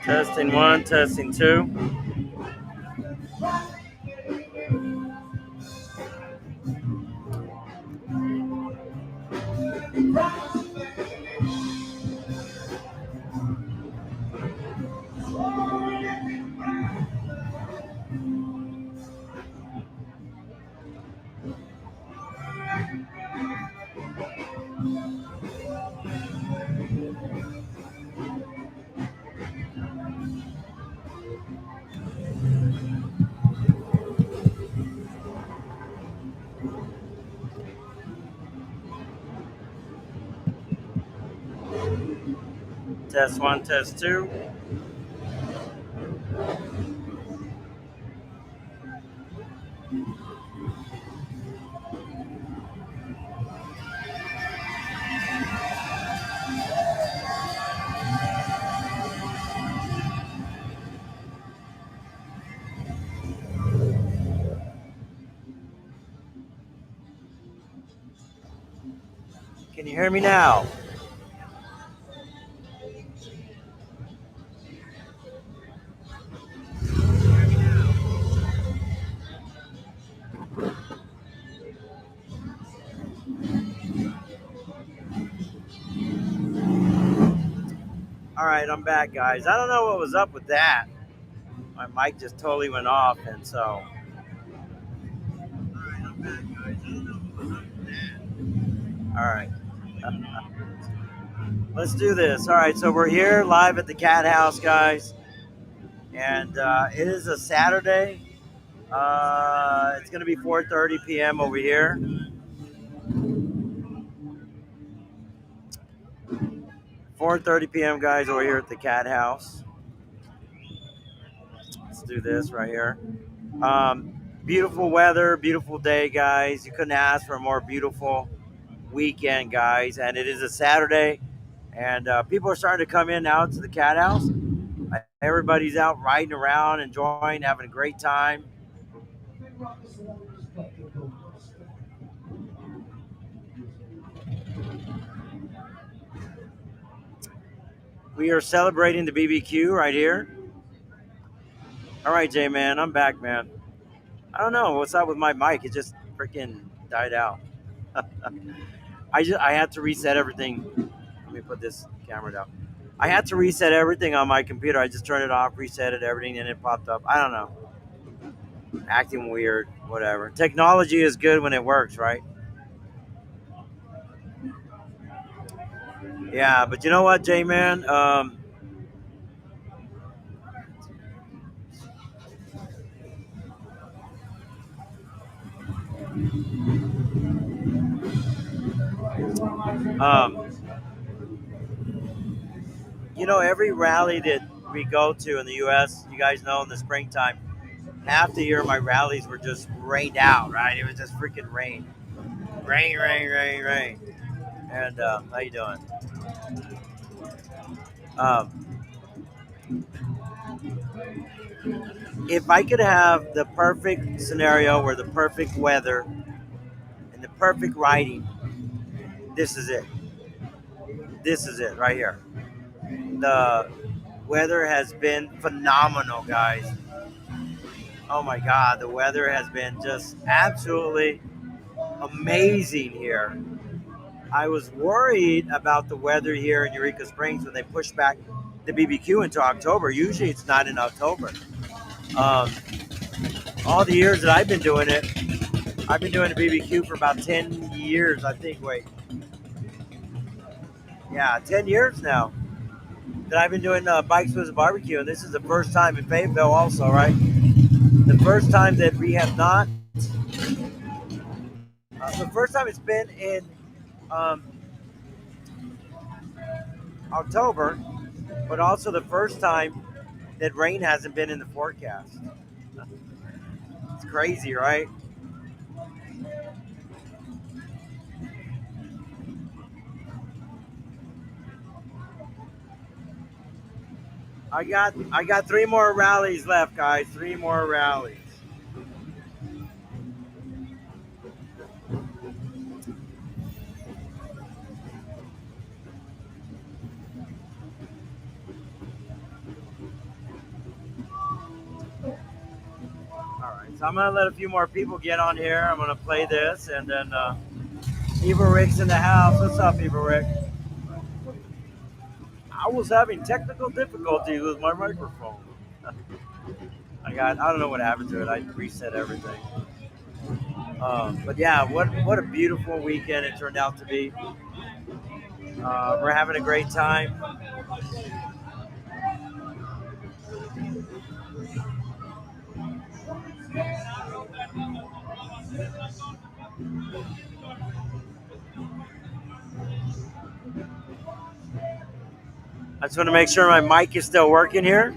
Testing one, testing two. Test one, test two. Can you hear me now? All right, I'm back, guys. I don't know what was up with that. My mic just totally went off, and so. All right. Let's do this. All right, so we're here live at the Cat House, guys, and it is a Saturday. It's going to be 4:30 p.m. over here. 4:30 p.m. guys over here at the Cat House. Let's do this right here. Beautiful weather, beautiful day, guys. You couldn't ask for a more beautiful weekend, guys. And it is a Saturday, and people are starting to come in now to the Cat House. Everybody's out riding around, enjoying, having a great time. We are celebrating the BBQ right here. All right, Jay, man, I'm back, man. I don't know what's up with my mic. It just freaking died out. I had to reset everything. Let me put this camera down. I had to reset everything on my computer. I just turned it off, reset it, everything, and it popped up. I don't know. Acting weird, whatever. Technology is good when it works, right? Yeah, but you know what, J man? Um, every rally that we go to in the U.S., you guys know in the springtime, half the year my rallies were just rained out, right? It was just freaking rain. Rain, rain, rain, rain. And how you doing? Um, if I could have the perfect scenario where the perfect weather and the perfect riding, this is it. This is it right here. The weather has been phenomenal, guys. Oh my God, the weather has been just absolutely amazing here. I was worried about the weather here in Eureka Springs when they pushed back the BBQ into October. Usually it's not in October. Um, all the years that I've been doing it, I've been doing the BBQ for about 10 years, I think. Wait. Yeah, 10 years now that I've been doing Bikes with Barbecue. And this is the first time in Fayetteville also, right? The first time that we have not, the first time it's been in um, October, but also the first time that rain hasn't been in the forecast. It's crazy, right? I got three more rallies left, guys. Three more rallies. All right, so I'm gonna let a few more people get on here. I'm gonna play this, and then Eva Rick's in the house. What's up, Eva Rick? I was having technical difficulties with my microphone. I don't know what happened to it. I reset everything. But yeah, what a beautiful weekend it turned out to be. We're having a great time. I just want to make sure my mic is still working here.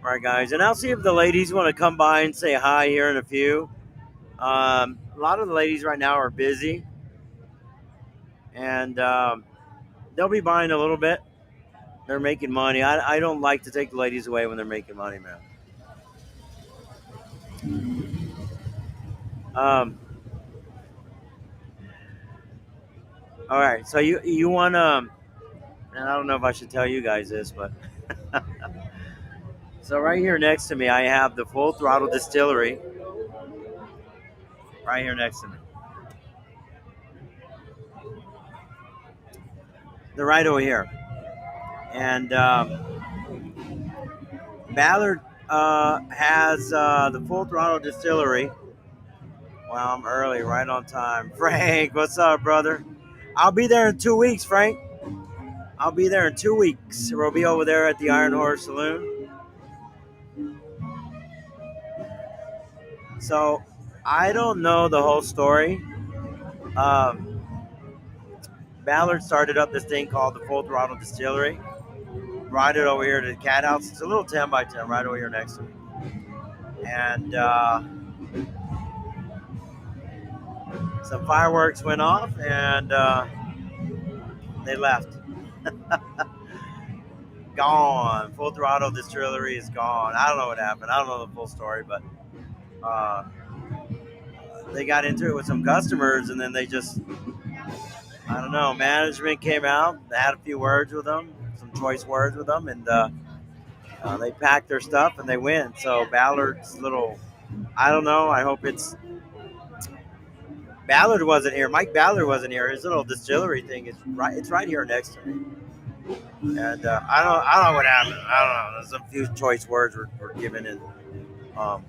All right, guys, and I'll see if the ladies want to come by and say hi here in a few. A lot of the ladies right now are busy, and they'll be buying a little bit. They're making money. I don't like to take the ladies away when they're making money, man. Um, all right, so you want and I don't know if I should tell you guys this, but so right here next to me, I have the Full Throttle Distillery. Right here next to me, they're right over here, and Ballard has the Full Throttle Distillery. Well, I'm early, right on time. Frank, what's up, brother? I'll be there in 2 weeks, Frank. I'll be there in 2 weeks. We'll be over there at the Iron Horse Saloon. So I don't know the whole story. Um, Ballard started up this thing called the Full Throttle Distillery. Brought it over here to the Cat House. It's a little 10 by 10 right over here next to me. And some fireworks went off, and they left. Gone. Full Throttle Distillery is gone. I don't know what happened. I don't know the full story, but uh, they got into it with some customers, and then they just, I don't know, management came out, they had a few words with them, some choice words with them, and they packed their stuff and they went. So Ballard's little, I don't know, I hope it's, Ballard wasn't here. Mike Ballard wasn't here. His little distillery thing is right. It's right here next to me. And I don't know what happened. I don't know. There's a few choice words were given, and um,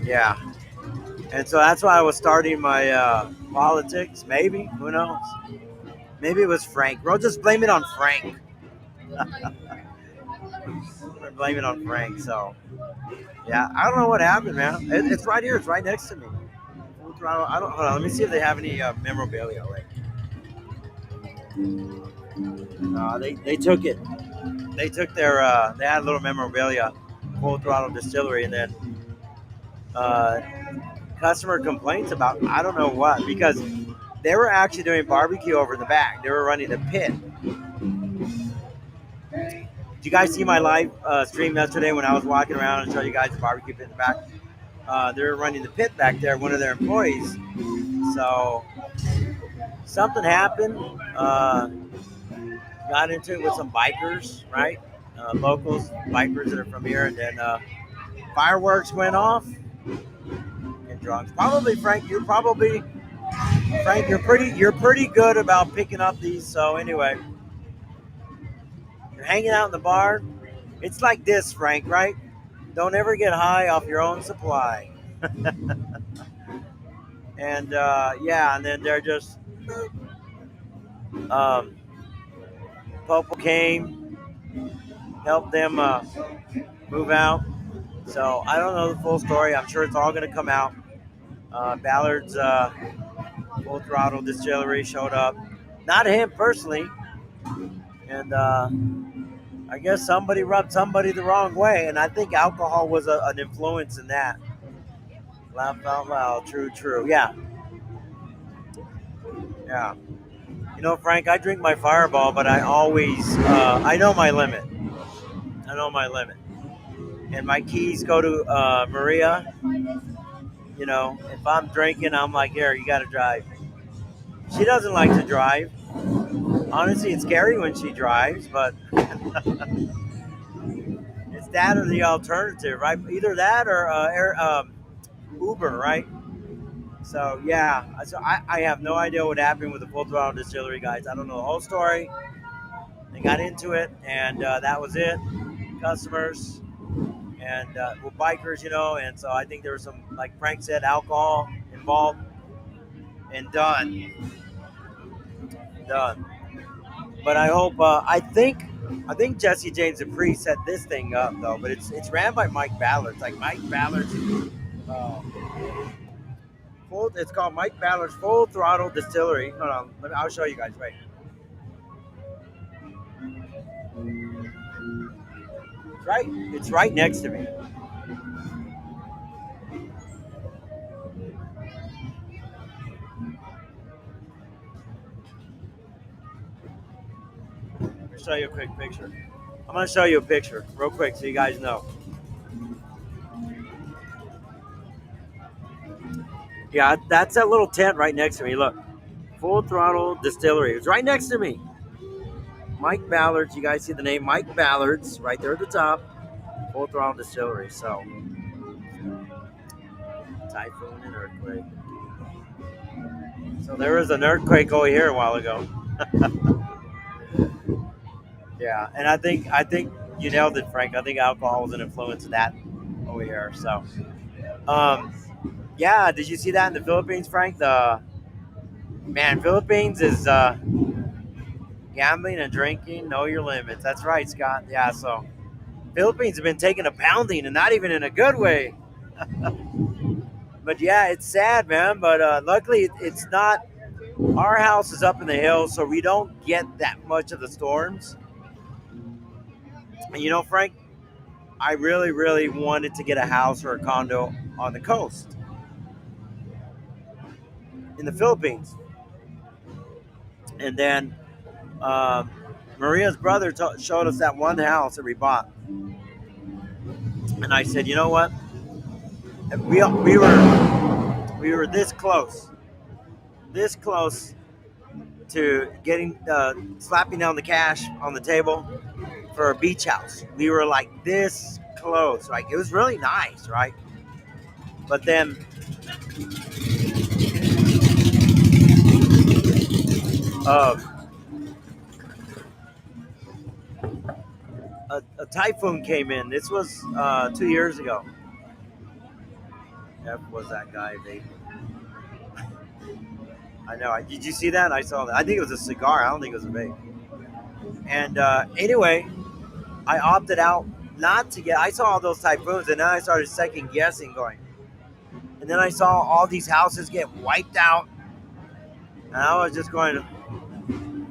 yeah. And so that's why I was starting my politics. Maybe, who knows? Maybe it was Frank. We'll just blame it on Frank. We're blaming it on Frank. So yeah, I don't know what happened, man. It's right here. It's right next to me. I don't. Hold on. Let me see if they have any memorabilia. Right. They took it. They took their. They had a little memorabilia, Full Throttle Distillery, and then uh, customer complaints about I don't know what, because they were actually doing barbecue over in the back. They were running the pit. Did you guys see my live stream yesterday when I was walking around and showed you guys the barbecue pit in the back? They were running the pit back there, one of their employees. So something happened. Got into it with some bikers, right? Locals, bikers that are from here, and then fireworks went off. And drunks. Probably Frank. You're pretty good about picking up these. So anyway, you're hanging out in the bar. It's like this, Frank, right? Don't ever get high off your own supply. And yeah, and then they're just um, Popo came, helped them move out. So I don't know the full story. I'm sure it's all going to come out. Ballard's Full Throttle Distillery showed up, not him personally, and I guess somebody rubbed somebody the wrong way, and I think alcohol was an influence in that. Laugh out loud. True, true. Yeah, yeah. You know, Frank, I drink my Fireball, but I always, I know my limit. I know my limit. And my keys go to Maria. You know, if I'm drinking, I'm like, here, you got to drive. She doesn't like to drive. Honestly, it's scary when she drives, but it's that or the alternative, right? Either that or Uber, right? So yeah, I have no idea what happened with the Full Throttle Distillery guys. I don't know the whole story. They got into it, and that was it. Customers and well, bikers, you know, and so I think there was some, like Frank said, alcohol involved, and done. But I hope, I think Jesse James Dupree set this thing up though. But it's ran by Mike Ballard. It's like Mike Ballard's. Uh, it's called Mike Ballard's Full Throttle Distillery. Hold on, I'll show you guys. Wait, it's right next to me. Let me show you a quick picture. I'm gonna show you a picture real quick so you guys know. Yeah, that's that little tent right next to me. Look, Full Throttle Distillery. It's right next to me. Mike Ballard's. You guys see the name Mike Ballard's right there at the top. Full Throttle Distillery. So, typhoon and earthquake. So there was an earthquake over here a while ago. Yeah, and I think you nailed it, Frank. I think alcohol was an influence of that over here. So, um, yeah. Did you see that in the Philippines, Frank? The man, Philippines is gambling and drinking. Know your limits. That's right, Scott. Yeah. So Philippines have been taking a pounding, and not even in a good way. But yeah, it's sad, man. But luckily, it's not. Our house is up in the hills, so we don't get that much of the storms. And you know, Frank, I really, really wanted to get a house or a condo on the coast in the Philippines. And then um, Maria's brother showed us that one house that we bought. And I said, you know what? We were this close to getting slapping down the cash on the table for a beach house. We were like this close. Like it was really nice, right? But then uh, a typhoon came in. This was 2 years ago. That was that guy vaping. I know. Did you see that? I saw that. I think it was a cigar. I don't think it was a vape. And anyway, I opted out not to get. I saw all those typhoons, and then I started second guessing, going. And then I saw all these houses get wiped out, and I was just going,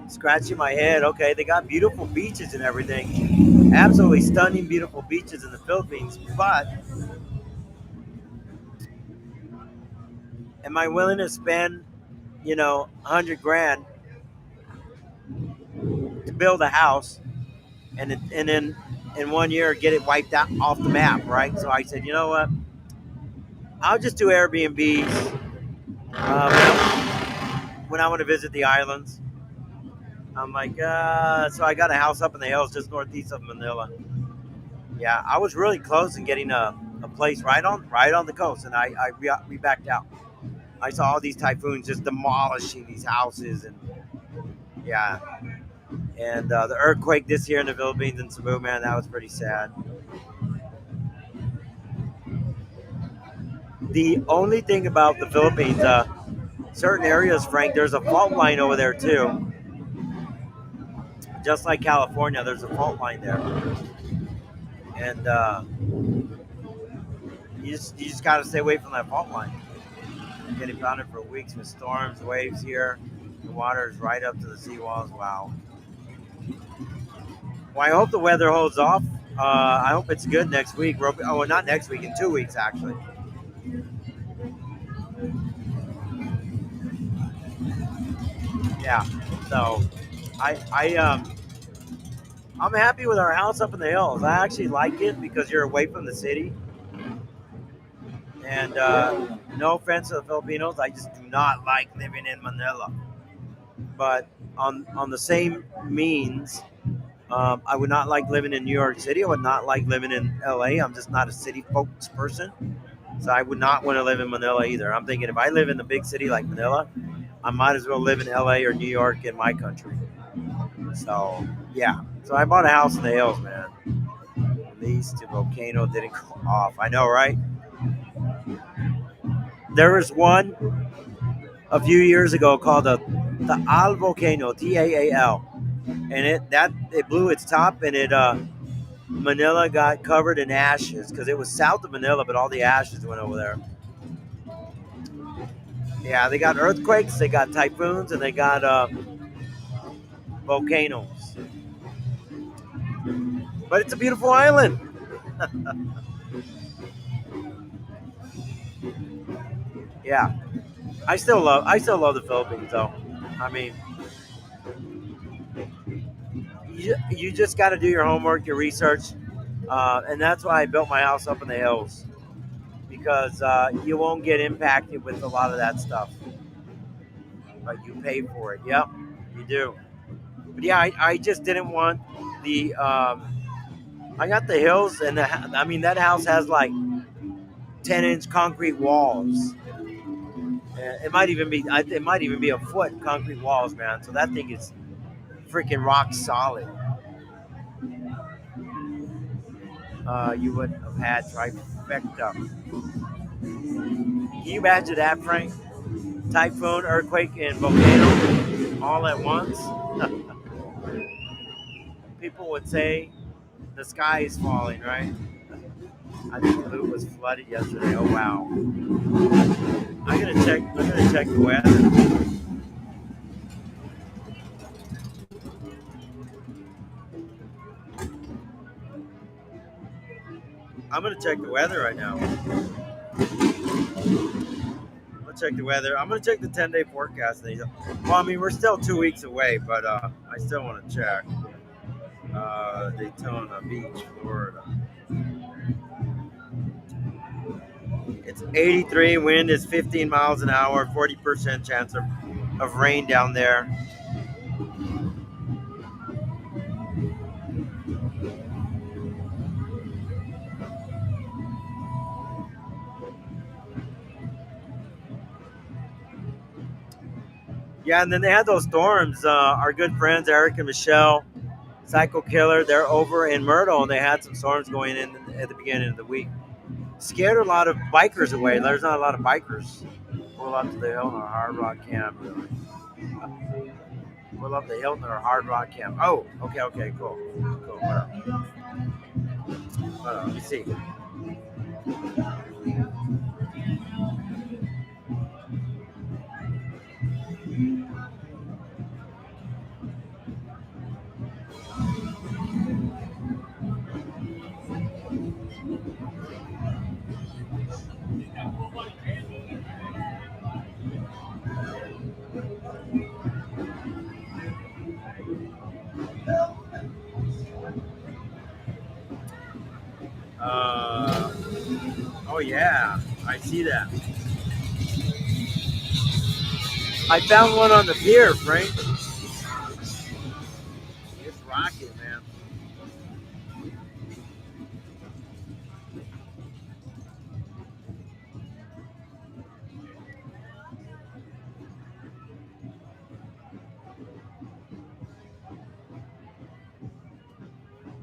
scratching my head. Okay, they got beautiful beaches and everything, absolutely stunning, beautiful beaches in the Philippines. But am I willing to spend, 100 grand to build a house, and then in 1 year get it wiped out off the map, right? So I said, you know what? I'll just do Airbnbs when I want to visit the islands. I'm like, so I got a house up in the hills just northeast of Manila. Yeah, I was really close in getting a place right on the coast, and we backed out. I saw all these typhoons just demolishing these houses, and yeah, and the earthquake this year in the Philippines in Cebu, man, that was pretty sad. The only thing about the Philippines, certain areas, Frank, there's a fault line over there too. Just like California, there's a fault line there, and you just got to stay away from that fault line. You're getting pounded for weeks with storms, waves here. The water is right up to the seawalls. Wow. Well, I hope the weather holds off. I hope it's good next week. Oh, well, not next week, in 2 weeks actually. Yeah. So, I I'm happy with our house up in the hills. I actually like it because you're away from the city. And no offense to the Filipinos, I just do not like living in Manila. But on the same means, I would not like living in New York City. I would not like living in LA. I'm just not a city folks person. So I would not want to live in Manila either. I'm thinking if I live in a big city like Manila, I might as well live in LA or New York in my country. So yeah. So I bought a house in the hills, man. At least the volcano didn't go off. I know, right? There was one a few years ago called the Al volcano, Taal, and it blew its top, and it Manila got covered in ashes because it was south of Manila, but all the ashes went over there. Yeah, they got earthquakes, they got typhoons, and they got volcanoes. But it's a beautiful island. Yeah, I still love the Philippines though. I mean, you just got to do your homework, your research, and that's why I built my house up in the hills because you won't get impacted with a lot of that stuff, but you pay for it. Yep, you do. But yeah, I just didn't want the. I got the hills, and I mean that house has like 10-inch concrete walls. It might even be a foot concrete walls, man. So that thing is freaking rock solid. You would have had trifecta. Can you imagine that, Frank? Typhoon, earthquake, and volcano all at once. People would say the sky is falling, right? I think Lou was flooded yesterday. Oh wow! I'm gonna check. I'm gonna check the weather. I'm gonna check the weather right now. I'm gonna check the weather. I'm gonna check the 10-day forecast. Well, I mean, we're still 2 weeks away, but I still want to check. Daytona Beach, Florida. It's 83. Wind is 15 miles an hour. 40% chance of rain down there. Yeah, and then they had those storms. Our good friends Eric and Michelle, Psycho Killer, they're over in Myrtle, and they had some storms going in at the beginning of the week. Scared a lot of bikers away. There's not a lot of bikers. Pull up to the Hilton or Hard Rock Camp. Really. Pull up the Hilton or Hard Rock Camp. Oh, okay, cool. Cool. Let me see. Uh, oh yeah, I see that. I found one on the pier, Frank. It's rocking, man.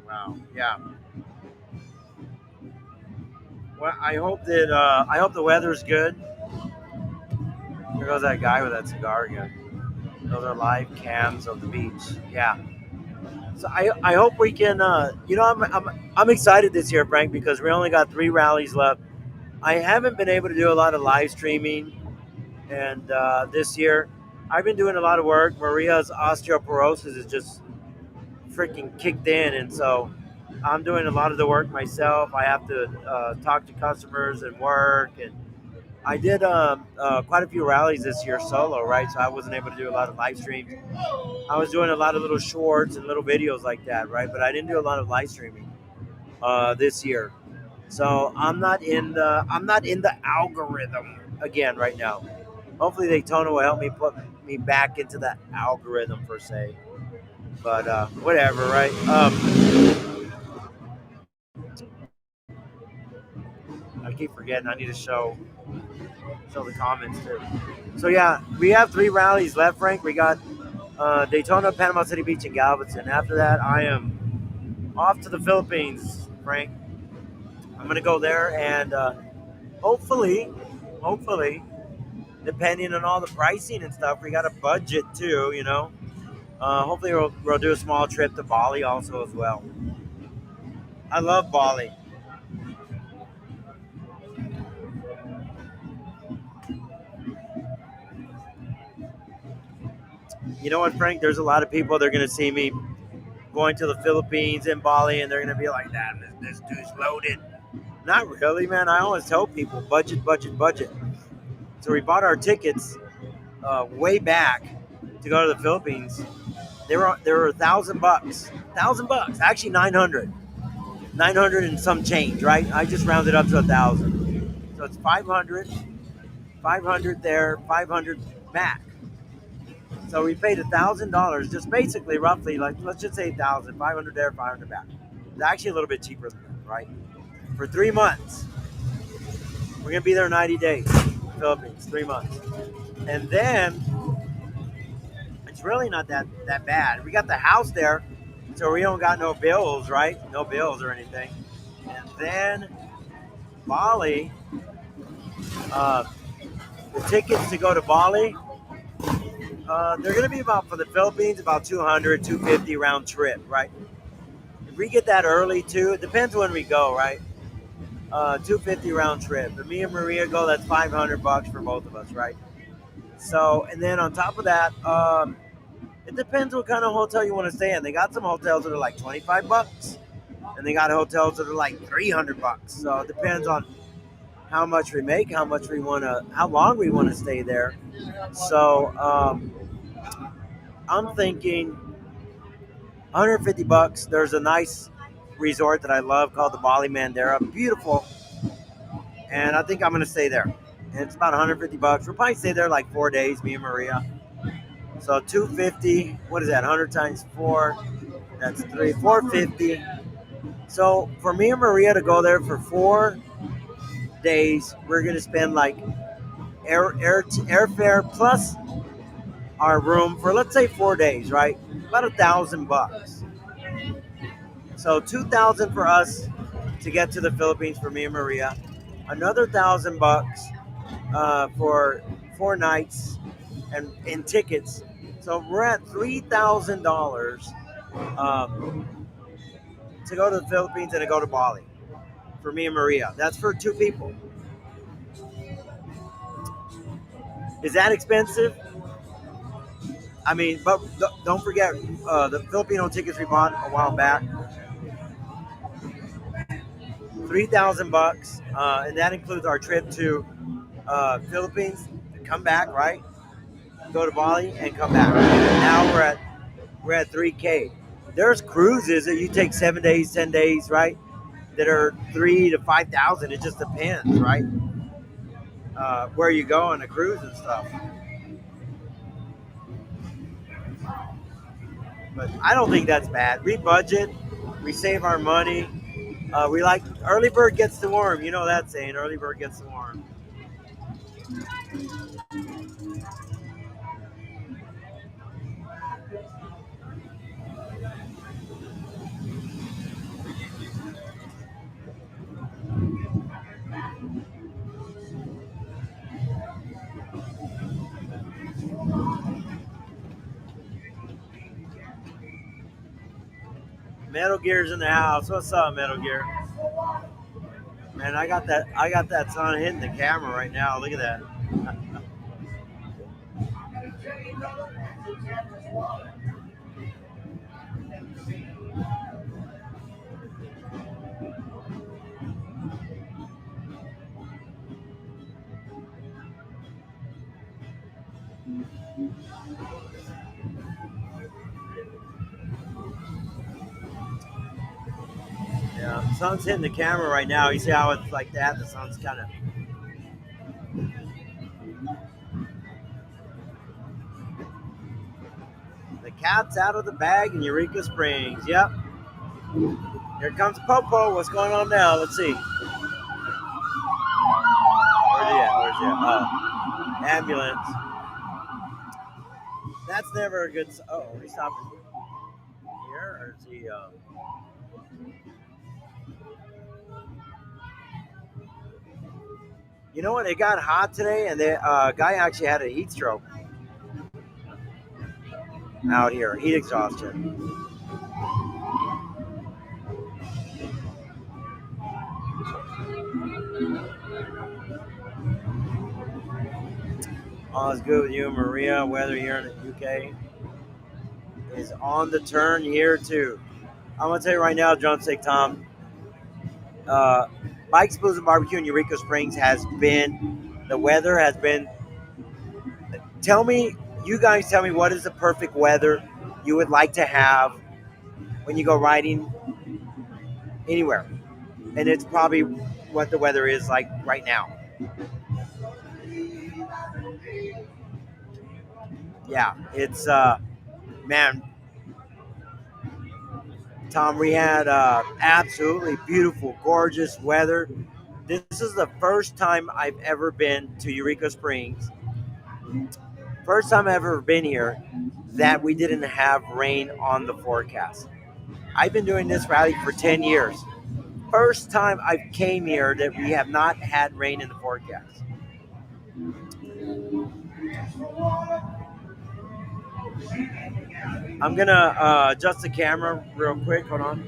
Wow. Yeah. Well, I hope the weather's good. There goes that guy with that cigar again. Those are live cams of the beach. Yeah. So I hope we can. I'm excited this year, Frank, because we only got 3 rallies left. I haven't been able to do a lot of live streaming, and this year I've been doing a lot of work. Maria's osteoporosis is just freaking kicked in, and so I'm doing a lot of the work myself. I have to talk to customers and work, and I did quite a few rallies this year solo, right? So I wasn't able to do a lot of live streams. I was doing a lot of little shorts and little videos like that, right? But I didn't do a lot of live streaming this year. So I'm not in the algorithm again right now. Hopefully Daytona will help me put me back into the algorithm per se. But whatever, right? I keep forgetting. I need to show the comments too. So yeah, we have 3 rallies left, Frank. We got Daytona, Panama City Beach, and Galveston. After that, I am off to the Philippines, Frank. I'm gonna go there and hopefully, hopefully, depending on all the pricing and stuff, we got a budget too. Hopefully we'll do a small trip to Bali also as well. I love Bali. You know what, Frank? There's a lot of people. They're gonna see me going to the Philippines and Bali, and they're gonna be like, "Damn, this dude's loaded." Not really, man. I always tell people budget, budget, budget. So we bought our tickets way back to go to the Philippines. They were $1,000, $1,000, actually 900, 900 and some change, right? I just rounded up to 1,000, so it's 500, 500 there, 500 back. So we paid $1,000, just basically roughly, like let's just say 1,000, 500 there, 500 back. It's actually a little bit cheaper than that, right? For 3 months, we're gonna be there 90 days, Philippines, 3 months, and then it's really not that bad. We got the house there, so we don't got no bills, right? No bills or anything. And then Bali, uh, the tickets to go to Bali, they're going to be about for the Philippines about 200, 250 round trip, right? If we get that early too, it depends when we go, right? 250 round trip. If me and Maria go, that's $500 for both of us, right? So, and then on top of that, it depends what kind of hotel you want to stay in. They got some hotels that are like $25, and they got hotels that are like $300. So it depends on how much we make, how much we want to, how long we want to stay there. So I'm thinking $150. There's a nice resort that I love called the Bali Mandara. Beautiful, and I think I'm gonna stay there. And it's about $150. We'll probably stay there like 4 days, me and Maria. So 250. What is that? 100 times four. That's 450. So for me and Maria to go there for 4 days, we're gonna spend like airfare plus our room for let's say 4 days, right? About $1,000. So 2,000 for us to get to the Philippines for me and Maria. Another $1,000 for 4 nights and in tickets. So we're at $3,000 um, to go to the Philippines and to go to Bali for me and Maria. That's for 2 people. Is that expensive? I mean, but don't forget the Filipino tickets we bought a while back, $3,000, and that includes our trip to Philippines, come back, right? Go to Bali and come back. Now we're at 3K. There's cruises that you take 7 days, 10 days, right? That are 3 to 5,000. It just depends, right? Where you go on a cruise and stuff. But I don't think that's bad. We budget, we save our money. We like early bird gets the worm. You know that saying, early bird gets the worm. Metal Gear's in the house. What's up, Metal Gear? Man, I got that sun hitting the camera right now. Look at that. Yeah, the sun's hitting the camera right now. You see how it's like that? The sun's kind of. The cat's out of the bag in Eureka Springs. Yep. Here comes Popo. What's going on now? Let's see. Where's he at? Where's he at? Ambulance. That's never a good. Oh, are we stopping here? Or is he. You know what? It got hot today, and the guy actually had a heat stroke out here. Heat exhaustion. All is good with you, Maria. Weather here in the UK is on the turn here too. I'm gonna tell you right now, Drumstick Tom. Uh, Mike's Blues and Barbecue in Eureka Springs has been. The weather has been. Tell me, you guys, tell me what is the perfect weather you would like to have when you go riding anywhere, and it's probably what the weather is like right now. Yeah, it's man, Tom. We had absolutely beautiful, gorgeous weather. This is the first time I've ever been to Eureka Springs. First time I've ever been here that we didn't have rain on the forecast. I've been doing this rally for 10 years. First time I came here that we have not had rain in the forecast. I'm gonna adjust the camera real quick. Hold on.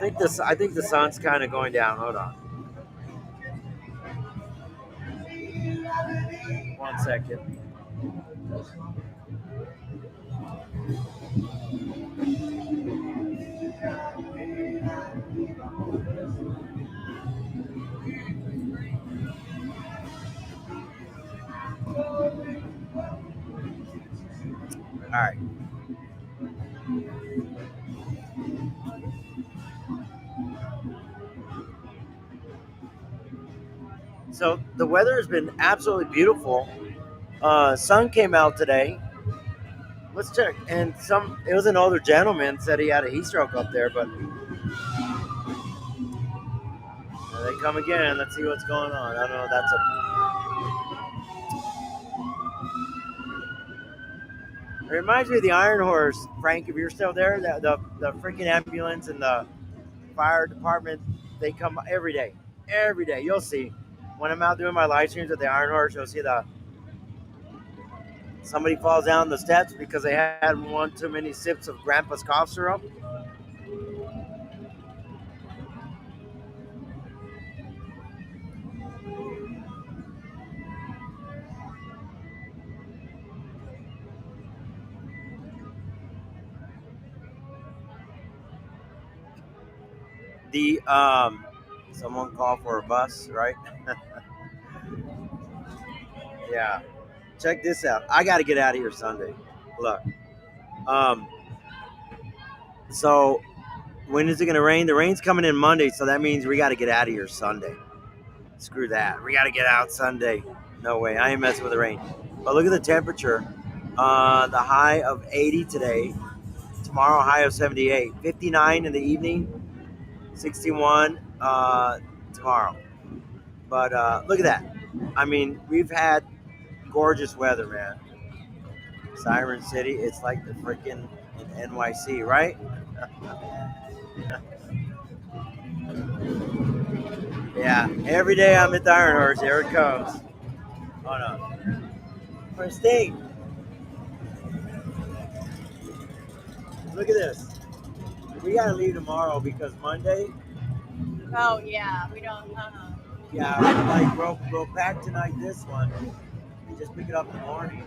I think the sun's kind of going down. Hold on. 1 second. All right. So the weather has been absolutely beautiful. Sun came out today. Let's check. And it was an older gentleman said he had a heat stroke up there, but they come again. Let's see what's going on. I don't know. It reminds me of the Iron Horse, Frank. If you're still there, the freaking ambulance and the fire department, they come every day. Every day. You'll see. When I'm out doing my live streams at the Iron Horse, you'll see the somebody falls down the steps because they had one too many sips of Grandpa's cough syrup. The someone called for a bus, right? Yeah. Check this out. I got to get out of here Sunday. Look. Um. So when is it going to rain? The rain's coming in Monday, so that means we got to get out of here Sunday. Screw that. We got to get out Sunday. No way. I ain't messing with the rain. But look at the temperature. The high of 80 today. Tomorrow, high of 78. 59 in the evening. 61 tomorrow. But look at that. I mean, we've had gorgeous weather, man. Siren City, it's like the freaking NYC, right? Yeah, every day I'm at the Iron Horse. Here it comes. Hold on. Christine. Look at this. We gotta leave tomorrow because Monday. Oh yeah, we don't. Yeah, like we'll pack tonight this one and just pick it up in the morning.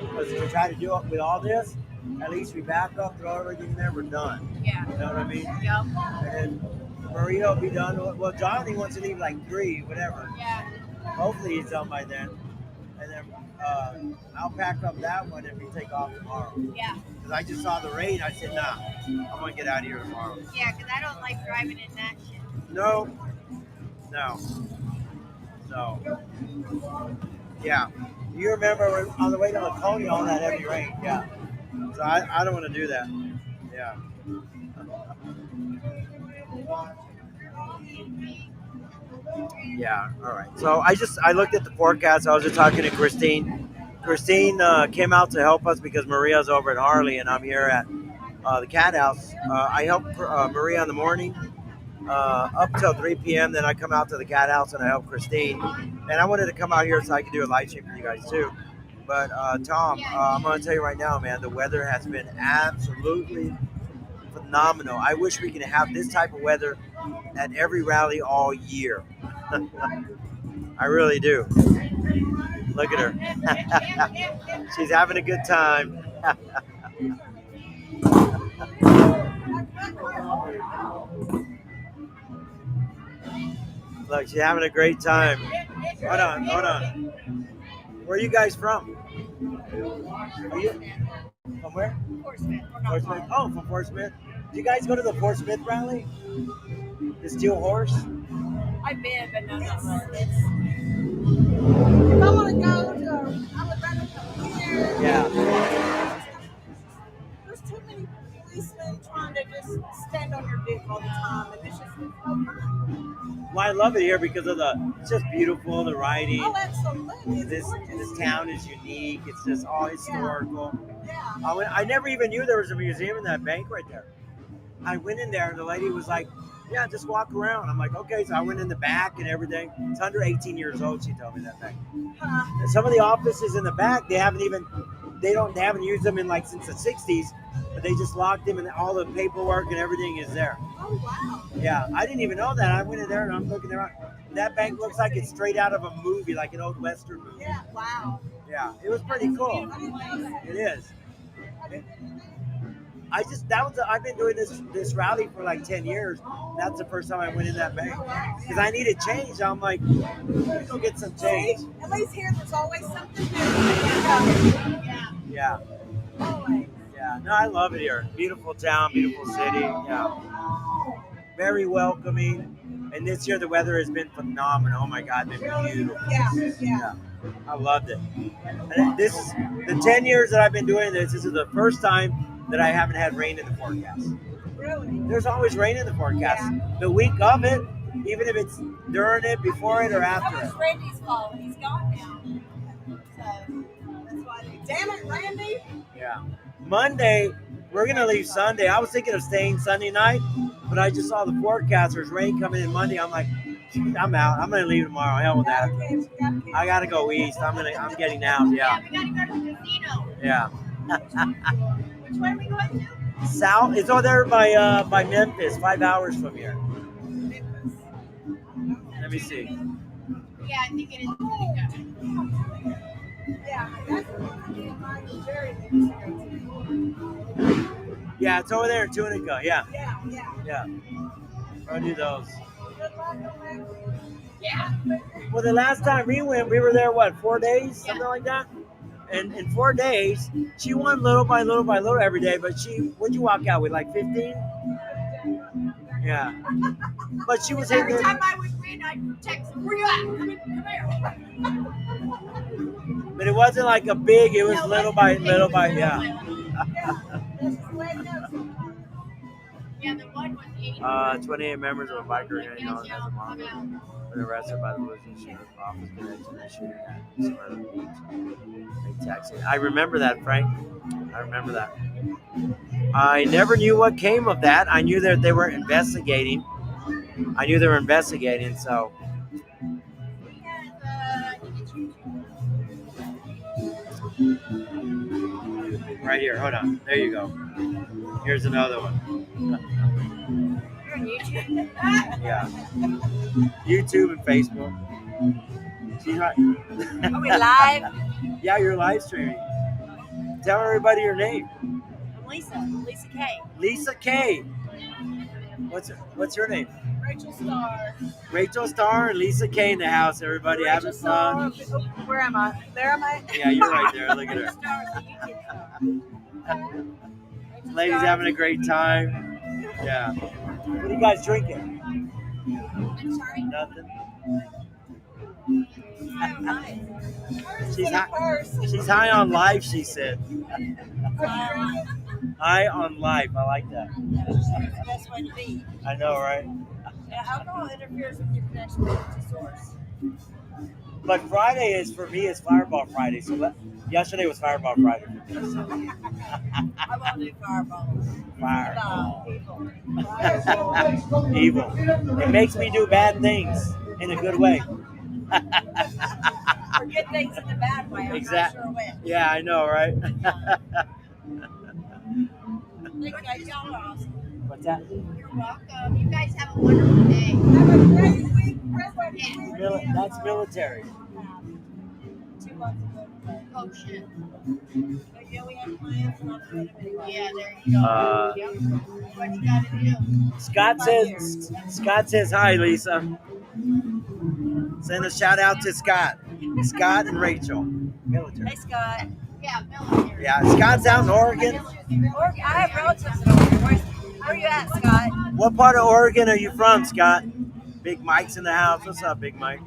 Because to try to do it with all this, at least we back up, throw everything in there, we're done. Yeah. You know what I mean? Yep. And Maria will be done. Well, Johnny wants to leave like 3, whatever. Yeah. Hopefully he's done by then. And then I'll pack up that one and we take off tomorrow. Yeah. Because I just saw the rain. I said, nah, I'm going to get out of here tomorrow. Yeah, because I don't like driving in that shit. No. So, yeah. You remember when on the way to Laconia, all that heavy rain. Yeah. So I don't want to do that. Yeah. Yeah. All right. So I looked at the forecast. I was just talking to Christine. Christine came out to help us because Maria's over at Harley and I'm here at the cat house. I help Maria in the morning up till 3 p.m. Then I come out to the cat house and I help Christine. And I wanted to come out here so I could do a live stream for you guys too. But Tom, I'm going to tell you right now, man, the weather has been absolutely phenomenal. I wish we could have this type of weather at every rally all year. I really do. Look at her. She's having a good time. Look, she's having a great time. Hold on. Where are you guys from? Are you from where? Fort Smith. Fort Smith. Oh, from Fort Smith. Did you guys go to the Fort Smith rally? The Steel Horse? I've been, but no. If I want to go to, I would rather come here. Yeah. There's too many policemen trying to just stand on your dick all the time, and it's just so fun. Well, I love it here because of it's just beautiful, the writing. Oh, absolutely. This town is unique. It's just all historical. Yeah. I never even knew there was a museum in that bank right there. I went in there and the lady was like, yeah, just walk around. I'm like, okay. So I went in the back and everything. It's under 18 years old, she told me that thing. And some of the offices in the back, they haven't used them in like since the 60s, but they just locked them and all the paperwork and everything is there. Oh, wow. Yeah, I didn't even know that. I went in there and I'm looking around. That bank looks like it's straight out of a movie, like an old Western movie. Yeah, wow. Yeah, it was pretty cool. I didn't know that. It is. I've been doing this rally for like 10 years. That's the first time I went in that bank because I needed change. I'm like, let me go get some change. See, at least here there's always something new. Yeah. Always. Yeah. No, I love it here. Beautiful town, beautiful city. Yeah. Very welcoming. And this year the weather has been phenomenal. Oh my God, it's been beautiful. Yeah. I loved it. And this is the 10 years that I've been doing this. This is the first time that I haven't had rain in the forecast. Really? There's always rain in the forecast. The week of it, even if it's during it, before it, or after That it. was Randy's fault. He's gone now. So That's why damn it, Randy. Yeah. Monday, we're going to leave Sunday. I was thinking of staying Sunday night, but I just saw the forecast. There's rain coming in Monday. I'm like, I'm out. I'm going to leave tomorrow. Hell with that. I got to go east. I'm getting out. Yeah. we gotta go to the casino. Yeah. Which way are we going to? South. It's over there by Memphis, 5 hours from here. Let me see. Yeah, I think it is Eureka. Yeah, that's the one me and mine and Jerry used to go to. Yeah, it's over there in Tunica. Yeah. Yeah. I'll do those. Good luck on that. Yeah. Well, the last time we went, we were there, 4 days? Something like that? And in 4 days, she won little by little by little every day, but what'd you walk out with, like 15? Yeah. But she was in Every there. time I would win, I'd text them, where you at? Come here. But it wasn't like a big, it was No, little it by wasn't little big, by, it was yeah. little by little. That's just the way it goes sometimes. Yeah, the one was 80. 28 members of a biker gang known as a I'm mob out. were arrested by the Louisiana Sheriff's Office connection to the shooting at Smyrna Beach. Big taxi. I remember that, Frank. I remember that. I never knew what came of that. I knew that they were investigating. So right here. Hold on. There you go. Here's another one. You're on YouTube. Yeah. YouTube and Facebook. She's right. Are we live? Yeah, you're live streaming. Tell everybody your name. I'm Lisa K. Lisa K. What's your name? Rachel Starr. Rachel Starr and Lisa K in the house. Everybody Rachel having fun. Starr. Oh, where am I? There am I? Yeah, you're right there. Look at her. Starr is the YouTube star. Rachel Ladies Starr. having a great time. Yeah. What are you guys drinking? I'm sorry. Nothing. She's high. She's high on life, she said. That's High on life. I like that. the best way to be. I know, right? Yeah, alcohol interferes with your connection to source. But Friday is for me is Fireball Friday. So yesterday was Fireball Friday. I won't do fireballs. Fireball. No, Evil. It makes me do bad things in a good way. for good things in the bad way. I'm Exact- not sure when. Yeah, I know, right? Thank you guys. Y'all are awesome. What's that? You're welcome. You guys have a wonderful day. Have a great week. Great week. That's military. 2 months ago today. Oh shit. But yeah, we have plans and I'm going to be Yeah, there you go. Yep. What you gotta do? Scott says hi, Lisa. Send a shout out to Scott. Scott and Rachel. Military. Hey, Scott. Yeah, military. Yeah, Scott's out in Oregon. Oregon. I have relatives in Oregon. Where are you at, Scott? What part of Oregon are you from, Scott? Big Mike's in the house. What's up, Big Mike?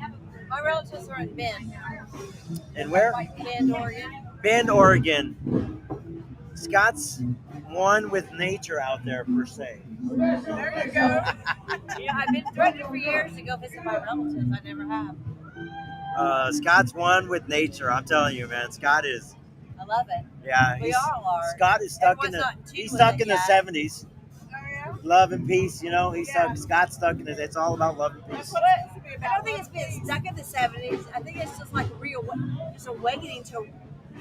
My relatives are in Bend. And where? Bend, Oregon. Bend, Oregon. Scott's one with nature out there, per se. There you go. I've been threatened for years to go visit my relatives. I never have. Scott's one with nature. I'm telling you, man. Scott is. I love it. Yeah, We all are. Scott is stuck Everyone's not too he's with stuck it in the yet. 70s. Oh, yeah? Love and peace, you know. Yeah. Scott's stuck in it. It's all about love and peace. I don't think it's been stuck in the 70s. I think it's just like just awakening to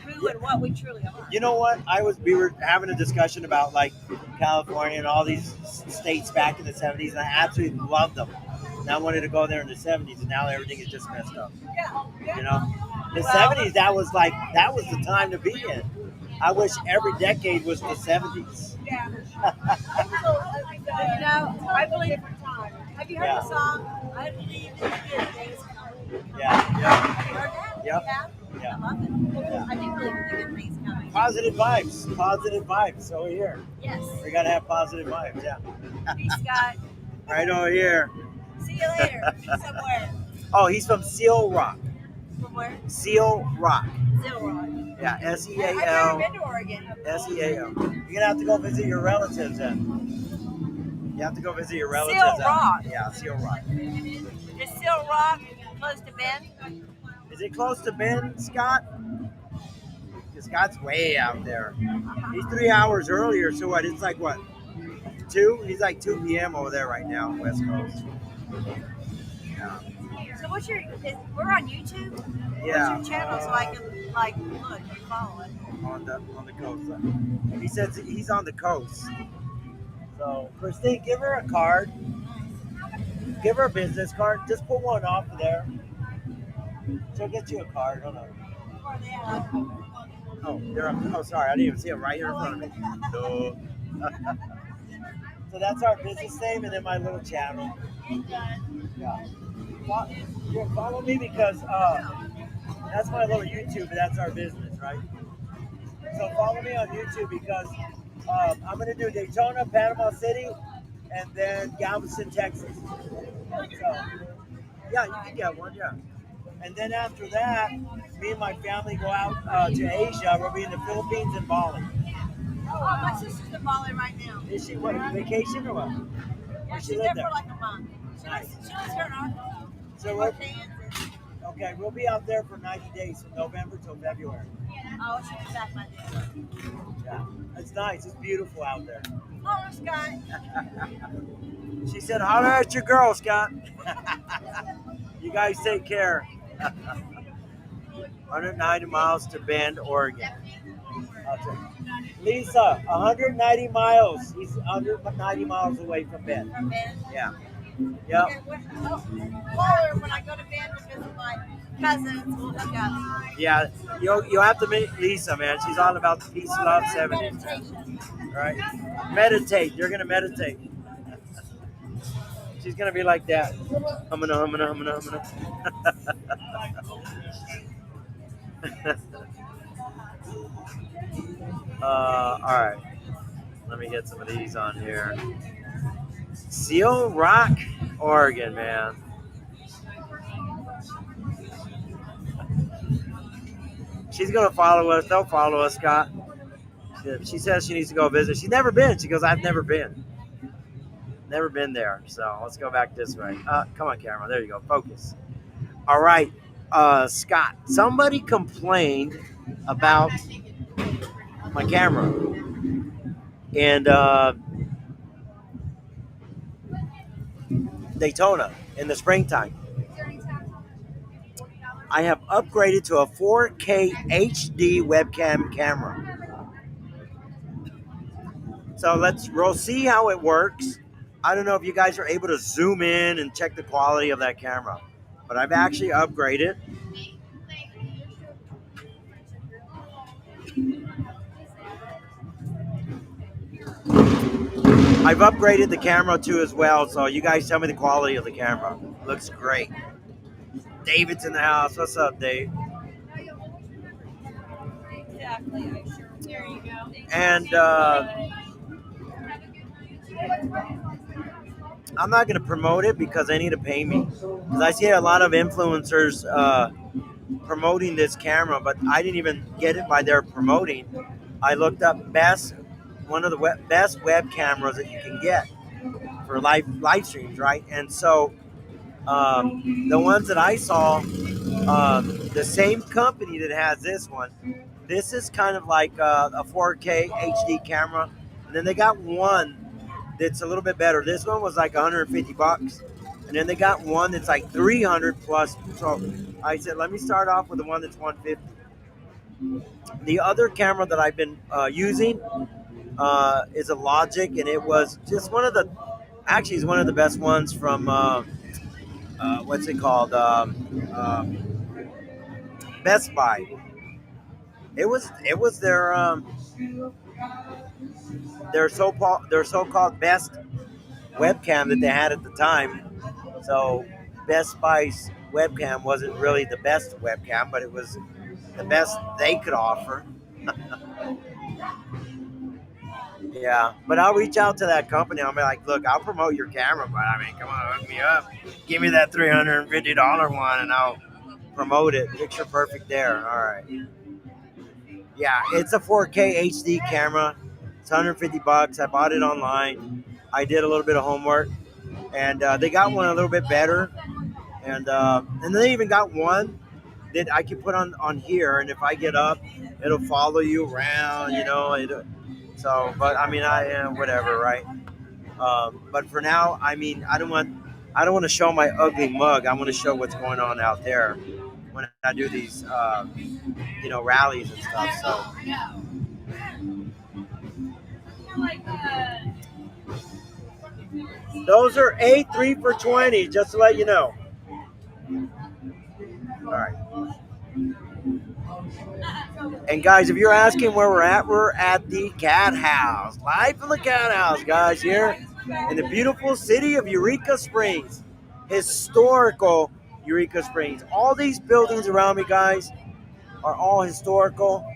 who and what we truly are. You know what? We were having a discussion about like California and all these states back in the 70s, and I absolutely loved them. And I wanted to go there in the 70s, and now everything is just messed up. Yeah. You know, the 70s that was the time to be in. I wish every decade was the 70s. Yeah. You know, I believe. Have you heard Yeah. the song? I believe in good things coming. Yeah, Have you heard that? Yep. You have? Yeah. I love it. Yeah. I do believe in the good things coming. Positive vibes. Positive vibes over here. Yes. We gotta have positive vibes. Yeah. Peace, Scott. Right over here. See you later. Somewhere. Oh, he's from Seal Rock. From where? Seal Rock. Zilrod. Yeah, I've never SEAL. been to Oregon. SEAL. You're gonna have to go visit your relatives then. You have to go visit your relatives. Seal then. Rock. Yeah, Seal Rock. Is Seal Rock close to Bend? Is it close to Bend, Scott? Because Scott's way out there. He's 3 hours earlier, so what? It's like what? 2? He's like 2 p.m. over there right now, West Coast. Yeah. So we're on YouTube? Yeah. What's your channel so I can look and follow it? On the coast. He says he's on the coast. So Christine, give her a card. Give her a business card. Just put one off of there. She'll get you a card. Hold on. Where are they at? Oh, they're up. Oh, sorry, I didn't even see it right here in front of me. So, so that's our business name, and then my little channel. Yeah. Follow me because that's my little YouTube, and that's our business, right? So follow me on YouTube because I'm going to do Daytona, Panama City, and then Galveston, Texas. So, yeah, you can get one, yeah. And then after that, me and my family go out to Asia. We'll be in the Philippines and Bali. Oh, my sister's in Bali right now. Is she what, vacation or what? Yeah, She she's lived there there. for like a month. She lives here in Arkansas. So Both we're, hands and- okay, we'll be out there for 90 days from November till February. Oh, she'll be back by then. Yeah, it's nice. It's beautiful out there. Oh, Scott. She said, holler at your girl, Scott. You guys take care. 190 miles to Bend, Oregon. I'll check. Lisa, 190 miles. He's 190 miles away from Bend. From Ben. Yeah. Yep. Okay, call her when I go to Ben to visit my cousins. We'll hook up. Yeah. You'll have to meet Lisa, man. She's all about the peace, love, 70. Meditation. Right? Meditate. You're gonna meditate. She's gonna be like that. Humana, humana, humana, humana. All right. Let me get some of these on here. Seal Rock, Oregon, man. She's gonna follow us. They'll follow us, Scott. She says she needs to go visit. She's never been. She goes, I've never been. Never been there. So let's go back this way. Come on, camera. There you go. Focus. All right. Scott, somebody complained about my camera. And Daytona in the springtime. I have upgraded to a 4K HD webcam camera. So we'll see how it works. I don't know if you guys are able to zoom in and check the quality of that camera, but I've actually upgraded. I've upgraded the camera too as well, so you guys tell me the quality of the camera. Looks great. David's in the house. What's up, Dave? Exactly. There you go. And I'm not going to promote it because they need to pay me. Because I see a lot of influencers promoting this camera, but I didn't even get it by their promoting. I looked up one of the best web cameras that you can get for live streams, right? And so the ones that I saw, the same company that has this one, this is kind of like a 4K HD camera, and then they got one that's a little bit better. This one was like $150, and then they got one that's like 300 plus. So I said, let me start off with the one that's 150. The other camera that I've been using is a Logic, and it was just actually it's one of the best ones from what's it called? Best Buy. It was their so-called best webcam that they had at the time. So Best Buy's webcam wasn't really the best webcam, but it was the best they could offer. Yeah, but I'll reach out to that company. I'll be like, look, I'll promote your camera, but I mean, come on, hook me up. Give me that $350 one, and I'll promote it. Picture perfect there. All right. Yeah, it's a 4K HD camera. It's $150. I bought it online. I did a little bit of homework, and they got one a little bit better, and they even got one that I can put on here, and if I get up, it'll follow you around, you know. So, but I mean, whatever, right? But for now, I mean, I don't want to show my ugly mug. I want to show what's going on out there when I do these, rallies and stuff. So. Those are 3 for 20, just to let you know. All right. And guys, if you're asking where we're at the Cat House. Live from the Cat House, guys, here in the beautiful city of Eureka Springs. Historical Eureka Springs. All these buildings around me, guys, are all historical.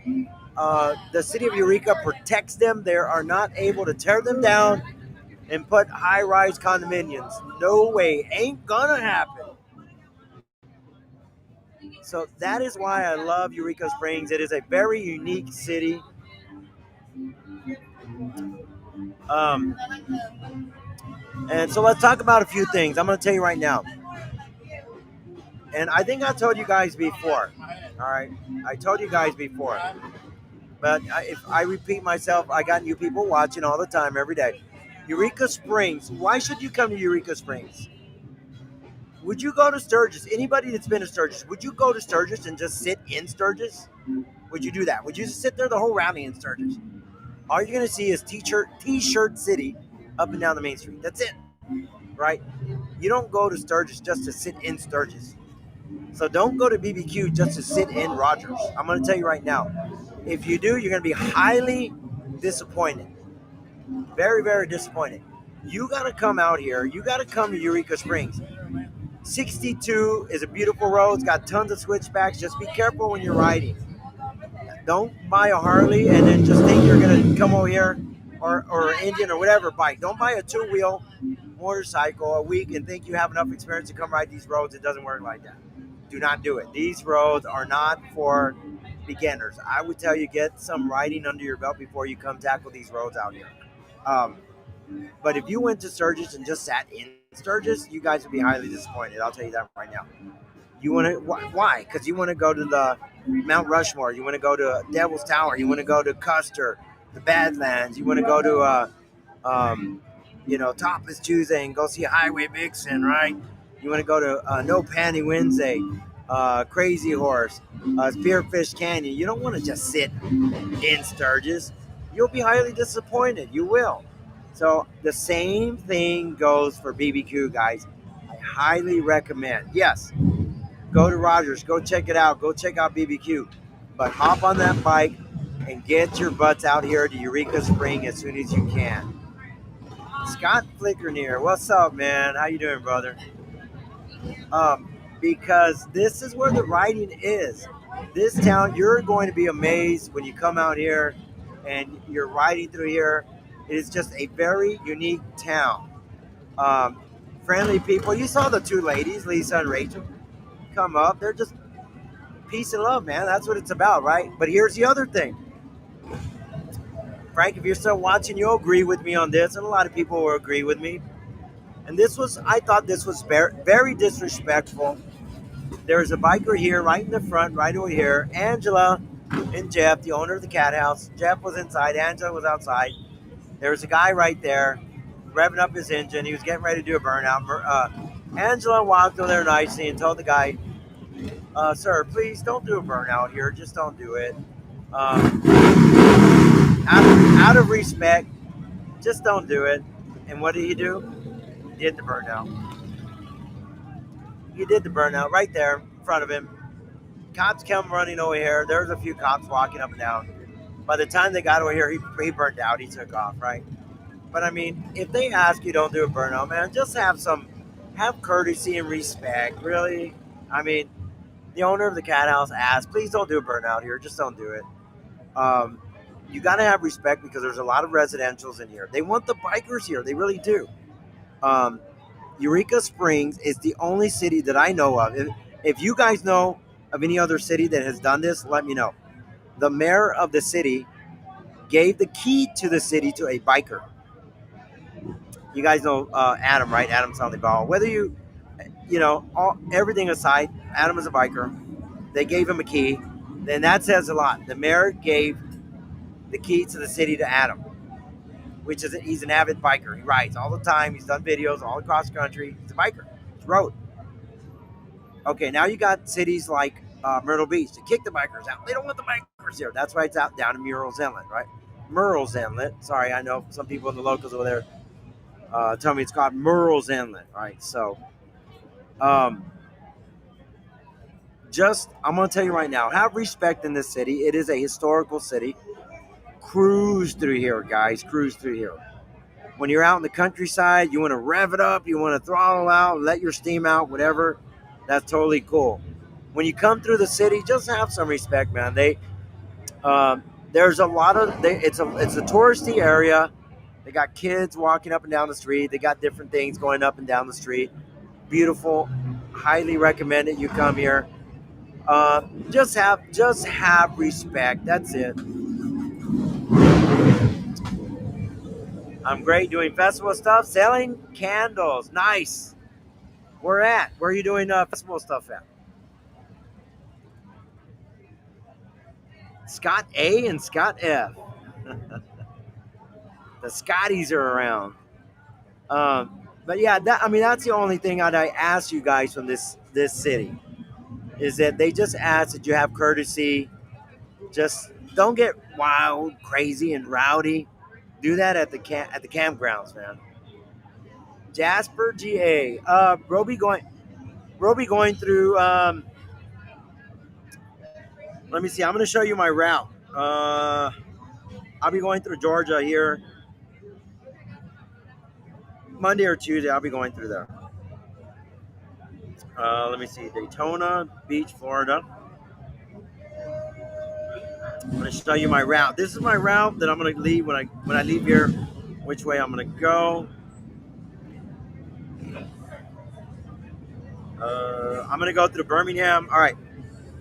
The city of Eureka protects them. They are not able to tear them down and put high-rise condominiums. No way. Ain't gonna happen. So that is why I love Eureka Springs. It is a very unique city. And so let's talk about a few things. I'm going to tell you right now. And I think I told you guys before. All right. I told you guys before. But if I repeat myself, I got new people watching all the time, every day. Eureka Springs. Why should you come to Eureka Springs? Would you go to Sturgis? Anybody that's been to Sturgis, would you go to Sturgis and just sit in Sturgis? Would you do that? Would you just sit there the whole rally in Sturgis? All you're gonna see is T-shirt city up and down the main street. That's it, right? You don't go to Sturgis just to sit in Sturgis. So don't go to BBQ just to sit in Rogers. I'm gonna tell you right now. If you do, you're gonna be highly disappointed. Very, very disappointed. You gotta come out here. You gotta come to Eureka Springs. 62 is a beautiful road. It's got tons of switchbacks. Just be careful when you're riding. Don't buy a Harley and then just think you're gonna come over here or an Indian or whatever bike. Don't buy a two-wheel motorcycle a week and think you have enough experience to come ride these roads. It doesn't work like that. Do not do it. These roads are not for beginners. I would tell you get some riding under your belt before you come tackle these roads out here. Um, but if you went to Sturgis and just sat in Sturgis, you guys would be highly disappointed. I'll tell you that right now. You want to why? Because you want to go to the Mount Rushmore. You want to go to Devil's Tower. You want to go to Custer, the Badlands. You want to go to Topless Tuesday and go see Highway Vixen, right? You want to go to No Panty Wednesday, Crazy Horse, Spearfish Canyon. You don't want to just sit in Sturgis. You'll be highly disappointed. You will. So the same thing goes for BBQ, guys. I highly recommend. Yes, go to Rogers. Go check it out. Go check out BBQ. But hop on that bike and get your butts out here to Eureka Spring as soon as you can. Scott Flickerneer, what's up, man? How you doing, brother? Because this is where the riding is. This town, you're going to be amazed when you come out here and you're riding through here. It is just a very unique town. Um, Friendly people. You saw the two ladies, Lisa and Rachel, come up. They're just peace and love, man. That's what it's about, right? But here's the other thing. Frank, if you're still watching, you'll agree with me on this, and a lot of people will agree with me. And I thought this was very, very disrespectful. There's a biker here, right in the front, right over here. Angela and Jeff, the owner of the cat house. Jeff was inside, Angela was outside. There was a guy right there, revving up his engine. He was getting ready to do a burnout. Angela walked over there nicely and told the guy, "Sir, please don't do a burnout here. Just don't do it. Out of respect, just don't do it." And what did he do? He did the burnout. He did the burnout right there in front of him. Cops come running over here. There's a few cops walking up and down. By the time they got over here, he burned out. He took off, right? But I mean, if they ask you don't do a burnout, man, just have courtesy and respect. Really, I mean, the owner of the cat house asked, please don't do a burnout here. Just don't do it. Um, you got to have respect because there's a lot of residentials in here. They want the bikers here. They really do. Um, Eureka Springs is the only city that I know of. If you guys know of any other city that has done this, let me know. The mayor of the city gave the key to the city to a biker. You guys know Adam, right? Adam Ball. Whether everything aside, Adam is a biker. They gave him a key. Then that says a lot. The mayor gave the key to the city to Adam, which is he's an avid biker. He rides all the time. He's done videos all across the country. He's a biker. He's road. Okay, now you got cities like Myrtle Beach to kick the bikers out. They don't want the bikers here. That's why it's out down in Murrells Inlet, right? Murrells Inlet. Sorry, I know some people in the locals over there tell me it's called Murrells Inlet, right? So, I'm going to tell you right now, have respect in this city. It is a historical city. Cruise through here, guys. Cruise through here. When you're out in the countryside, you want to rev it up, you want to throttle out, let your steam out, whatever. That's totally cool. When you come through the city, just have some respect, man. There's a lot of it's a touristy area. They got kids walking up and down the street. They got different things going up and down the street. Beautiful. Highly recommend it. You come here. Just have respect. That's it. I'm great doing festival stuff, selling candles. Nice. Where are you doing festival stuff at? Scott A and Scott F. The Scotties are around. But yeah, that's the only thing I ask you guys from this city is that they just ask that you have courtesy Just don't get wild, crazy, and rowdy. Do that at the campgrounds, man. Jasper, GA. We'll be going through. Let me see. I'm going to show you my route. I'll be going through Georgia here Monday or Tuesday. I'll be going through there. Let me see. Daytona Beach, Florida. I'm going to show you my route. This is my route that I'm going to leave when I leave here. Which way I'm going to go? I'm going to go through Birmingham. All right.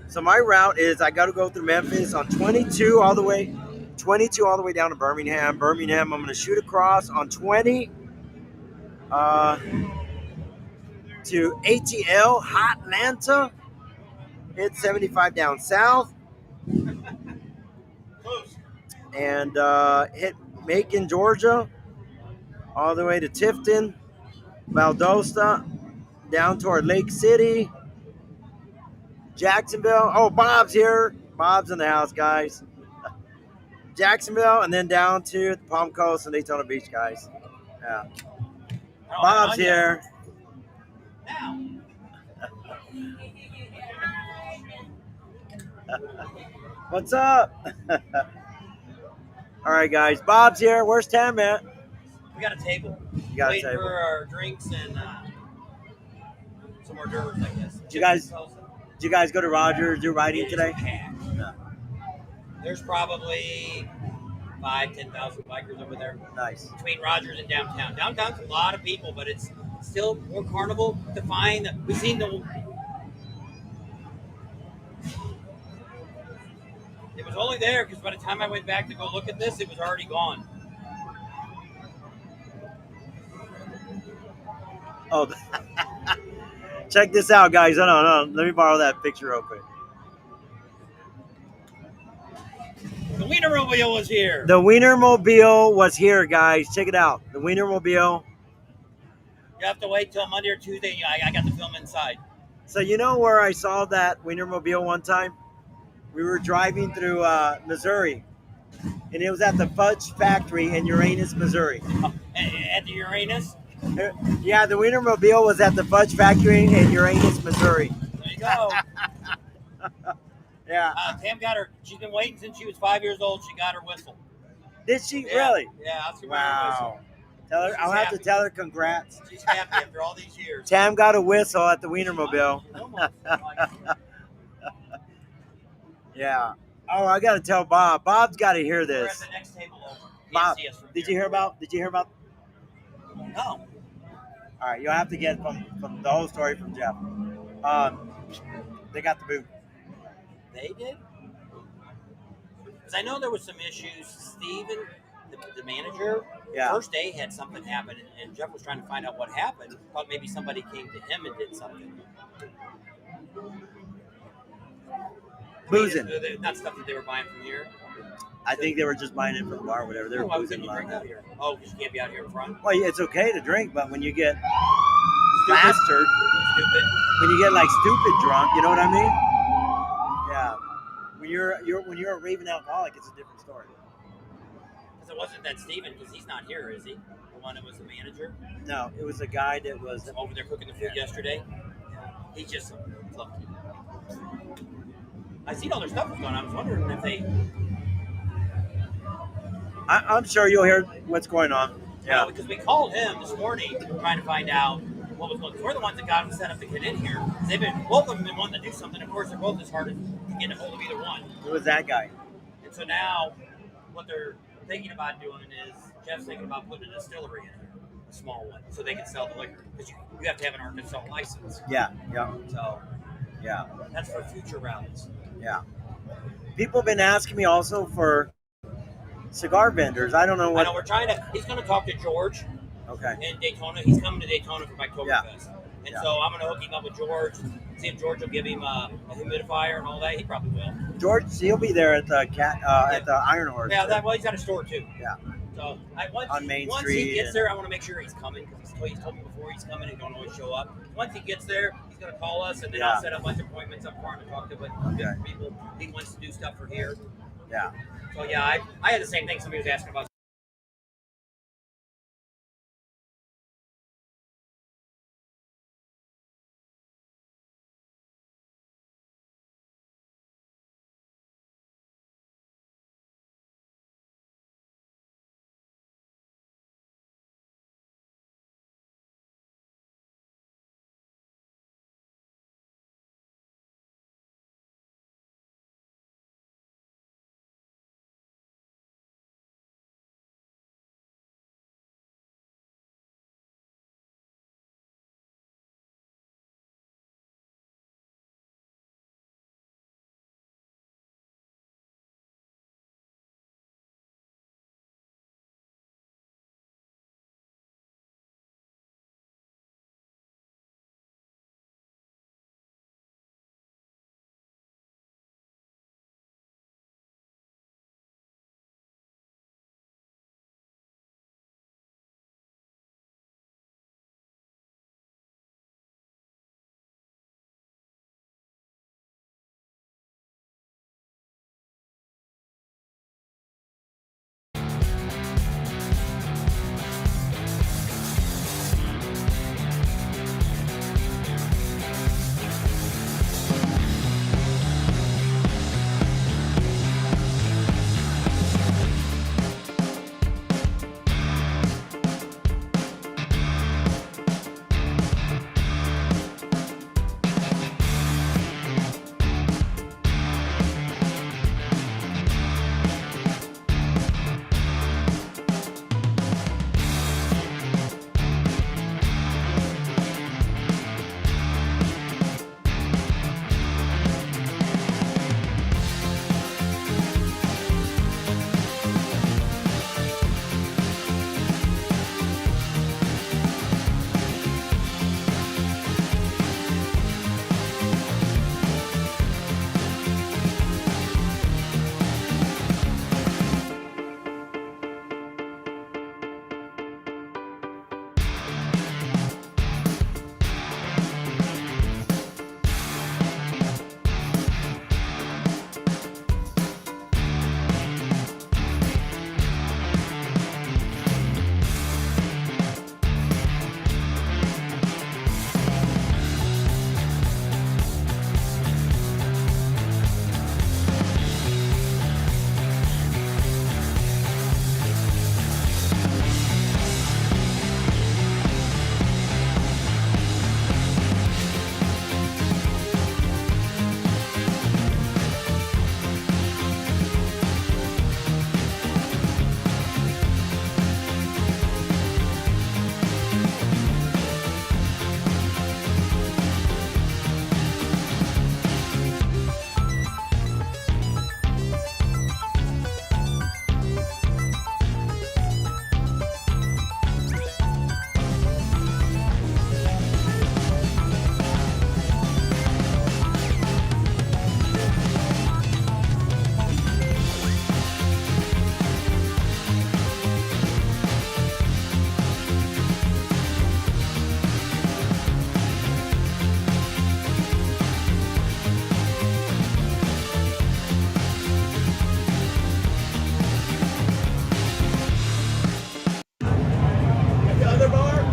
So my route is I got to go through Memphis on 22 all the way down to Birmingham. Birmingham, I'm going to shoot across on 20 to ATL, Hotlanta. Hit 75 down south. And hit Macon, Georgia, all the way to Tifton, Valdosta, down toward Lake City, Jacksonville. Oh, Bob's here. Bob's in the house, guys. Jacksonville, and then down to the Palm Coast and Daytona Beach, guys. Yeah. Bob's here. What's up? All right, guys. Bob's here. Where's Tam at? We got a table. You got Waiting a table. for our drinks and some more dirt, I guess. Did you guys go to Rogers do riding today? No. There's probably 10,000 bikers over there. Nice. Between Rogers and downtown. Downtown's a lot of people, but it's still more carnival to find. We've seen the. It was only there because by the time I went back to go look at this, it was already gone. Oh, check this out, guys. Hold on. Let me borrow that picture real quick. The Wienermobile was here. The Wienermobile was here, guys. Check it out. The Wienermobile. You have to wait till Monday or Tuesday. I got the film inside. So you know where I saw that Wienermobile one time? We were driving through Missouri, and it was at the Fudge Factory in Uranus, Missouri. At the Uranus? Yeah, the Wienermobile was at the Fudge Factory in Uranus, Missouri. There you go. Yeah. Tam got her. She's been waiting since she was 5 years old. She got her whistle. Did she Yeah. really? Yeah, I'll see Wow. Tell her. She's I'll have to happy. tell her congrats. She's happy after all these years. Tam got a whistle at the Wienermobile. Yeah. Oh, I got to tell Bob. Bob's got to hear We're at this. the next table over. Can't Bob, see us from did you here. hear about? No. All right, you'll have to get from the whole story from Jeff. They got the boot. They did? Because I know there was some issues. Steven, the manager, Yeah. first day had something happen, and Jeff was trying to find out what happened. Thought maybe somebody came to him and did something. Boozing. Not stuff that they were buying from here. I think they were just buying it from the bar, or whatever. They were Why boozing wouldn't you a lot. drink out here? Oh, because you can't be out here in front? Well, it's okay to drink, but when you get Stupid. plastered, Stupid. when you get like stupid drunk, you know what I mean? Yeah. When you're a raving alcoholic, it's a different story. Because it wasn't that Steven, because he's not here, is he? The one that was the manager? No, it was a guy that was. Over there cooking the food yesterday? He's just lucky. I seen all their stuff was going on. I was wondering if they... I'm sure you'll hear what's going on. Yeah, because we called him this morning trying to find out what was going on. We're the ones that got him set up to get in here. Both of them been wanting to do something. Of course, they're both as hard as to get a hold of either one. It was that guy. And so now, what they're thinking about doing is Jeff's thinking about putting a distillery in here, a small one, so they can sell the liquor. Because you have to have an Arkansas license. Yeah. So Yeah. that's for future rounds. Yeah. People have been asking me also for cigar vendors. I don't know I what. know we're trying to. He's going to talk to George Okay. in Daytona. He's coming to Daytona for Oktoberfest. And Yeah. so I'm going to hook him up with George, see if George will give him a humidifier and all that. He probably will. George, he'll be there at the at the Iron Horse. Yeah, well, he's got a store too. Yeah. So on Main once he Street. gets And, there, I want to make sure he's coming because he's told me before he's coming and don't always show up. Once he gets there, he's gonna call us and then Yeah. I'll set up a bunch of appointments up for him to talk to different people. He wants to do stuff for here. yeah. So yeah, I had the same thing. Somebody was asking about.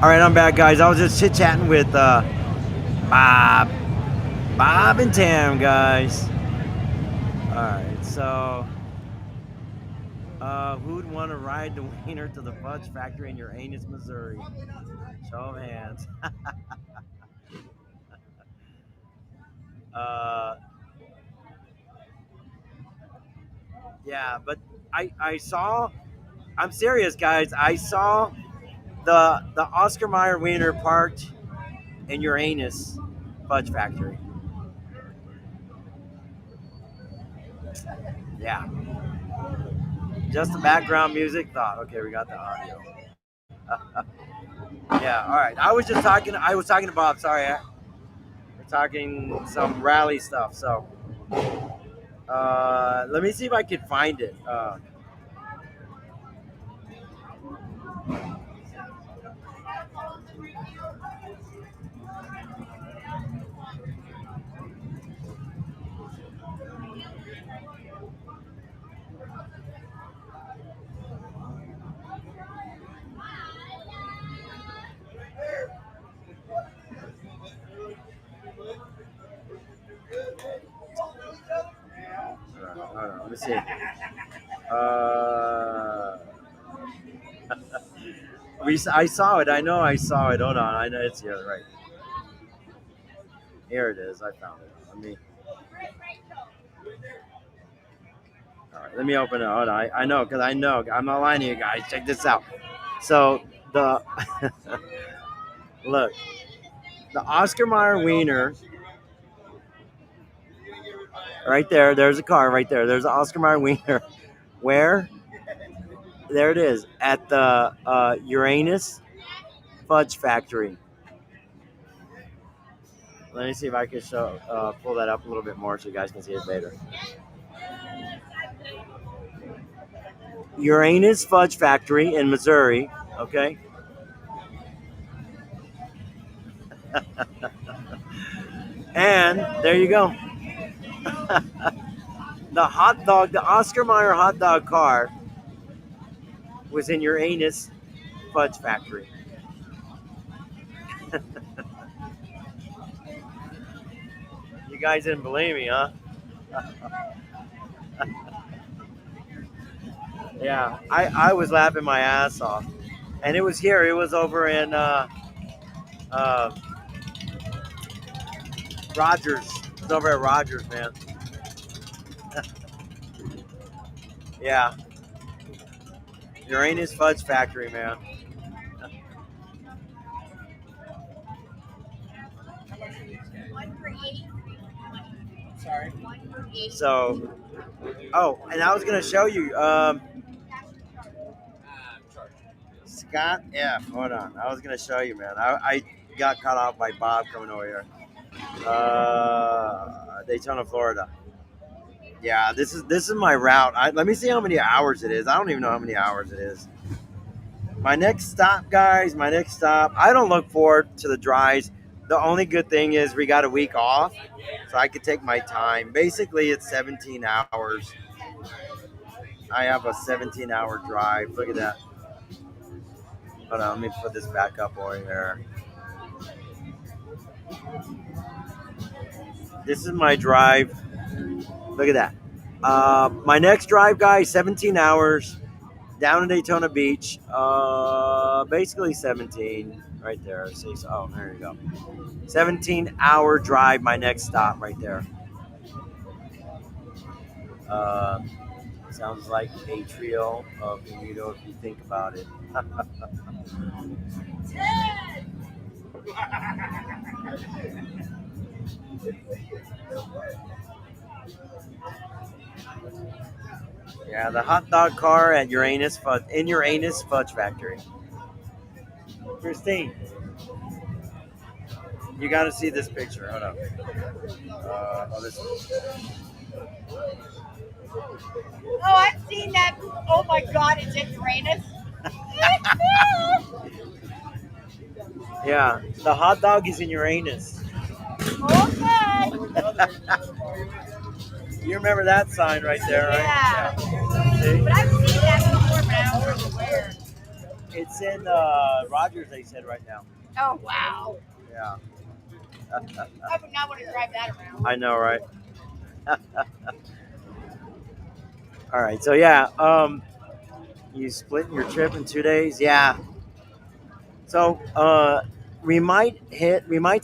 All right, I'm back, guys. I was just chit chatting with Bob, Bob and Tam, guys. All right, so who'd want to ride the wiener to the fudge factory in Uranus, Missouri? Show of hands. uh, yeah, but I saw. I'm serious, guys. I saw the Oscar Mayer wiener parked in Uranus fudge factory. Yeah, just the background music. Thought, okay, we got the audio. Yeah, all right. I was just talking. I was talking to Bob. Sorry, we're talking some rally stuff. So let me see if I can find it. me see. Uh, I saw it. I know I saw it. Hold on. I know it's here. Right. Here it is. I found it. All right. Let me open it. Hold on. I know because I know. I'm not lying to you guys. Check this out. So the look, the Oscar Mayer Wiener. Right there. There's a car right there. There's an Oscar Mayer Wiener. Where? There it is at the Uranus Fudge Factory. Let me see if I can pull that up a little bit more so you guys can see it later. Uranus Fudge Factory in Missouri. Okay. And there you go. The Oscar Mayer hot dog car was in Uranus Fudge Factory. You guys didn't believe me, huh? Yeah, I was laughing my ass off. And it was here. It was over in uh, Rogers. It was over at Rogers, man. Yeah. Uranus Fudge Factory, man. Sorry. So, oh, and I was gonna show you, Scott F. Hold on, I was gonna show you, man. I got caught off by Bob coming over here. Daytona, Florida. Yeah, this is my route. Let me see how many hours it is. I don't even know how many hours it is. My next stop, guys. My next stop. I don't look forward to the drives. The only good thing is we got a week off, so I could take my time. Basically, it's 17 hours. I have a 17-hour drive. Look at that. Hold on, let me put this back up over here. This is my drive. Look at that. My next drive, guys, 17 hours down in Daytona Beach. Basically 17 right there. See, oh, there you go. 17-hour drive. My next stop right there. Sounds like a trio of Eureka if you think about it. Yeah, the hot dog car at Uranus Fudge Factory. Christine, you got to see this picture. Hold up. This. Oh, I've seen that. Oh my God, it's in Uranus. Yeah, the hot dog is in Uranus. Okay. You remember that sign right there, right? Yeah. See? But I've seen that before, but I don't remember where. It's in Rogers, they said right now. Oh, wow. Yeah. I would not want to drive that around. I know, right? All right, so yeah, you split your trip in 2 days, yeah. So we might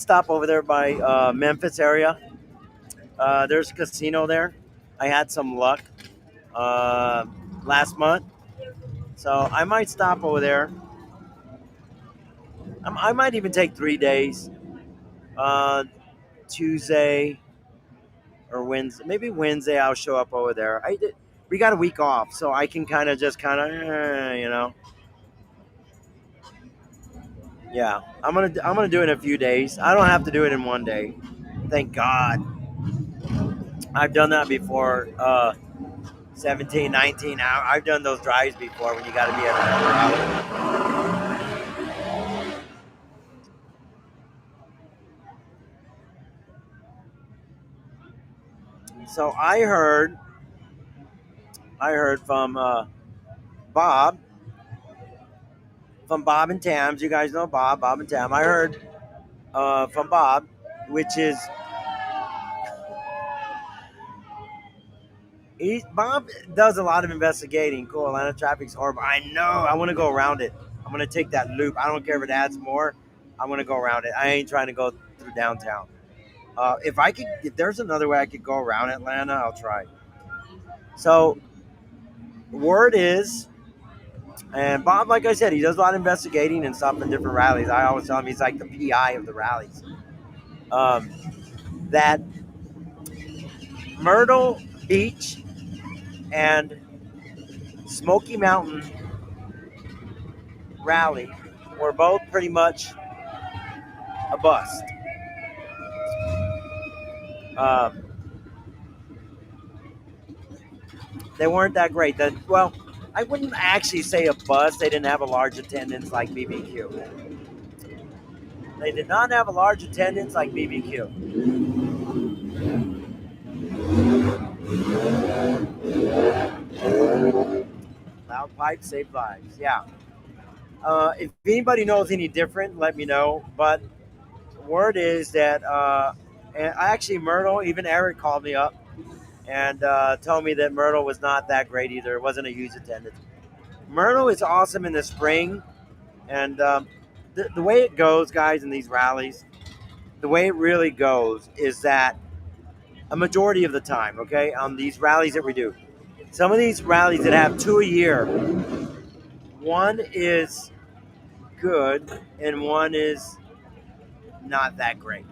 stop over there by Memphis area. There's a casino there. I had some luck last month, so I might stop over there. I might even take 3 days. Tuesday or Wednesday, maybe Wednesday. I'll show up over there. We got a week off, so I can kind of Yeah, I'm gonna do it in a few days. I don't have to do it in 1 day. Thank God. I've done that before. 17, 19 hours. I've done those drives before when you got to be at another hour. So I heard from Bob, from Bob and Tams. You guys know Bob and Tam. I heard from Bob, which is Bob does a lot of investigating. Cool, Atlanta traffic's horrible. I know. I want to go around it. I'm gonna take that loop. I don't care if it adds more. I'm gonna go around it. I ain't trying to go through downtown. If there's another way I could go around Atlanta, I'll try. So word is, and Bob, like I said, he does a lot of investigating and stuff in different rallies. I always tell him he's like the PI of the rallies. Um, that Myrtle Beach and Smoky Mountain rally were both pretty much a bust. Um, they weren't that great. Well, I wouldn't actually say a bust. They didn't have a large attendance like BBQ. They did not have a large attendance like BBQ. Loud pipes save lives. Yeah. If anybody knows any different, let me know. But word is that, and I actually Myrtle, even Eric called me up and told me that Myrtle was not that great either. It wasn't a huge attendance. Myrtle is awesome in the spring, and the way it goes, guys, in these rallies, the way it really goes is that a majority of the time, okay, on these rallies that we do, some of these rallies that have two a year, one is good and one is not that great.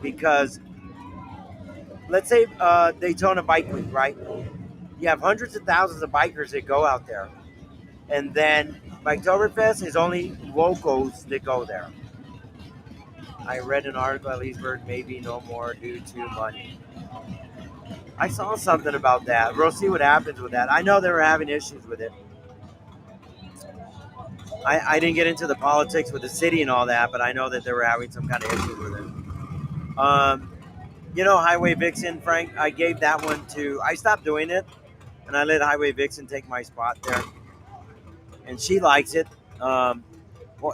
Because let's say Daytona Bike Week, right? You have hundreds of thousands of bikers that go out there, and then Biketoberfest is only locals that go there. I read an article at Leesburg, maybe no more due to money. I saw something about that. We'll see what happens with that. I know they were having issues with it. I didn't get into the politics with the city and all that, but I know that they were having some kind of issues with it. Highway Vixen, Frank, I gave that one to, I stopped doing it, and I let Highway Vixen take my spot there. And she likes it. Well,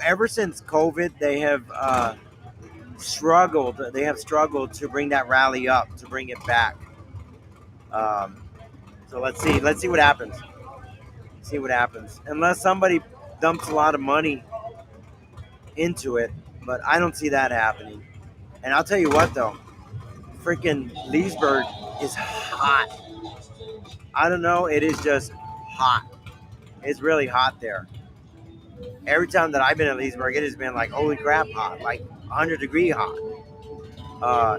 ever since COVID, they have struggled to bring that rally up, to bring it back. Um, so let's see what happens. See what happens. Unless somebody dumps a lot of money into it, but I don't see that happening. And I'll tell you what, though, freaking Leesburg is hot. I don't know, it is just hot. It's really hot there. Every time that I've been at Leesburg, it has been like holy crap hot, like 100-degree hot.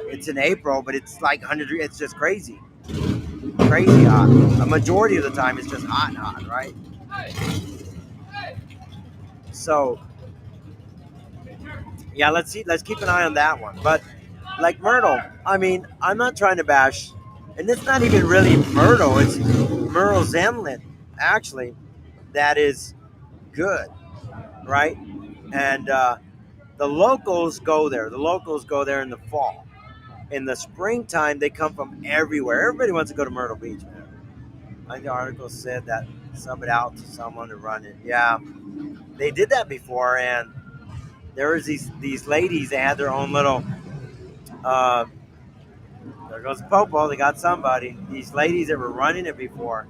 It's in April, but it's like 100 degrees. It's just crazy, crazy hot. A majority of the time, it's just hot, right? So yeah, let's see. Let's keep an eye on that one. But like Myrtle, I mean, I'm not trying to bash, and it's not even really Myrtle. It's Myrtle Zemlin, actually, that is good, right? And the locals go there. The locals go there in the fall. In the springtime, they come from everywhere. Everybody wants to go to Myrtle Beach, man. I think the article said that sub it out to someone to run it. Yeah, they did that before, and there was these ladies. They had their own little. Uh, there goes Popo. They got somebody. These ladies that were running it before.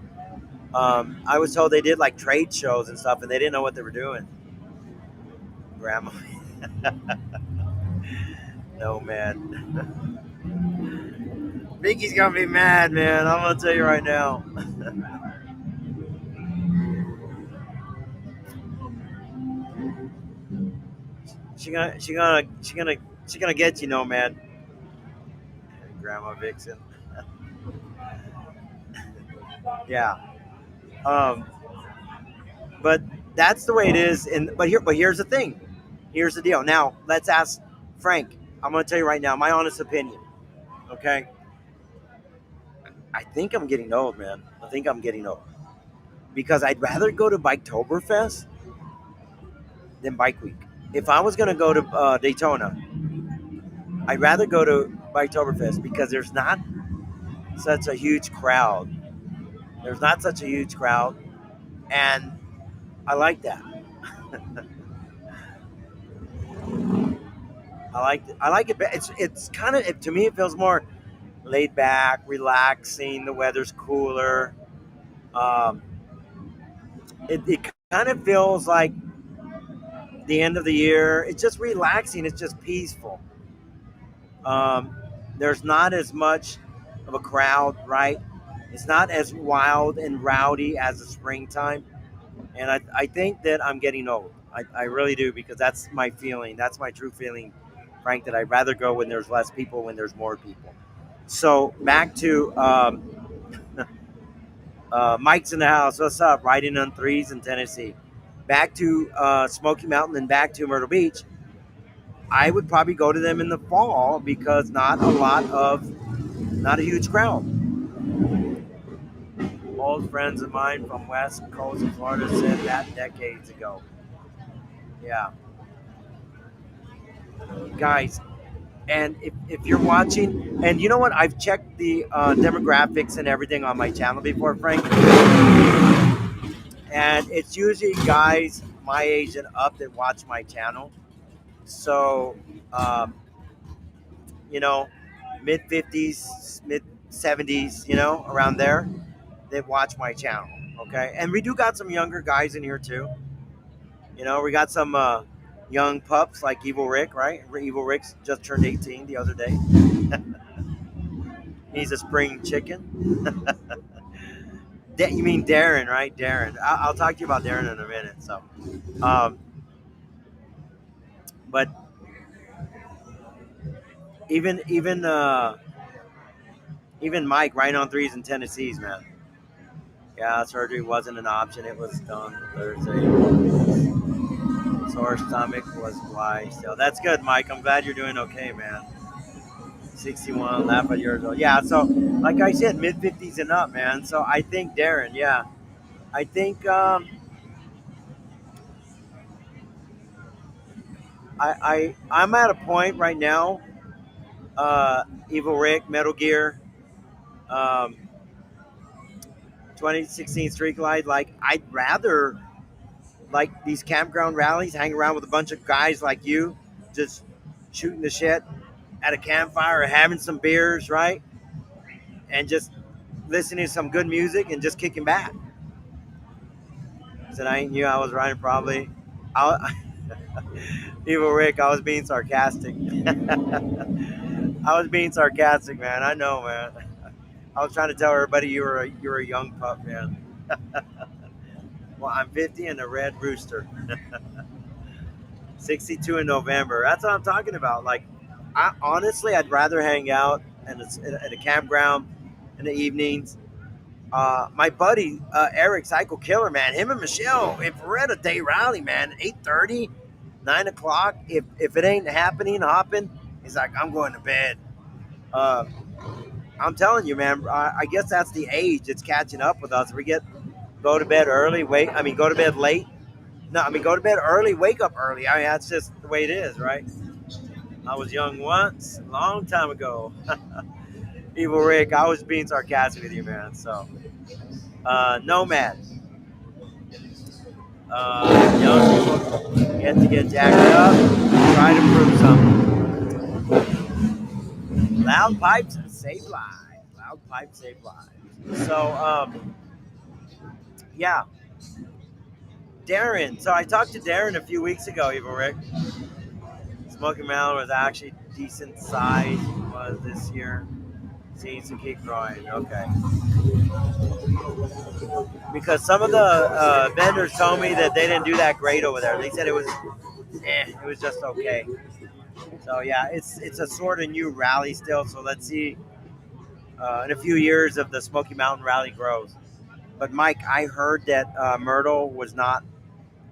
I was told they did like trade shows and stuff, and they didn't know what they were doing. Grandma, no man. Mickey's gonna be mad, man. I'm gonna tell you right now. She gonna get you, no man. Grandma Vixen. Yeah. Um, but that's the way it is. And but here's the thing. Here's the deal. Now let's ask Frank. I'm gonna tell you right now, my honest opinion. Okay. I think I'm getting old, man. I think I'm getting old because I'd rather go to Biketoberfest than Bike Week. If I was gonna go to Daytona, I'd rather go to Biketoberfest because there's not such a huge crowd. There's not such a huge crowd, and I like that. I like it. It's kind of to me. It feels more laid back, relaxing. The weather's cooler. Um, it kind of feels like the end of the year. It's just relaxing. It's just peaceful. Um, there's not as much of a crowd, right? It's not as wild and rowdy as the springtime. And I think that I'm getting old. I really do because that's my feeling. That's my true feeling, Frank, that I'd rather go when there's less people when there's more people. So back to Mike's in the house. What's up? Riding on threes in Tennessee. Back to Smoky Mountain and back to Myrtle Beach. I would probably go to them in the fall because not a huge crowd. Old friends of mine from West Coast of Florida said that decades ago. Yeah, guys, and if you're watching, and you know what, I've checked the demographics and everything on my channel before, Frank, and it's usually guys my age and up that watch my channel. So, um, you know, mid 50s, mid 70s, around there that watch my channel. Okay, and we do got some younger guys in here too. We got some young pups like Evil Rick, right? Evil Rick just turned 18 the other day. He's a spring chicken. You mean Darren, right? Darren. I'll talk to you about Darren in a minute. So, um, but even Mike, right on threes in Tennessee's, man. Yeah, surgery wasn't an option. It was done Thursday. Sore stomach was why. So that's good, Mike. I'm glad you're doing okay, man. 61, laugh at years old. Yeah, so like I said, mid 50s and up, man. So I think Darren, yeah. I think I'm at a point right now, Evil Rick, Metal Gear, um, 2016 Street Glide. Like, I'd rather, like, these campground rallies, hang around with a bunch of guys like you, just shooting the shit at a campfire or having some beers, right? And just listening to some good music and just kicking back. Said I ain't you. I was right, probably. I, Evil Rick, I was being sarcastic. I was being sarcastic, man. I know, man. I was trying to tell everybody you were a young pup, man. Well, I'm 50 and a red rooster. 62 in November. That's what I'm talking about. Like, I honestly, I'd rather hang out at a campground in the evenings. My buddy Eric, Psycho Killer, man. Him and Michelle. If we're at a day rally, man, 8:30, 9 o'clock. If it ain't happening, hopping, he's like, I'm going to bed. Uh, I'm telling you, man. I guess that's the age. It's catching up with us. We get go to bed early. Go to bed late. No, go to bed early. Wake up early. I mean, that's just the way it is, right? I was young once, a long time ago. Evil Rick, I was being sarcastic with you, man. So, Nomad. Young people get jacked up, try to prove something. Loud pipes save lives. Loud pipes save lives. So, yeah, Darren. So I talked to Darren a few weeks ago, Evil Rick. Smoky Mountain was actually decent size was this year. Seems to keep growing. Okay. Because some of the vendors told me that they didn't do that great over there. They said it was just okay. So yeah, it's a sort of new rally still. So let's see in a few years if the Smoky Mountain Rally grows. But Mike, I heard that Myrtle was not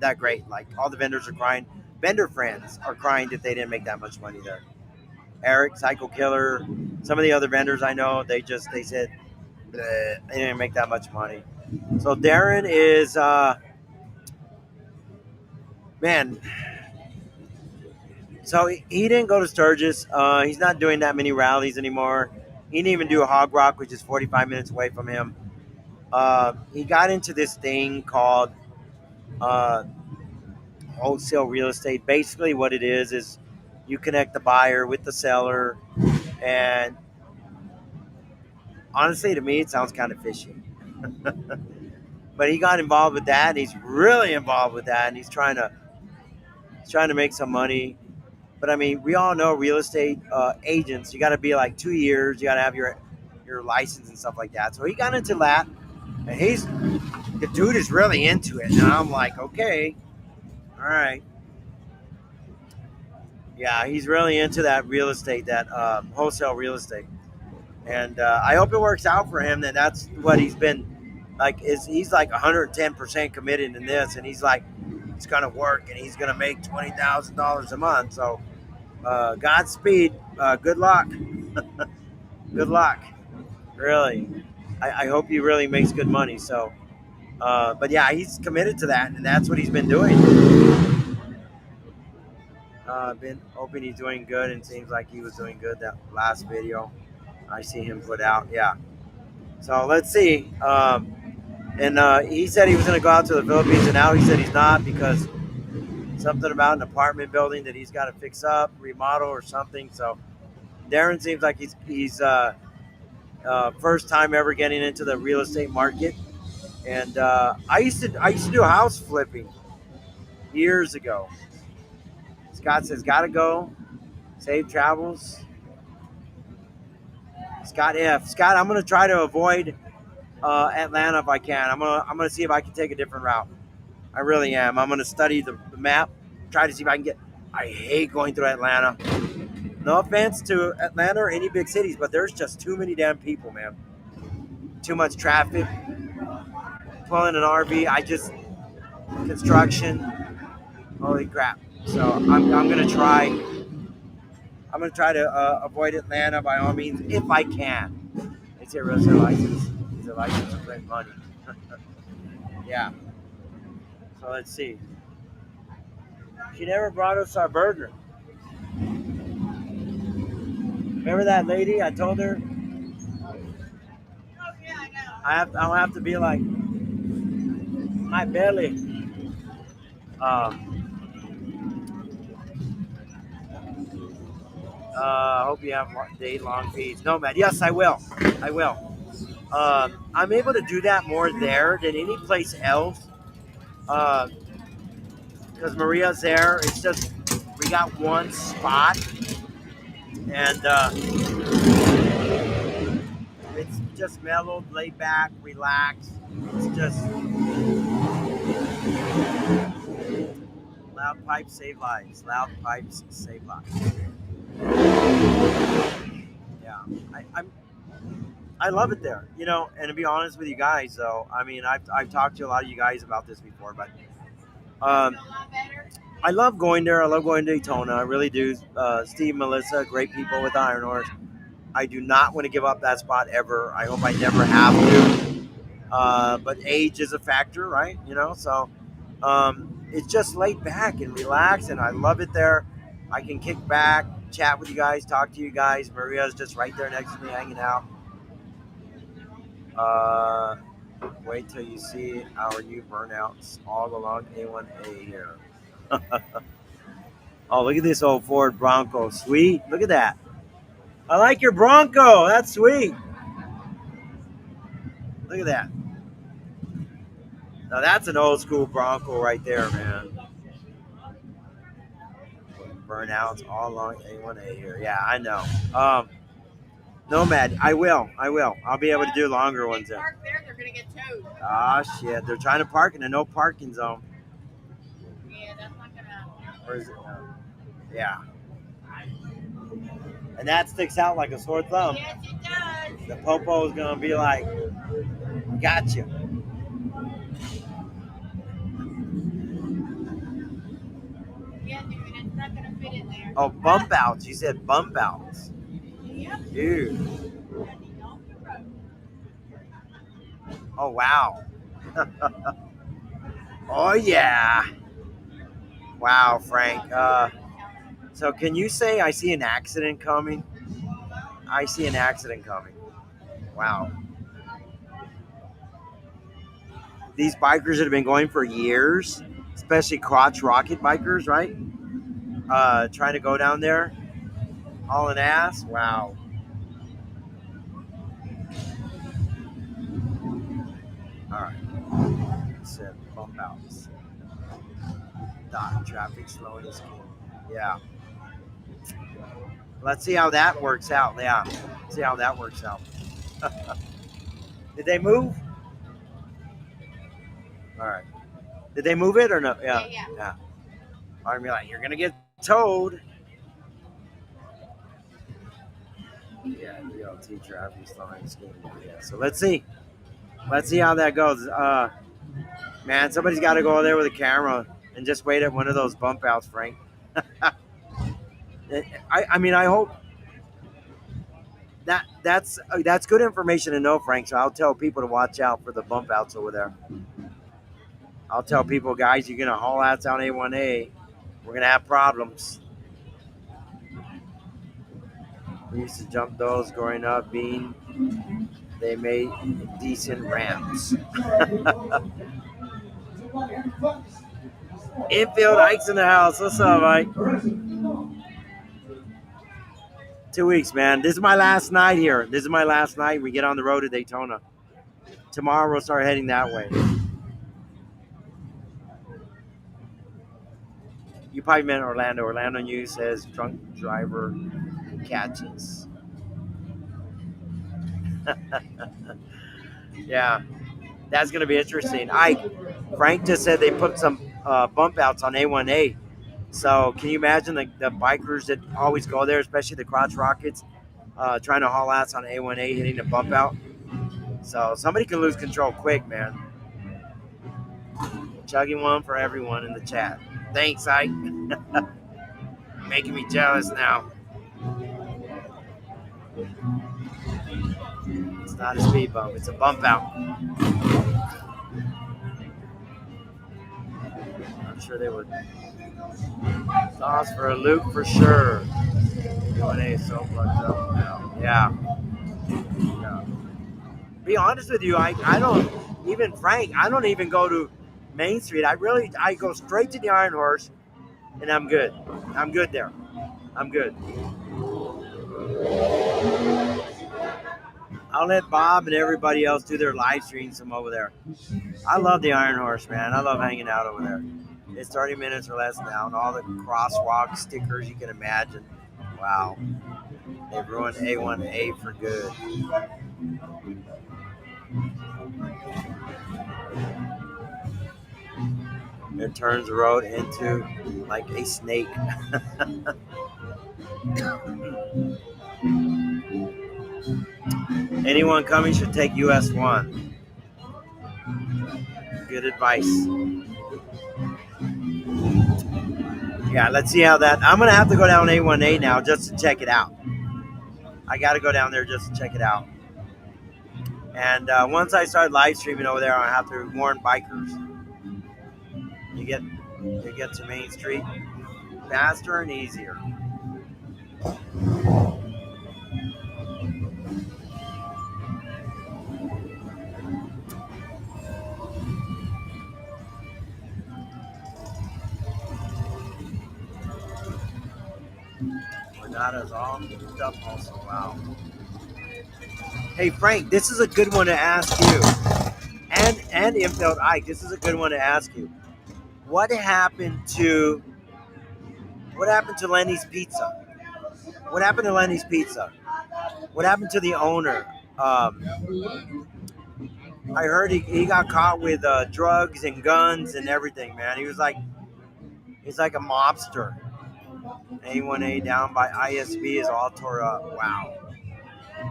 that great. Like all the vendors are crying. Vendor friends are crying that they didn't make that much money there. Eric, Psycho Killer, some of the other vendors I know, they said bleh, they didn't make that much money. So Darren is man. So he didn't go to Sturgis. He's not doing that many rallies anymore. He didn't even do a Hog Rock, which is 45 minutes away from him. He got into this thing called uh, wholesale real estate. Basically, what it is you connect the buyer with the seller, and Honestly, to me, it sounds kind of fishy. But he got involved with that, and he's really involved with that, and he's trying to make some money. But I mean, we all know real estate agents. You got to be like 2 years. You got to have your license and stuff like that. So he got into that, and the dude is really into it. And I'm like, okay, all right, yeah, he's really into that real estate, that wholesale real estate. And I hope it works out for him. And that's what he's been like. He's like 110% committed in this, and he's like, it's gonna work, and he's gonna make $20,000 a month. So Godspeed. Good luck. Good luck. Really. I hope he really makes good money. So, but yeah, he's committed to that, and that's what he's been doing. Been hoping he's doing good, and seems like he was doing good that last video I see him put out. Yeah. So let's see. And he said he was going to go out to the Philippines, and now he said he's not because something about an apartment building that he's got to fix up, remodel, or something. So Darren seems like he's first time ever getting into the real estate market. And I used to do house flipping years ago. Scott says gotta go. Save travels. Scott F. Scott, I'm gonna try to avoid Atlanta if I can. I'm gonna see if I can take a different route. I really am. I'm gonna study the map, try to see if I can get. I hate going through Atlanta. No offense to Atlanta or any big cities, but there's just too many damn people, man. Too much traffic. Pulling an RV. Construction. Holy crap. So I'm gonna try. I'm gonna try to avoid Atlanta by all means if I can. It's a real estate license. It's a license to print money. Yeah. So let's see. She never brought us our burger. Remember that lady? I told her Oh yeah, I know. I'll have to be like my belly. Um, hope you have day long feeds. No, man. Yes, I will. I will. I'm able to do that more there than any place else. Because Maria's there. It's just we got one spot, and it's just mellowed, laid back, relaxed. It's just loud pipes save lives. Loud pipes save lives. Yeah, I love it there. And to be honest with you guys, though, I mean, I've talked to a lot of you guys about this before, but um, Feel a lot better. I love going there. I love going to Daytona. I really do. Steve, Melissa, great people with Iron Horse. I do not want to give up that spot ever. I hope I never have to. But age is a factor, right? So it's just laid back and relaxed, and I love it there. I can kick back, chat with you guys, talk to you guys. Maria's just right there next to me, hanging out. Uh, Wait till you see our new burnouts all along A1A here. Oh, look at this old Ford Bronco. Sweet. Look at that. I like your Bronco. That's sweet. Look at that. Now that's an old school Bronco right there, man. Burnouts all along A1A here. Yeah, I know. Nomad, I will. I'll be able to do longer If ones they there. park there, they're gonna get towed. Ah, shit. They're trying to park in a no parking zone. Yeah, that's not gonna. Or is it? Yeah. And that sticks out like a sore thumb. Yes, it does. The popo is going to be like, gotcha. Yeah, dude, it's not gonna fit in there. Oh, bump outs. You said bump outs. Yep. Dude. Oh, wow. Oh, yeah. Wow, Frank. So can you say I see an accident coming? I see an accident coming. Wow. These bikers that have been going for years, especially crotch rocket bikers, right? Trying to go down there, hauling ass. Wow. bump outs. Dot traffic slowing is key. Yeah. Let's see how that works out. Yeah. See how that works out. Did they move? All right. Did they move it or no? Yeah. Yeah. I'm like, you're gonna get towed. Yeah, DLT traffic slowing scheme. Yeah. So let's see. Let's see how that goes. Man, somebody's got to go there with a camera and just wait at one of those bump outs, Frank. I mean, I hope that's good information to know, Frank. So I'll tell people to watch out for the bump outs over there. I'll tell people, guys, you're gonna haul outs on A1A. We're gonna have problems. We used to jump those growing up. Being they made decent ramps. Infield Ike's in the house. What's up, Ike? 2 weeks, man. This is my last night here. This is my last night. We get on the road to Daytona. Tomorrow we'll start heading that way. You probably meant Orlando. Orlando News says drunk driver catches. Yeah, that's going to be interesting. Frank just said they put some bump outs on A1A. So can you imagine the bikers that always go there, especially the crotch rockets, trying to haul ass on A1A, hitting the bump out? So somebody can lose control quick, man. Chugging one for everyone in the chat. Thanks, Ike. Making me jealous now. It's not a speed bump, it's a bump out. I'm sure they would. Sauce for a Luke for sure. A1A is so fucked up now. Yeah. Be honest with you, I don't even Frank, I don't even go to Main Street. I go straight to the Iron Horse and I'm good. I'm good there. I'm good. I'll let Bob and everybody else do their live streams from over there. I love the Iron Horse, man. I love hanging out over there. It's 30 minutes or less down. All the crosswalk stickers you can imagine. Wow. They've ruined A1A for good. It turns the road into like a snake. Anyone coming should take US 1. Good advice. Yeah, let's see how that. I'm going to have to go down A1A now just to check it out. I got to go down there just to check it out. And once I start live streaming over there, I'll have to warn bikers. You get to Main Street faster and easier. Renata's all moved up also. Wow. Hey Frank, this is a good one to ask you. And Infield Ike, this is a good one to ask you. What happened to Lenny's Pizza? What happened to Lenny's Pizza? What happened to the owner? I heard he got caught with drugs and guns and everything, man. He's like a mobster. A1A down by ISB is all tore up. Wow.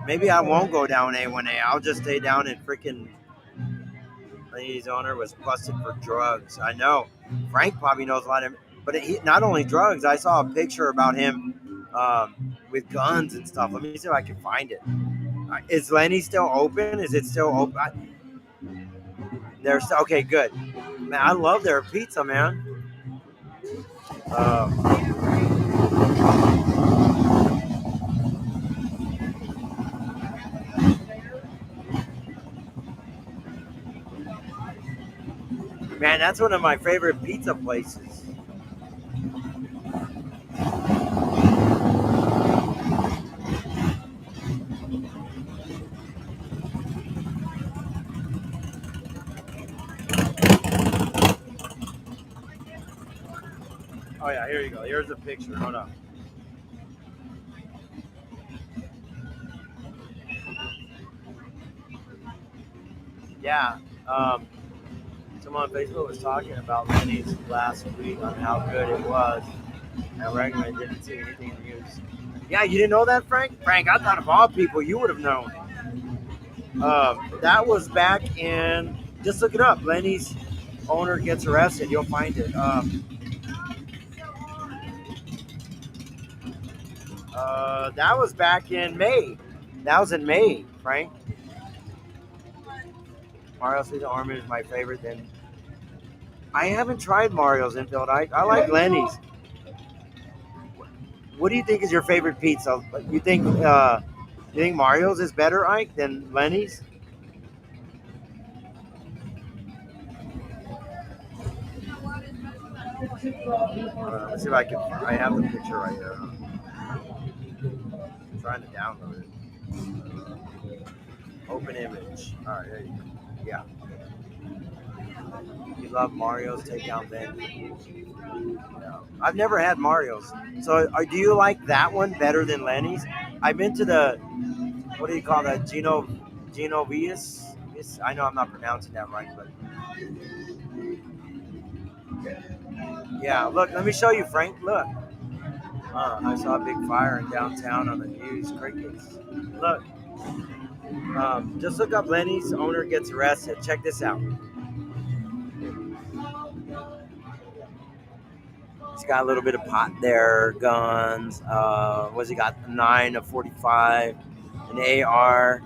Maybe I won't go down A1A. I'll just stay down in freaking. Lenny's owner was busted for drugs. I know. Frank probably knows a lot of, but not only drugs. I saw a picture about him with guns and stuff. Let me see if I can find it. Is Lenny still open? Is it still open? They're still okay. Good. Man, I love their pizza, man. Man, that's one of my favorite pizza places. Oh yeah, here you go. Here's a picture. Hold on. Yeah. Someone on Facebook was talking about Lenny's last week on how good it was. And regularly didn't see anything in the news. Yeah, you didn't know that, Frank? Frank, I thought of all people you would have known. That was back in. Just look it up. Lenny's owner gets arrested. You'll find it. That was back in May. That was in May, Frank. Mario's Pizza Ormond is my favorite. Then I haven't tried Mario's Infield. I like Lenny's. What do you think is your favorite pizza? You think Mario's is better, Ike, than Lenny's? Let's see if I can. I have the picture right here. I'm trying to download it. Open image. All right, there you go. Yeah. You love Mario's takeout menu. No. I've never had Mario's. So, do you like that one better than Lenny's? I've been to the what do you call that? Genovius. I know I'm not pronouncing that right, but yeah. Look, let me show you, Frank. Look. I saw a big fire in downtown on the news. Crickets. Look. Just look up Lenny's owner gets arrested. Check this out. He's got a little bit of pot there, guns. What's he got? A 9, a 45, an AR.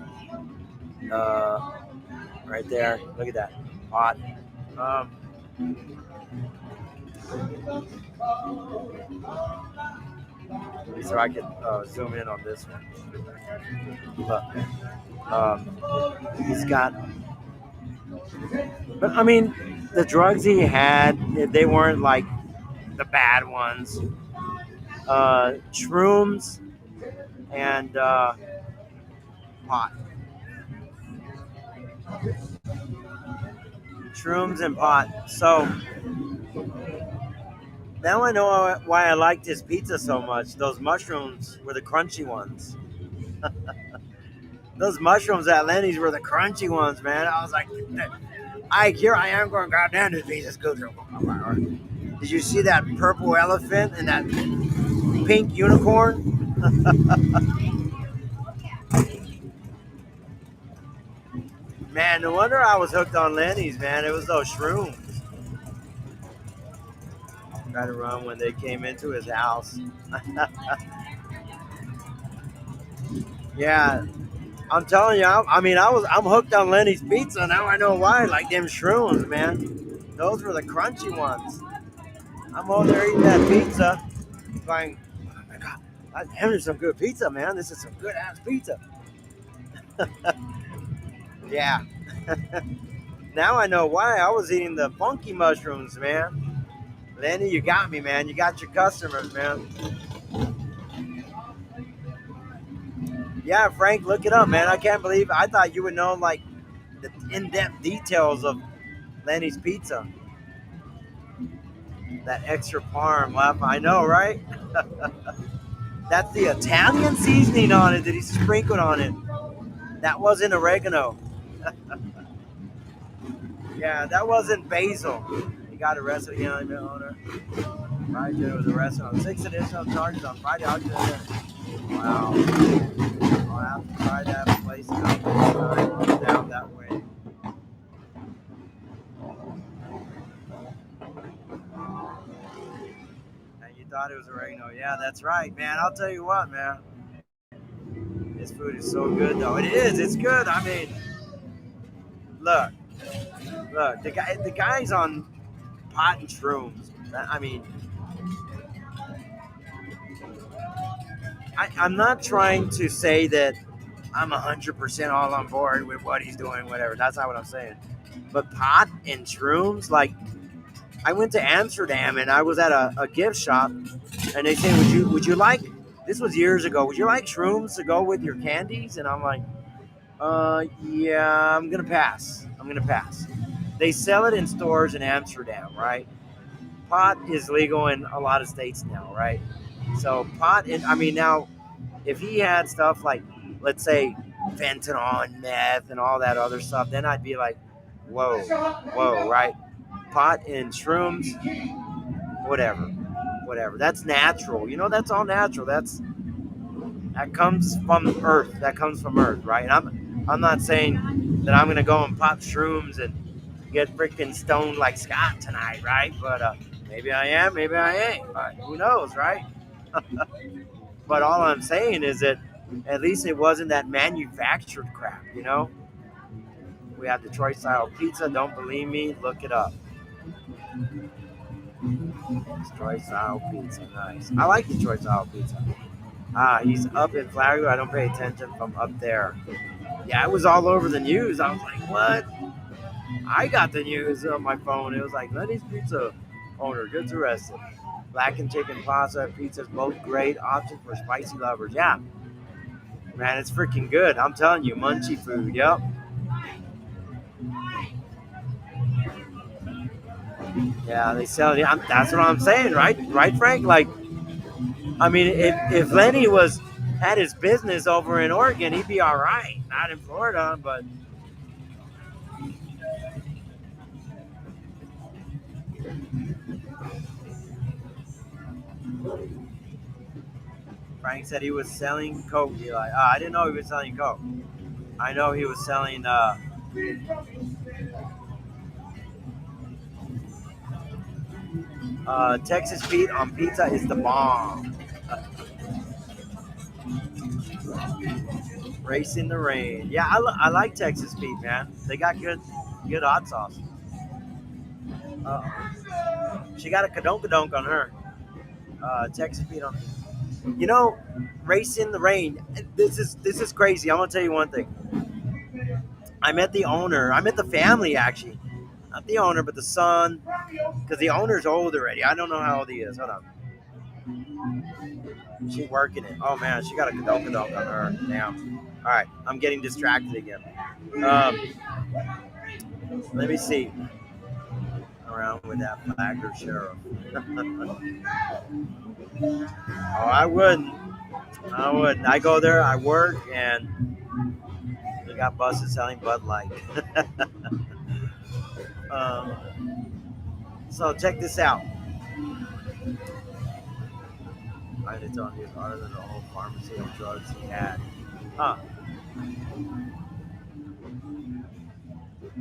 Right there. Look at that pot. Um, so I can zoom in on this one. Look, he's got. But I mean, the drugs he had, they weren't like the bad ones. Shrooms and pot. Shrooms and pot. So now I know why I liked his pizza so much. Those mushrooms were the crunchy ones. Those mushrooms at Lenny's were the crunchy ones, man. I was like, here I am going, God damn, this pizza's good. Did you see that purple elephant and that pink unicorn? Man, no wonder I was hooked on Lenny's, man. It was those shrooms. Tried to run when they came into his house. Yeah, I'm telling you, I'm hooked on Lenny's pizza. Now I know why. Like them shrooms, man. Those were the crunchy ones. I'm over there eating that pizza, going, oh my God, I'm having some good pizza, man. This is some good ass pizza. Yeah. Now I know why I was eating the funky mushrooms, man. Lenny, you got me, man. You got your customers, man. Yeah, Frank, look it up, man. I can't believe I thought you would know like the in-depth details of Lenny's pizza. That extra parm left, I know, right? That's the Italian seasoning on it that he sprinkled on it. That wasn't oregano. Yeah, that wasn't basil. He got arrested again. The owner. Friday was arrested on 6 additional charges on Friday, August 10th. Wow. I'll have to try that place out down that way. And you thought it was oregano. Yeah, that's right, man. I'll tell you what, man. This food is so good, though. It is. It's good. I mean, look. Look, the guy's on pot and shrooms. I mean, I'm not trying to say that I'm 100% all on board with what he's doing, whatever. That's not what I'm saying. But pot and shrooms, like, I went to Amsterdam and I was at a gift shop, and they said, "Would you like?" This was years ago. "Would you like shrooms to go with your candies?" And I'm like, yeah, I'm gonna pass. They sell it in stores in Amsterdam, right? pot is legal in a lot of states now, right? So pot, and I mean now, if he had stuff like, let's say, fentanyl and meth and all that other stuff, then I'd be like, whoa, whoa, right? Pot and shrooms, whatever, whatever. That's natural. You know, that's all natural. That comes from Earth. That comes from Earth, right? And I'm not saying that I'm gonna go and pop shrooms and get freaking stoned like Scott tonight, right? But maybe I am, maybe I ain't. But who knows, right? But all I'm saying is that at least it wasn't that manufactured crap, you know? We have Detroit style pizza. Don't believe me? Look it up. Detroit style pizza. Nice. I like Detroit style pizza. Ah, he's up in Flagler. I don't pay attention from up there. Yeah, it was all over the news. I was like, what? I got the news on my phone. It was like, Lenny's Pizza owner gets arrested. Black and chicken pasta pizzas, both great options for spicy lovers. Yeah, man, it's freaking good. I'm telling you, munchy food. Yep. Yeah, they sell it. That's what I'm saying, right? Right, Frank? Like, I mean, if Lenny was had his business over in Oregon, he'd be all right. Not in Florida, but Frank said he was selling coke. He like, I didn't know he was selling coke. I know he was selling. Texas Pete on pizza is the bomb. Race in the rain. Yeah, I like Texas Pete, man. They got good hot sauce. She got a kadonk on her. Texas Pete on. You know, race in the rain. This is crazy. I'm gonna tell you one thing. I met the owner. I met the family actually. Not the owner, but the son. Because the owner's old already. I don't know how old he is. Hold on. She working it. Oh man, she got a kadonk on her. Damn. All right, I'm getting distracted again. Um, Let me see. Around with that Flagler sheriff. Oh, I wouldn't. I wouldn't. I go there. I work, and they got buses selling Bud Light. um, so check this out. I didn't tell you other than the whole pharmacy of drugs he had. Huh.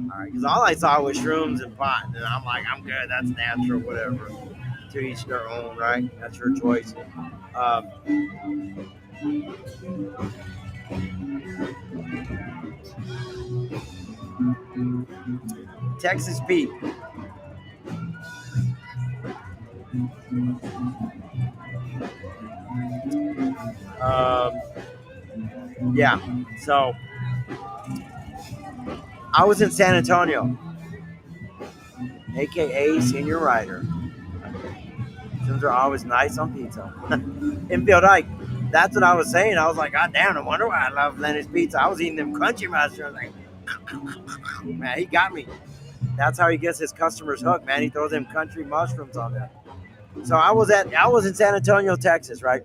All right. Because all I saw was shrooms and pot, and I'm like, I'm good. That's natural. Whatever. To each their own, right? That's your choice. Um, Texas Pete. Um, yeah. So I was in San Antonio, aka senior writer. Tunes are always nice on pizza. Infield Ike. That's what I was saying. I was like, God damn, no wonder why I love Lenny's Pizza. I was eating them country mushrooms. Like, man, he got me. That's how he gets his customers hooked, man. He throws them country mushrooms on there. So I was in San Antonio, Texas, right?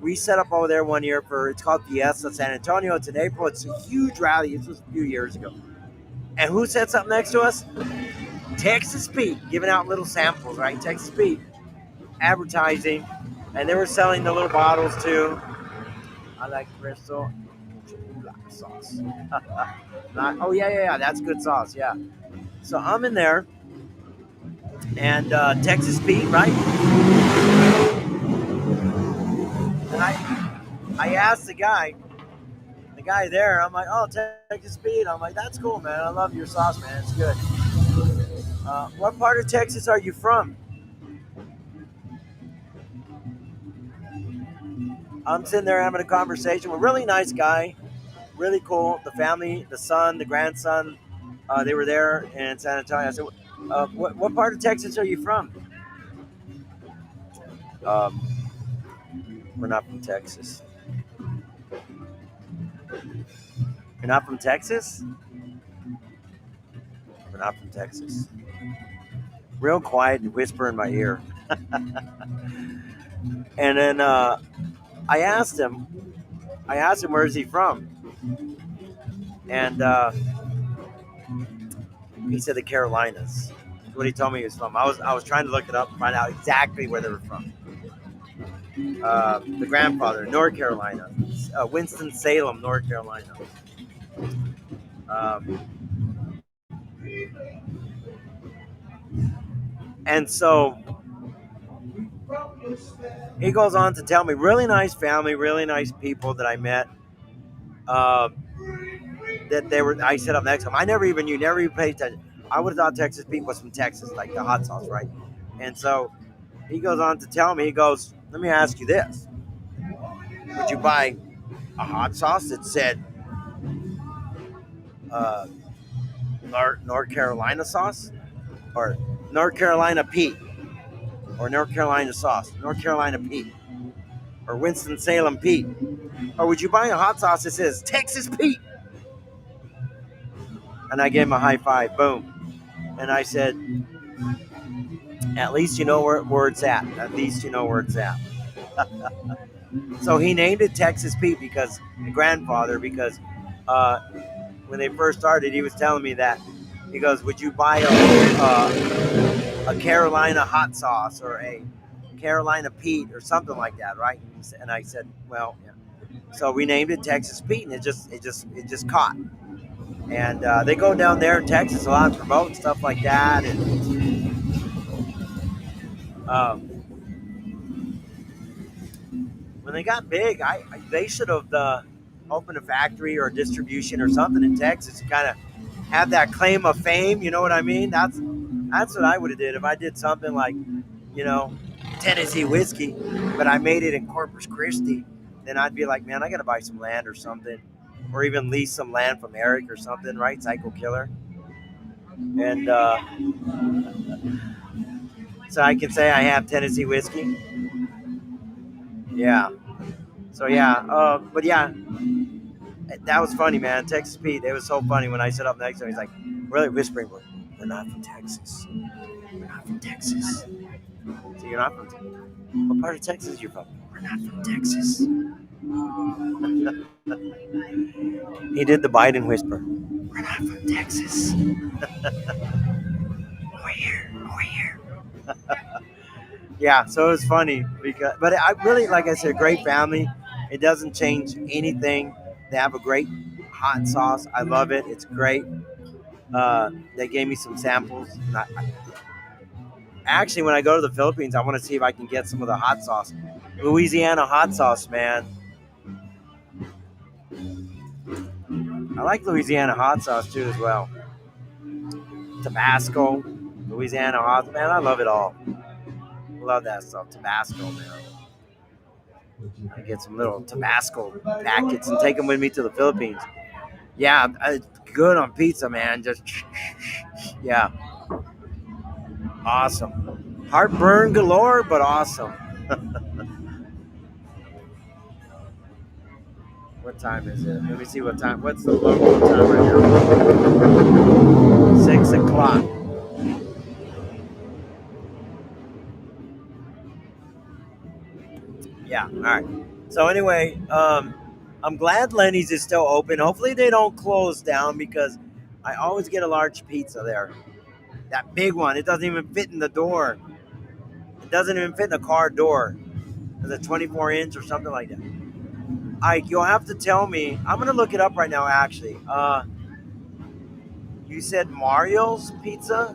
We set up over there one year for it's called Fiesta San Antonio. It's in April. It's a huge rally. This was a few years ago. And who sets up next to us? Texas Pete, giving out little samples, right? Texas Pete advertising, and they were selling the little bottles too. I like Crystal black sauce. Oh yeah, that's good sauce. Yeah. So I'm in there, and Texas Pete, right? And I asked the guy there. I'm like, oh, Texas Pete. I'm like, that's cool, man. I love your sauce, man. It's good. What part of Texas are you from? I'm sitting there having a conversation with a really nice guy, really cool. The family, the son, the grandson, they were there in San Antonio. I said, what part of Texas are you from? Um, we're not from Texas. You're not from Texas? We're not from Texas. real quiet and whisper in my ear. And then I asked him, where is he from? And he said the Carolinas. That's what he told me he was from. I was trying to look it up and find out exactly where they were from. The grandfather, North Carolina, Winston Salem, North Carolina. Um, and so he goes on to tell me, really nice family, really nice people that I met. Uh, that they were, I set up next to him. I never even knew, never even paid attention. I would have thought Texas Pete was from Texas, like the hot sauce, right? And so he goes on to tell me, he goes, let me ask you this. Would you buy a hot sauce that said uh, North Carolina sauce or North Carolina Pete or North Carolina sauce, North Carolina Pete or Winston-Salem Pete? Or would you buy a hot sauce that says Texas Pete? And I gave him a high five, boom. And I said, at least you know where it's at. At least you know where it's at. So he named it Texas Pete because the grandfather, because uh, when they first started, he was telling me that. He goes, would you buy a Carolina hot sauce or a Carolina Pete or something like that, right? And I said, well, yeah. So we named it Texas Pete, and it just caught. And they go down there in Texas a lot and promote stuff like that. And when they got big, they should have opened a factory or a distribution or something in Texas to kind of have that claim of fame. You know what I mean? That's what I would have did if I did something like, you know, Tennessee whiskey, but I made it in Corpus Christi. Then I'd be like, man, I got to buy some land or something, or even lease some land from Eric or something, right? Psycho Killer, and so I can say I have Tennessee whiskey. Yeah. So yeah, but yeah, that was funny, man. Texas Pete, it was so funny when I set up next to him. He's like, really whispering, we're not from Texas. We're not from Texas. So you're not from Texas. What part of Texas you from? We're not from Texas. He did the Biden whisper. We're not from Texas. We're here. We're here. Yeah, so it was funny because, but I really, like I said, great family. It doesn't change anything. They have a great hot sauce. I love it. It's great. They gave me some samples. Actually, when I go to the Philippines, I want to see if I can get some of the hot sauce. Louisiana hot sauce, man. I like Louisiana hot sauce too, as well. Tabasco, Louisiana hot, man. I love it all. Love that stuff. Tabasco, man. I get some little Tabasco packets and take them with me to the Philippines. Yeah, good on pizza, man. Just yeah, awesome. Heartburn galore, but awesome. What time is it? Let me see what time. What's the local time right now? 6 o'clock. Yeah. All right. So anyway, I'm glad Lenny's is still open. Hopefully they don't close down because I always get a large pizza there. That big one, it doesn't even fit in the door. It doesn't even fit in the car door. It's a 24-inch or something like that. Ike, you'll have to tell me. I'm gonna look it up right now. Actually, you said Mario's Pizza.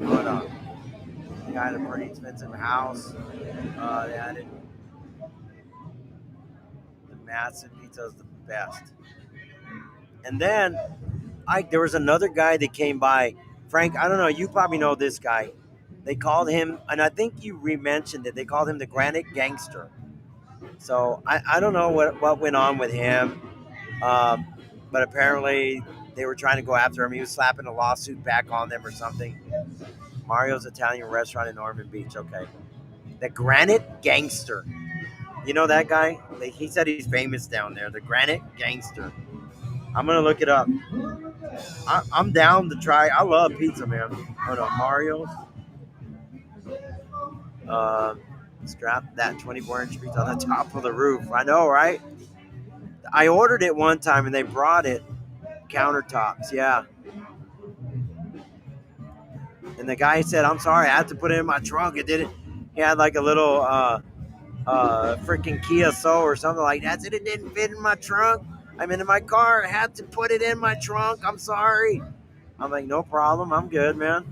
Hold on. They got a pretty expensive house. They added the massive pizza is the best. And then, Ike, there was another guy that came by. Frank, I don't know. You probably know this guy. They called him, and I think you re-mentioned it. They called him the Granite Gangster. So I don't know what went on with him, um, but apparently they were trying to go after him. He was slapping a lawsuit back on them or something. Mario's Italian Restaurant in Norman Beach. Okay, the Granite Gangster. You know that guy? He said he's famous down there. The Granite Gangster. I'm gonna look it up. I'm down to try. I love pizza, man. Oh no, Mario's. Uh, strap that 24-inch pizza on the top of the roof. I know, right? I ordered it one time and they brought it countertops. Yeah, and the guy said, "I'm sorry, I had to put it in my trunk. It didn't." He had like a little freaking Kia Soul or something like that. Said it didn't fit in my trunk. I'm in my car. I had to put it in my trunk. I'm sorry. I'm like, no problem. I'm good, man.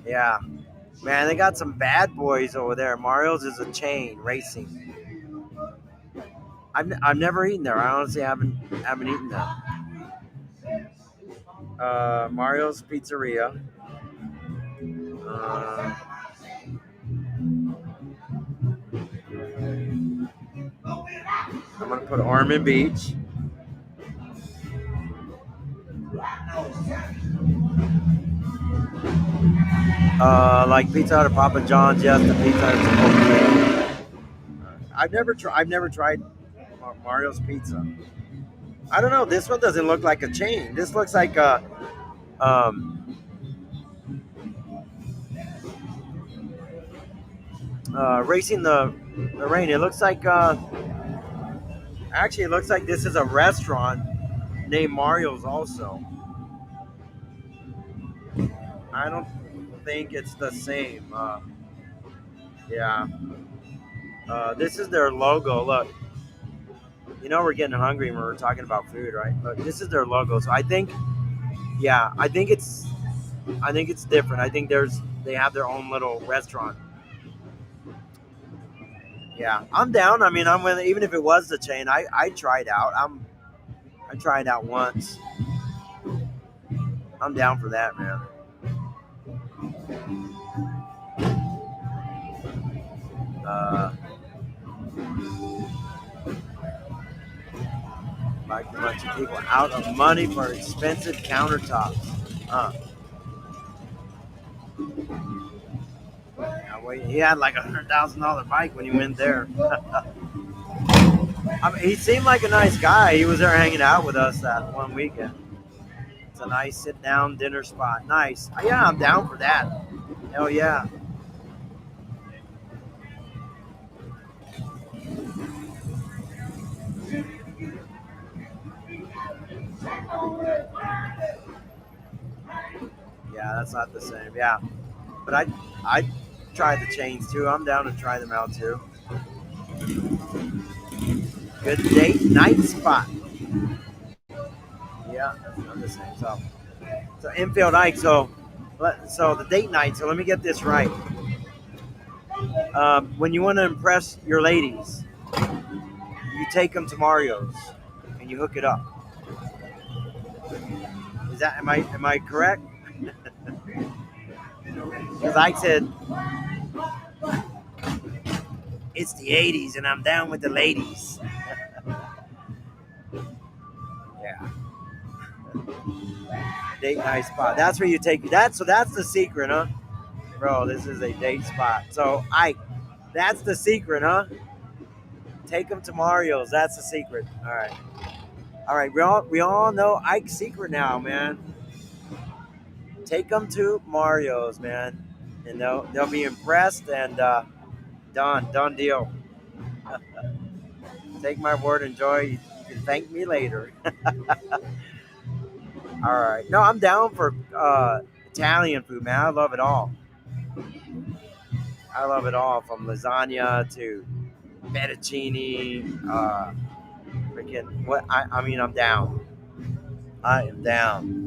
Yeah, man. They got some bad boys over there. Mario's is a chain racing. I've never eaten there. I honestly haven't eaten there. Mario's Pizzeria. Uh, I'm gonna put Ormond Beach. Like Pizza Hut or Papa John's. Yes, the Pizza Hut's okay. I've never tried Mario's Pizza. I don't know. This one doesn't look like a chain. This looks like a um, racing the rain. It looks like actually it looks like this is a restaurant named Mario's also. I don't think it's the same. Yeah. This is their logo. Look, you know we're getting hungry when we're talking about food, right? Look, this is their logo. So I think, yeah, I think it's different. I think they have their own little restaurant. Yeah, I'm down. I mean, I'm with even if it was the chain, I tried out. I tried out once. I'm down for that, man. Uh, like a bunch of people out of money for expensive countertops. Now, wait, he had like $100,000 bike when he went there. I mean, he seemed like a nice guy. He was there hanging out with us that one weekend. It's a nice sit down dinner spot. Nice. Yeah, I'm down for that. Hell yeah. Yeah, that's not the same. Yeah, but I try the chains too. I'm down to try them out too. Good date night spot. Yeah, that's not the same. So infield Ike. So the date night. So let me get this right. When you want to impress your ladies, you take them to Mario's and you hook it up. Is that am I correct? Because Ike said it's the '80s and I'm down with the ladies. Yeah. Date night spot. That's where you take that. So that's the secret, huh? Bro, this is a date spot. So Ike, that's the secret, huh? Take them to Mario's. That's the secret. All right. All right. We all know Ike's secret now, man. Take them to Mario's, man, and they'll be impressed and done deal. Take my word, enjoy. You can thank me later. All right. No, I'm down for Italian food, man. I love it all. I love it all from lasagna to fettuccine. Freaking what? I mean, I'm down. I am down.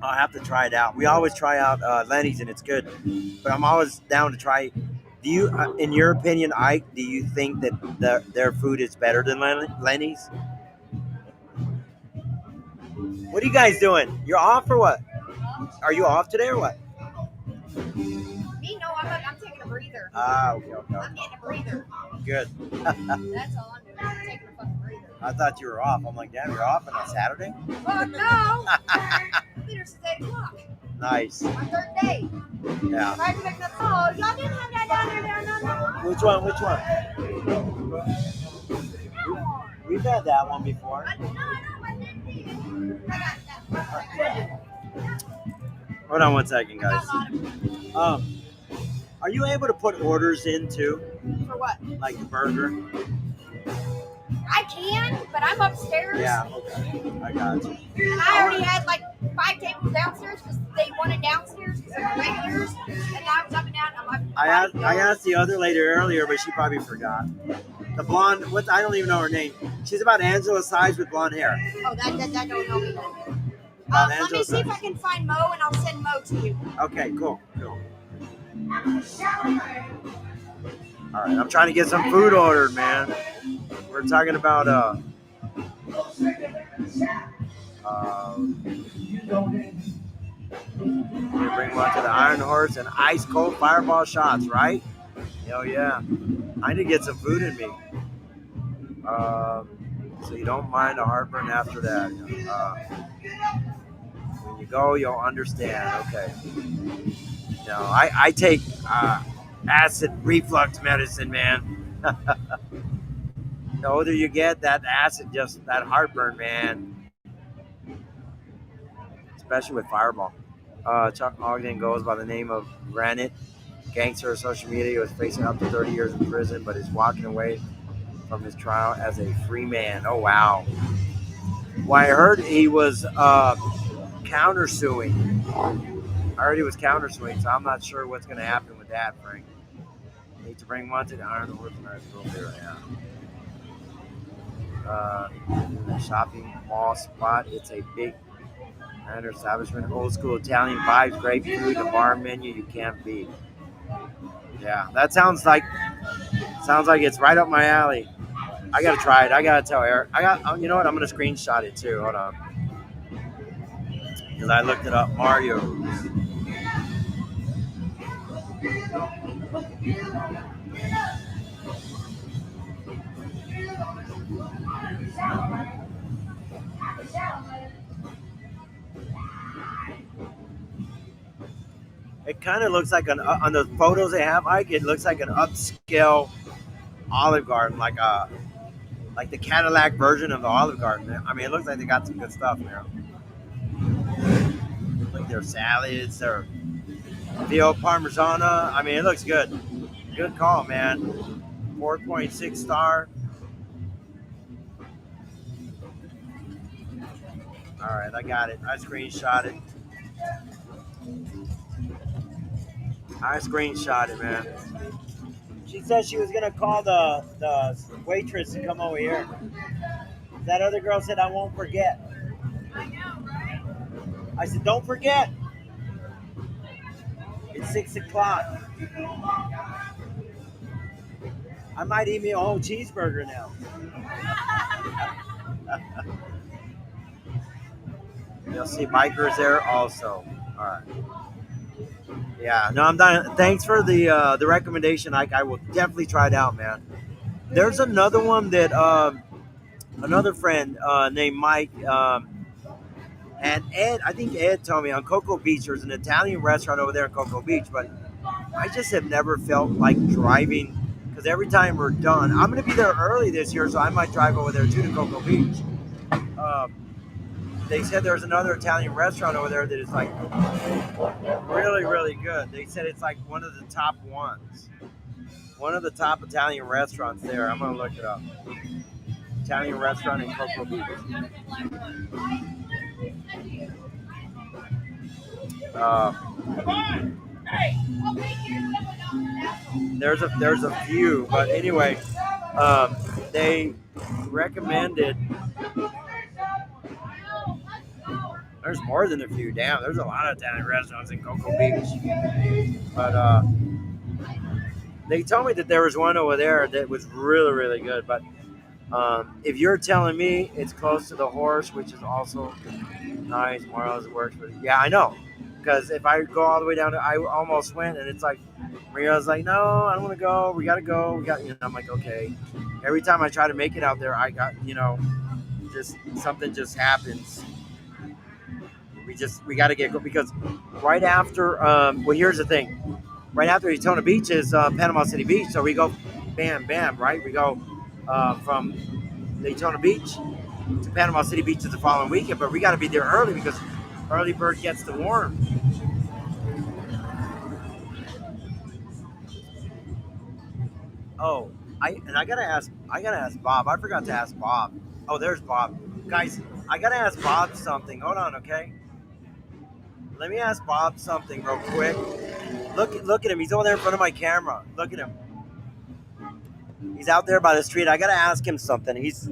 I'll have to try it out. We always try out Lenny's and it's good, but I'm always down to try. Do you, in your opinion, Ike? Do you think that their food is better than Lenny's? What are you guys doing? You're off or what? Are you off today or what? Me, no, I'm taking a breather. Ah, okay, okay. I'm getting a breather. Good. That's all I'm doing. I'm taking a fucking breather. I thought you were off. I'm like, damn, you're off on a Saturday? Oh, no. I've been here since 8 o'clock. Nice. My third day. Yeah. I can make nothing. Oh, y'all didn't have that down there. No. Which one? Which one? We've had that one before. No, Hold on one second, guys. Are you able to put orders in too, For what? like the burger? I can, but I'm upstairs. Yeah, okay. I got you. And I already had like 5 tables downstairs because they wanted downstairs because they're regulars. And I was up and down. I'm like, I asked the other lady earlier, but she probably forgot. The blonde, I don't even know her name. She's about Angela's size with blonde hair. Oh, that don't know me. About Let me Angela's see if size. I can find Mo and I'll send Mo to you. Okay, cool. All right, I'm trying to get some food ordered, man. We're talking about we bring one to the Iron Horse and ice cold fireball shots, right? Hell yeah. I need to get some food in me. So you don't mind a heartburn after that. When you go, you'll understand. Okay. No, I take acid reflux medicine, man. The older you get, that acid, just that heartburn, man. Especially with Fireball. Chuck Ogden goes by the name of Granite. Gangster of social media. He was facing up to 30 years in prison, but is walking away from his trial as a free man. Oh, wow. Well, I heard he was countersuing. So I'm not sure what's going to happen with that, Frank. Need to bring one to the Iron Horse there in the shopping mall spot. It's a big establishment, old school Italian vibes, great food, the bar menu you can't beat. Yeah, that sounds like it's right up my alley. I gotta try it. I gotta tell Eric. You know what? I'm gonna screenshot it too. Hold on, because I looked it up. Mario. It kind of looks like on the photos they have, Ike. It looks like an upscale Olive Garden, like the Cadillac version of the Olive Garden. I mean, it looks like they got some good stuff there. Like their salads, their veal parmigiana. I mean, it looks good. Good call, man. 4.6 star. All right, I got it. I screenshot it. Man. She said she was gonna call the waitress to come over here. That other girl said, "I won't forget." I know, right? I said, "Don't forget. It's 6 o'clock. I might eat me a whole cheeseburger now." You'll see bikers there also. All right. Yeah, no, I'm done. Thanks for the recommendation, Ike. I will definitely try it out, man. There's another one that another friend named Mike and Ed. I think Ed told me on Cocoa Beach. There's an Italian restaurant over there in Cocoa Beach, but I just have never felt like driving because every time we're done, I'm going to be there early this year, so I might drive over there too to Cocoa Beach. They said there's another Italian restaurant over there that is like really, really good. They said it's like one of the top ones. One of the top Italian restaurants there. I'm going to look it up. Italian restaurant in Cocoa Beach. There's a few, but anyway, they recommended. There's more than a few. Damn, there's a lot of Italian restaurants in Cocoa Beach. But they told me that there was one over there that was really, really good. But if you're telling me it's close to the Horse, which is also nice, Mario's works. But yeah, I know. Because if I go all the way down I almost went, and it's like, Maria's like, no, I don't want to go. We got to go. I'm like, okay. Every time I try to make it out there, I got, just something just happens. We got to get go because right after, well, here's the thing. Right after Daytona Beach is Panama City Beach. So we go bam, bam, right? We go from Daytona Beach to Panama City Beach the following weekend, but we got to be there early because early bird gets the worm. Oh, I gotta ask Bob. I forgot to ask Bob. Oh, there's Bob. Guys, I gotta ask Bob something. Hold on, okay? Let me ask Bob something real quick. Look at him. He's over there in front of my camera. Look at him. He's out there by the street. I gotta ask him something. He's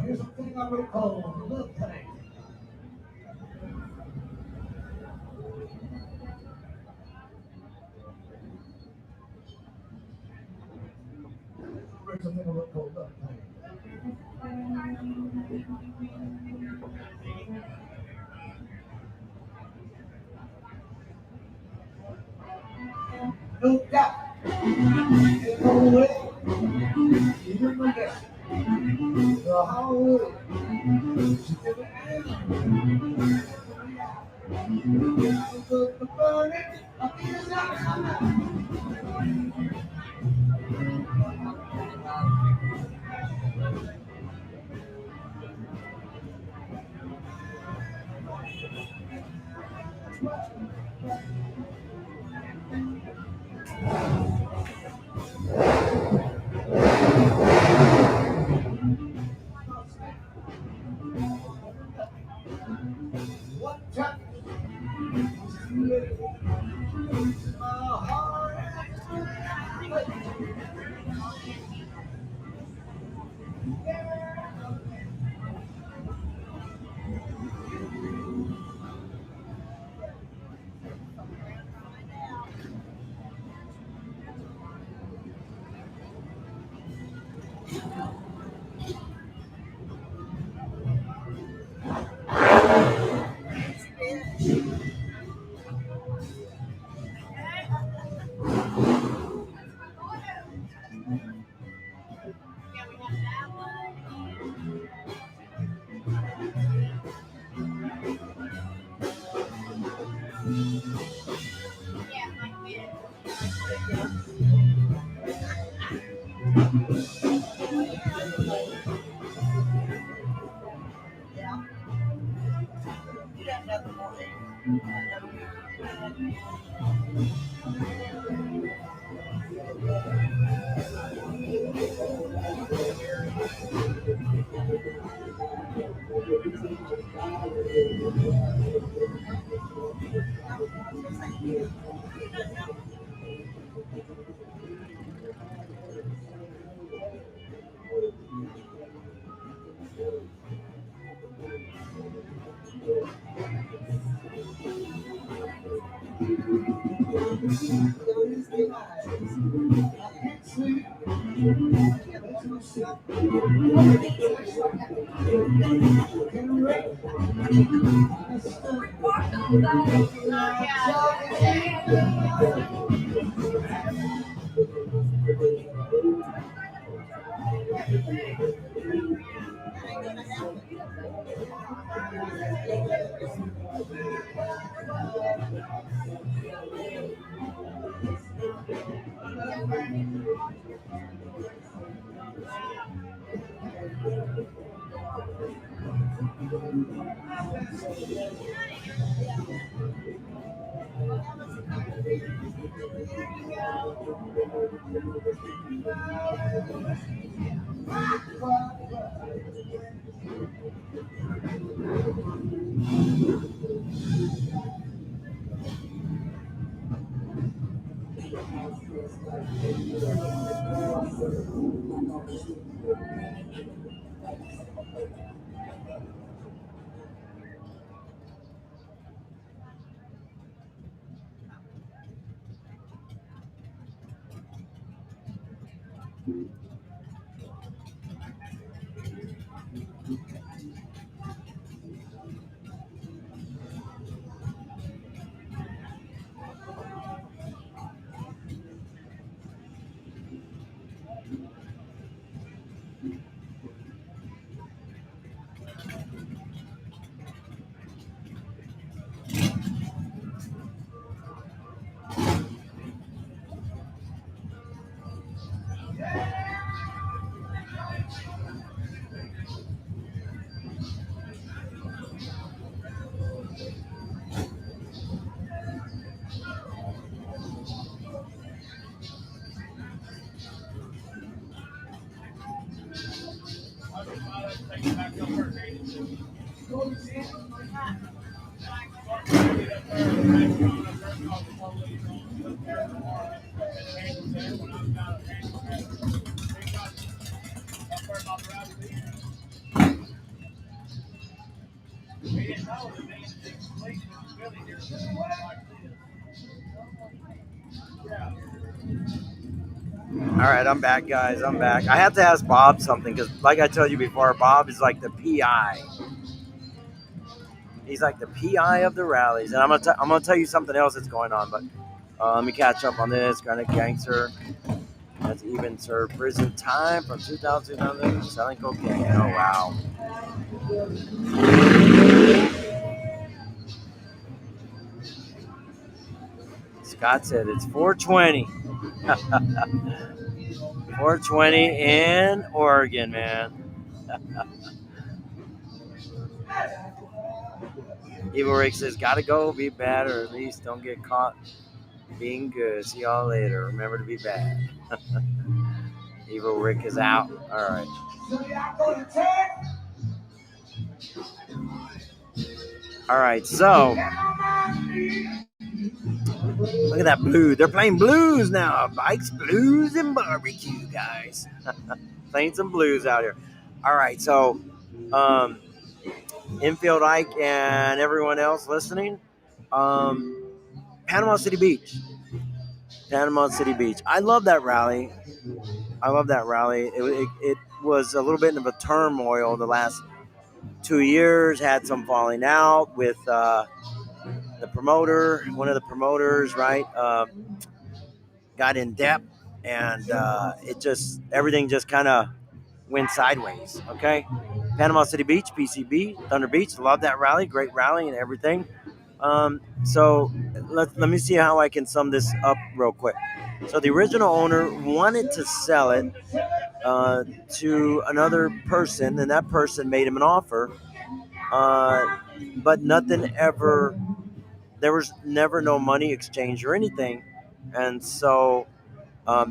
Here's something I would call the love tank. Here's something I would call love tank. No doubt. No way. Even my guess. The Hollywood. She did it. The burning. I feel like what time? My heart. All right, I'm back, guys. I'm back. I have to ask Bob something because, like I told you before, Bob is like the PI. He's like the PI of the rallies, and I'm gonna tell you something else that's going on. But let me catch up on this. Granite Gangster has even served prison time from 2011 selling cocaine. Oh wow. Scott said it's 420. 420 in Oregon, man. Evil Rick says, gotta go, be bad, or at least don't get caught being good. See y'all later. Remember to be bad. Evil Rick is out. All right. All right, so look at that blue. They're playing blues now. Bikes, blues, and barbecue, guys. Playing some blues out here. All right, so Infield Ike and everyone else listening, Panama City Beach. Panama City Beach. I love that rally. I love that rally. It was a little bit of a turmoil the last 2 years. Had some falling out with the promoter. One of the promoters, right, got in debt, and it just everything just kind of went sideways. Okay, Panama City Beach, PCB, Thunder Beach. Love that rally. Great rally and everything. So let me see how I can sum this up real quick. So the original owner wanted to sell it to another person, and that person made him an offer, but nothing ever. There was never no money exchange or anything, and so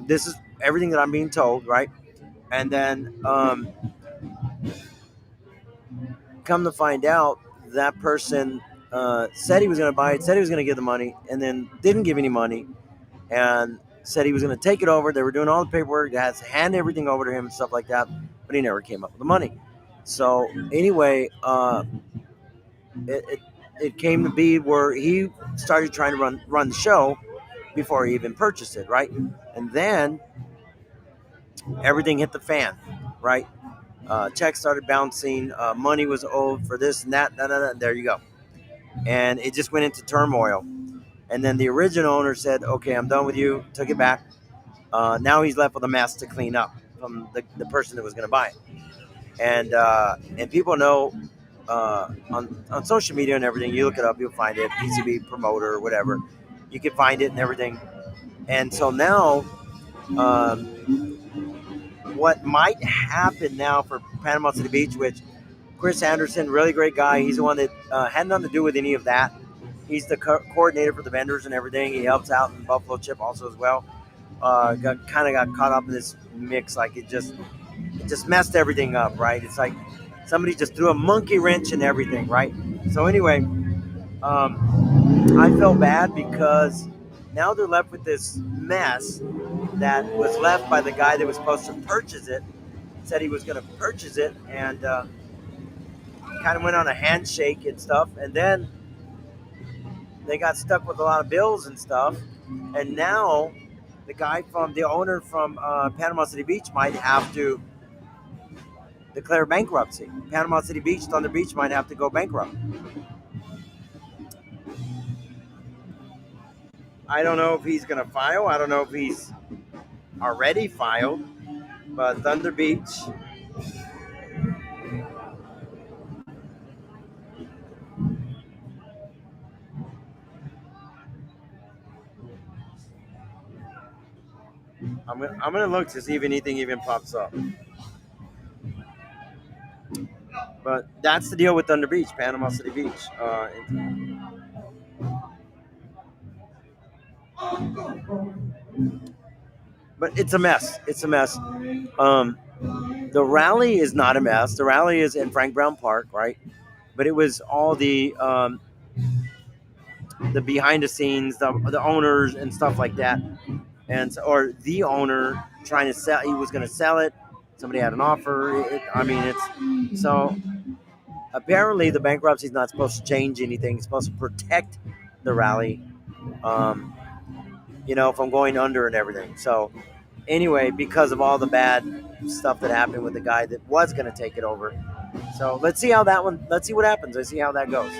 this is everything that I'm being told, right? And then come to find out, that person said he was going to buy it, said he was going to give the money, and then didn't give any money, and said he was going to take it over. They were doing all the paperwork, they had to hand everything over to him and stuff like that, but he never came up with the money. So anyway, it, it, it came to be where he started trying to run the show before he even purchased it, right? And then everything hit the fan, right? Checks started bouncing, money was owed for this and that, there you go. And it just went into turmoil. And then the original owner said, okay, I'm done with you, took it back. Now he's left with a mess to clean up from the person that was going to buy it. And people know on social media and everything, you look it up, you'll find it, PCB promoter or whatever. You can find it and everything. And so now, what might happen now for Panama City Beach, which Chris Anderson, really great guy. He's the one that had nothing to do with any of that. He's the coordinator for the vendors and everything. He helps out in Buffalo Chip also as well. Got caught up in this mix, like it just messed everything up, right? It's like somebody just threw a monkey wrench in everything, right? So anyway, I felt bad because now they're left with this mess that was left by the guy that was supposed to purchase it. Said he was going to purchase it, and kind of went on a handshake and stuff, and then they got stuck with a lot of bills and stuff, and now the owner from Panama City Beach might have to declare bankruptcy. Panama City Beach, Thunder Beach might have to go bankrupt. I don't know if he's going to file. I don't know if he's already filed, but Thunder Beach. I'm gonna look to see if anything even pops up. But that's the deal with Thunder Beach, Panama City Beach. But it's a mess. It's a mess. Um, the rally is not a mess. The rally is in Frank Brown Park, right? But it was all the behind the scenes, the owners and stuff like that, and or the owner trying to sell. He was going to sell it. Somebody had an offer. I mean, it's so. Apparently, the bankruptcy is not supposed to change anything. It's supposed to protect the rally, um, from going under and everything. So, anyway, because of all the bad stuff that happened with the guy that was going to take it over. So, let's see how that one, let's see what happens. Let's see how that goes.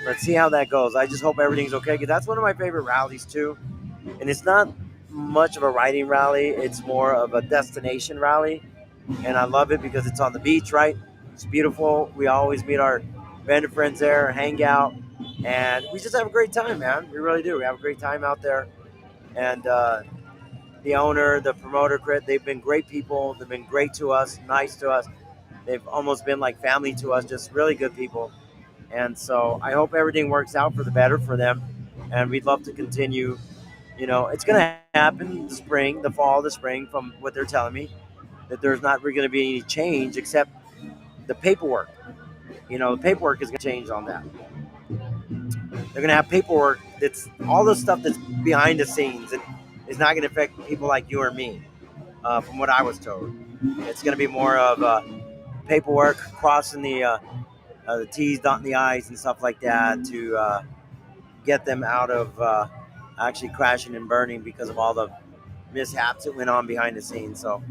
Let's see how that goes. I just hope everything's okay, because that's one of my favorite rallies, too. And it's not much of a riding rally, it's more of a destination rally. And I love it because it's on the beach, right? It's beautiful. We always meet our vendor friends there, hang out, and we just have a great time, man. We really do. We have a great time out there. And the owner, the promoter, they've been great people. They've been great to us, nice to us. They've almost been like family to us, just really good people. And so I hope everything works out for the better for them. And we'd love to continue. It's going to happen the fall, the spring, from what they're telling me, that there's not really going to be any change except the paperwork. The paperwork is going to change on that. They're going to have paperwork that's all the stuff that's behind the scenes. It is not going to affect people like you or me, from what I was told. It's going to be more of paperwork, crossing the T's, dotting the I's, and stuff like that to get them out of actually crashing and burning because of all the mishaps that went on behind the scenes. So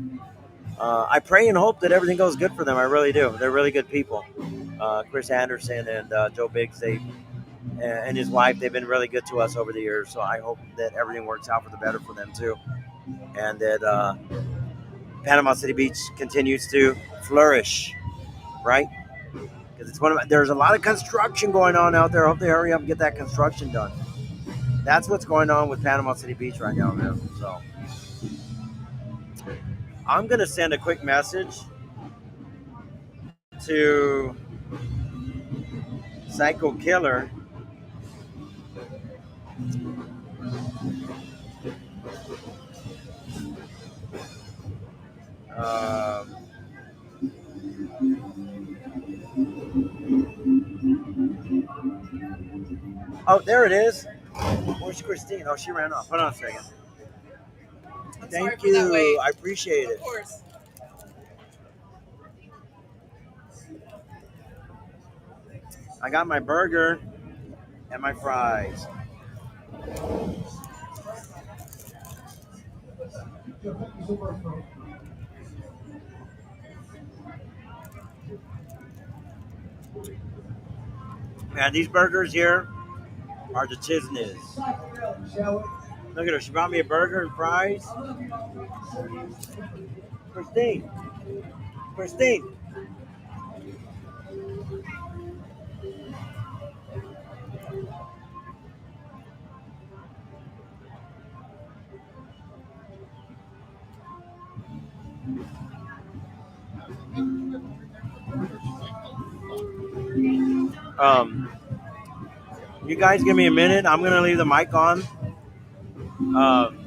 I pray and hope that everything goes good for them. I really do. They're really good people. Chris Anderson and Joe Biggs, they and his wife, they've been really good to us over the years. So I hope that everything works out for the better for them too, and that Panama City Beach continues to flourish. Right? Because it's there's a lot of construction going on out there. I hope they hurry up and get that construction done. That's what's going on with Panama City Beach right now, man. So I'm gonna send a quick message to Psycho Killer. Um, oh, there it is. Where's Christine? Oh, she ran off. Hold on a second. I'm sorry Thank for that you. wait. I appreciate Of it. course. I got my burger and my fries. And these burgers here are the Chisnes. Look at her. She brought me a burger and fries. Christine. Christine. Um, you guys give me a minute. I'm gonna leave the mic on. Um,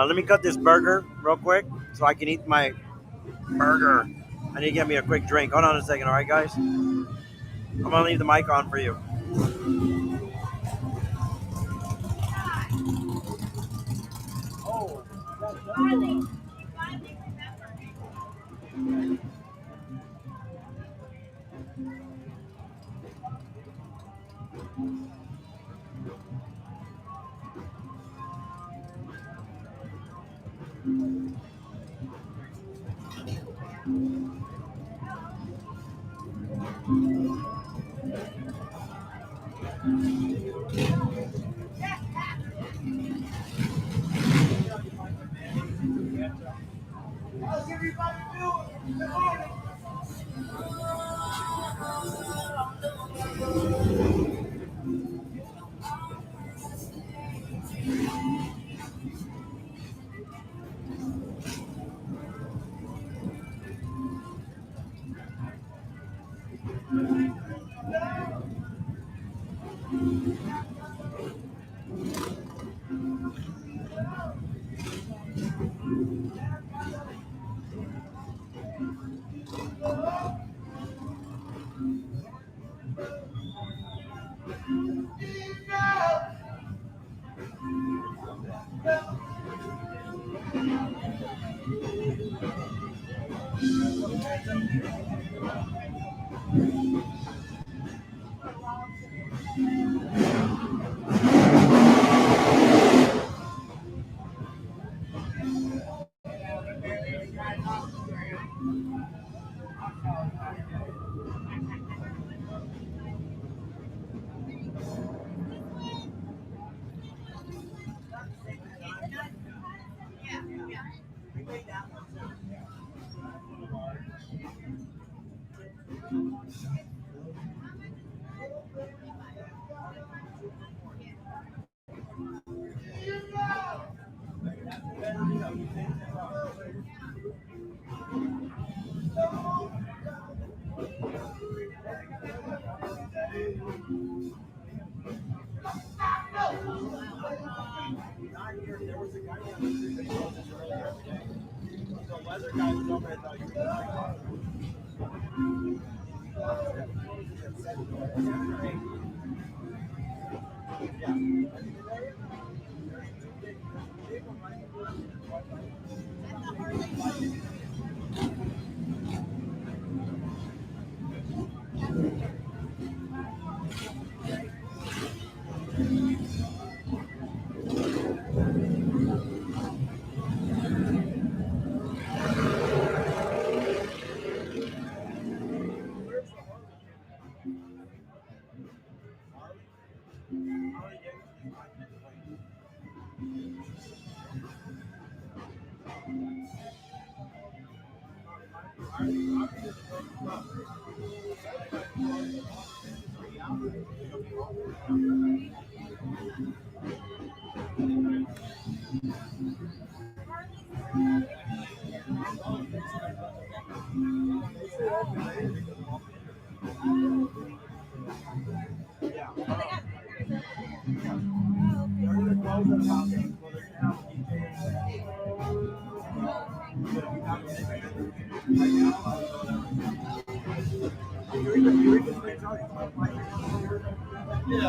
let me cut this burger real quick so I can eat my burger. I need to get me a quick drink. Hold on a second, all right, guys? I'm gonna leave the mic on for you. How's everybody doing? Good morning. Yeah,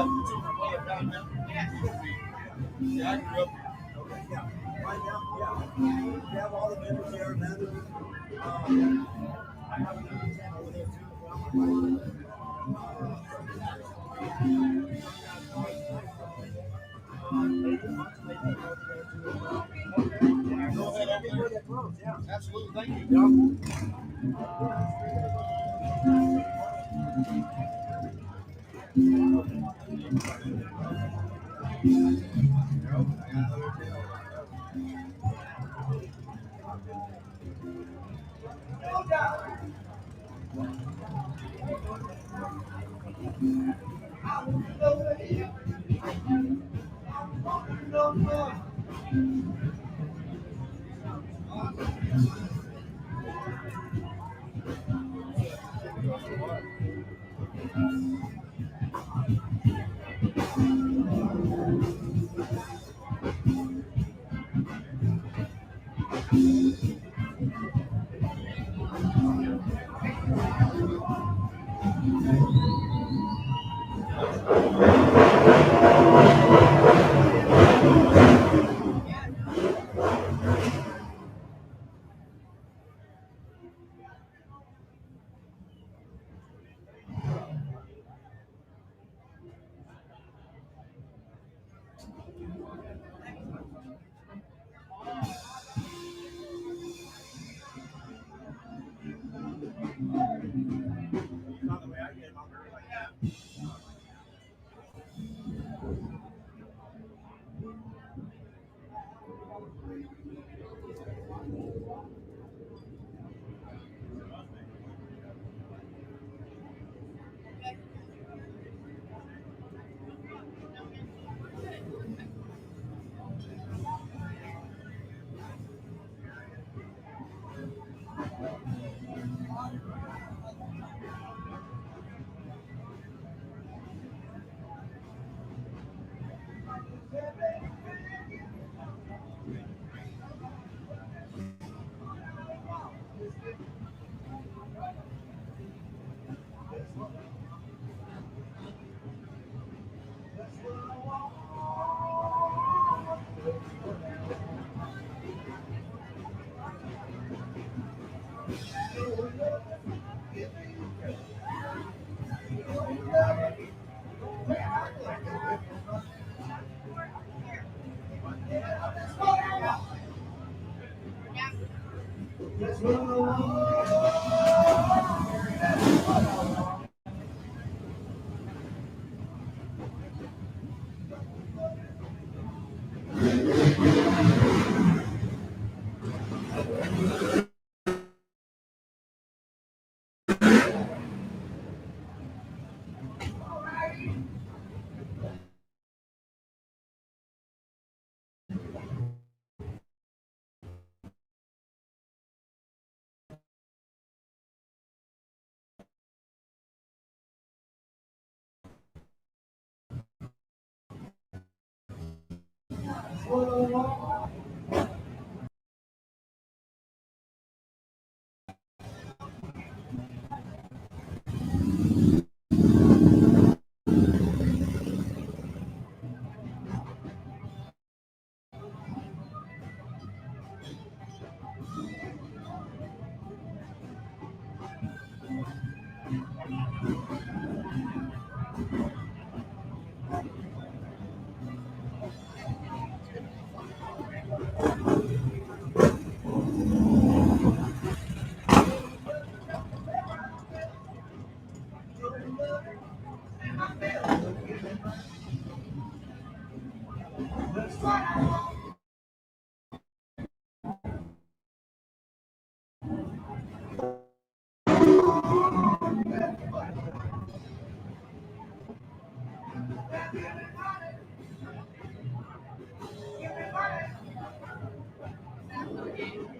it's over down there. Yeah, I grew up here. Yeah, right now, yeah. We have all the members there, man. I have another tent over there too. Go ahead, yeah. Absolutely, thank you.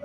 Oh,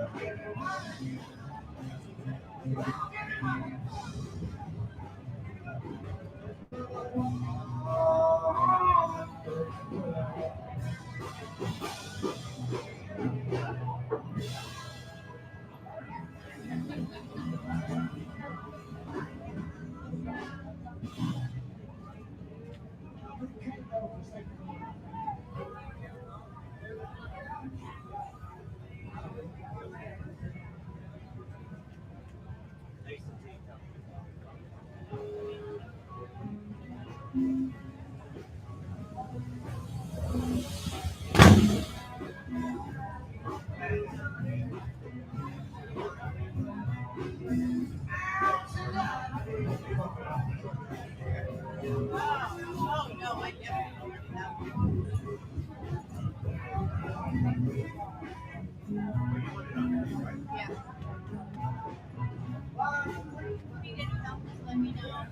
no, I definitely know. Yeah. Need any help, just let me know.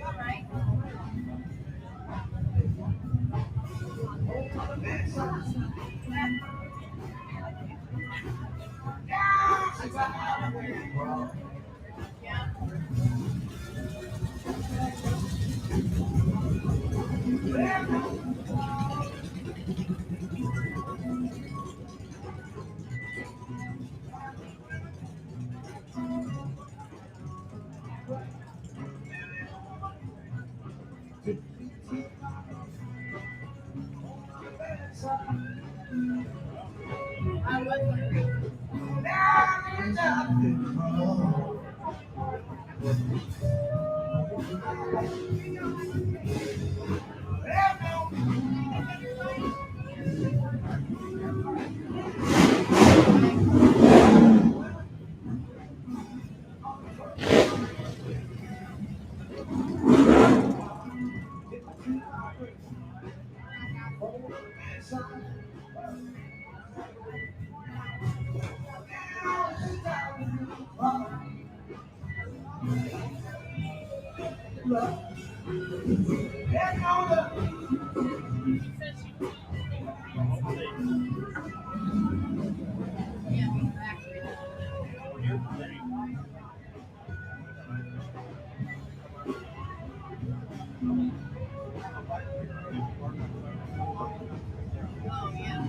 All right. Yeah. I was wondering. Yeah, exactly. Oh, yeah.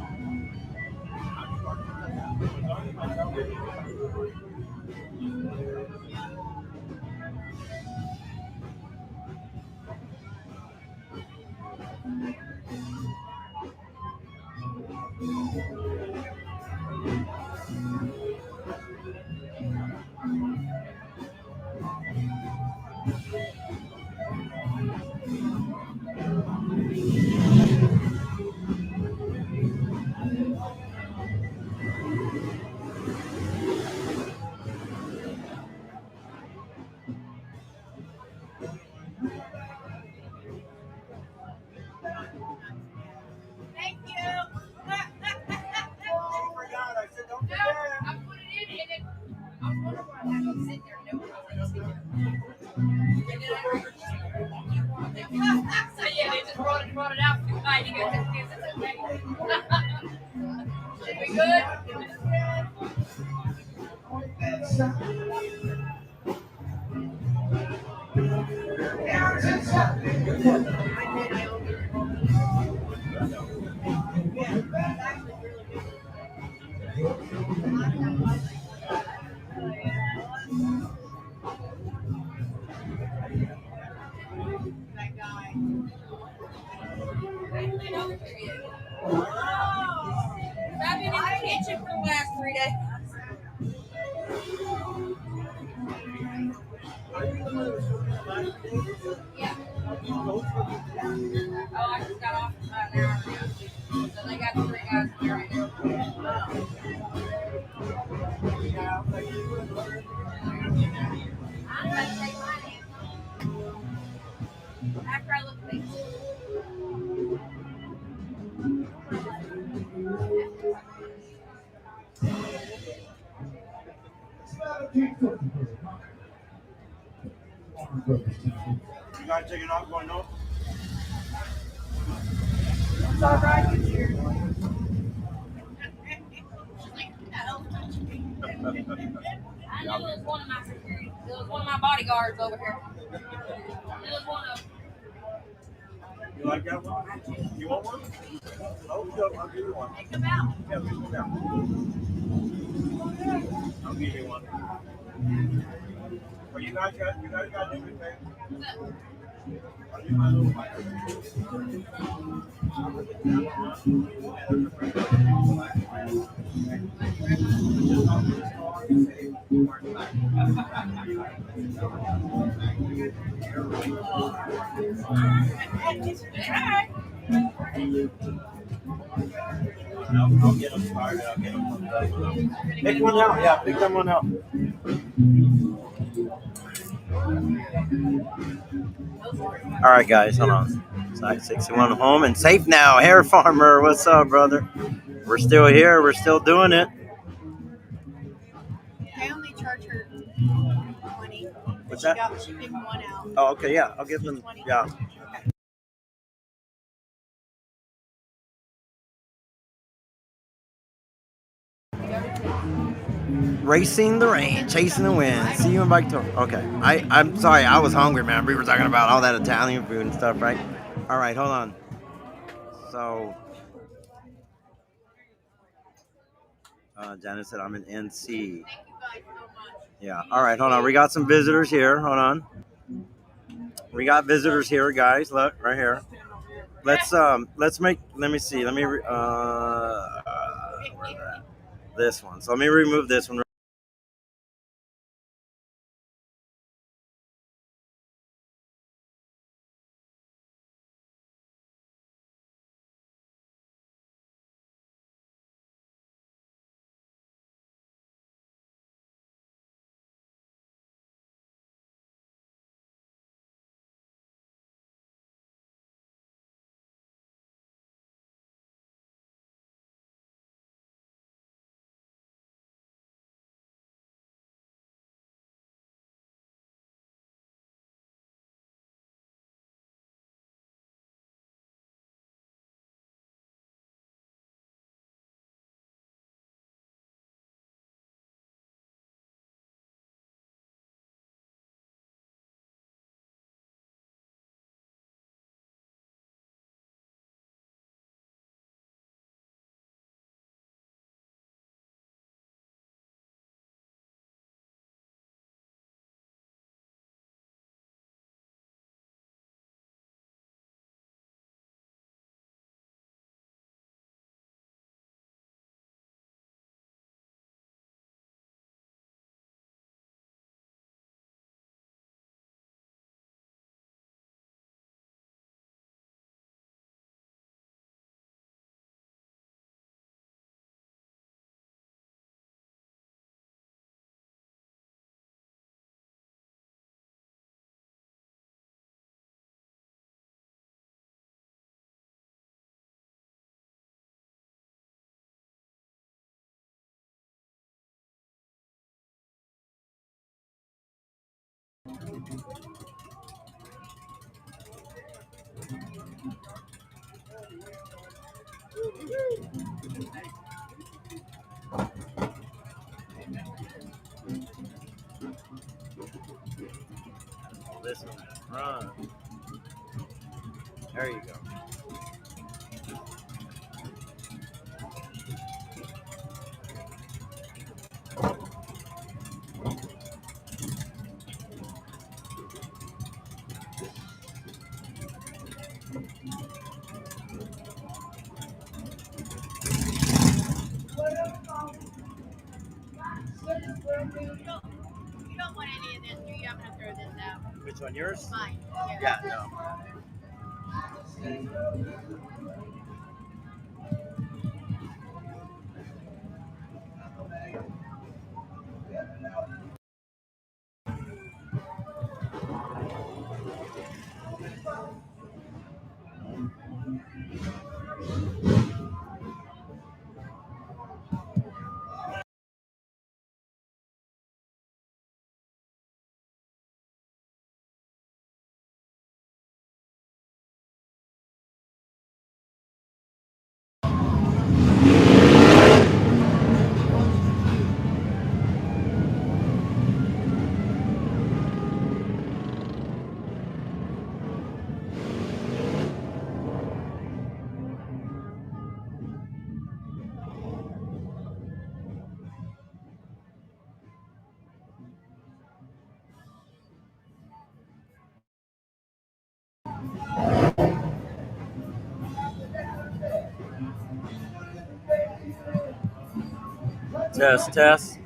Thank you. Oh my God! I said don't No, forget. I put it in and then I was wondering why I had to sit there. No, I was like, and then so yeah, they just brought it out too high. You guys just it's okay. Should we good? That guy. I've been in the kitchen for the last 3 days. Yeah. Oh, I just got off about an hour ago. So they got 3 guys there right now. I'm going to take mine in. After I look at these. You guys taking off going home? It's all right. I knew it was one of my security. It was one of my bodyguards over here. It was one of them. You like that one? You want one? Oh, sure, I'll give you one. Take them out. Yeah, pick them out. I'll give you one. Well, you guys got to do me, man. I'll do my little fighter. I'll get them started. I'll get them. Pick one out. Yeah, pick that one out. All right, guys, hold on. Side 61 home and safe now. Hair Farmer, what's up, brother? We're still here. We're still doing it. They only charge her 20. What's She that? she picked one out. Oh, okay, yeah. I'll give them. Yeah. Racing the rain, chasing the wind. See you in bike tour. Okay. I'm sorry. I was hungry, man. We were talking about all that Italian food and stuff, right? All right, hold on. So, Janet said I'm in NC. Yeah. All right, hold on. We got some visitors here. Hold on. We got visitors here, guys. Look, right here. Let's make. Let me see. Let me. Where's that? This one. So let me remove this one. This one. Run. There you go. You don't want any of this, do you? I'm going to throw this out. Which one? Yours? Mine. Yeah. No. Test, test.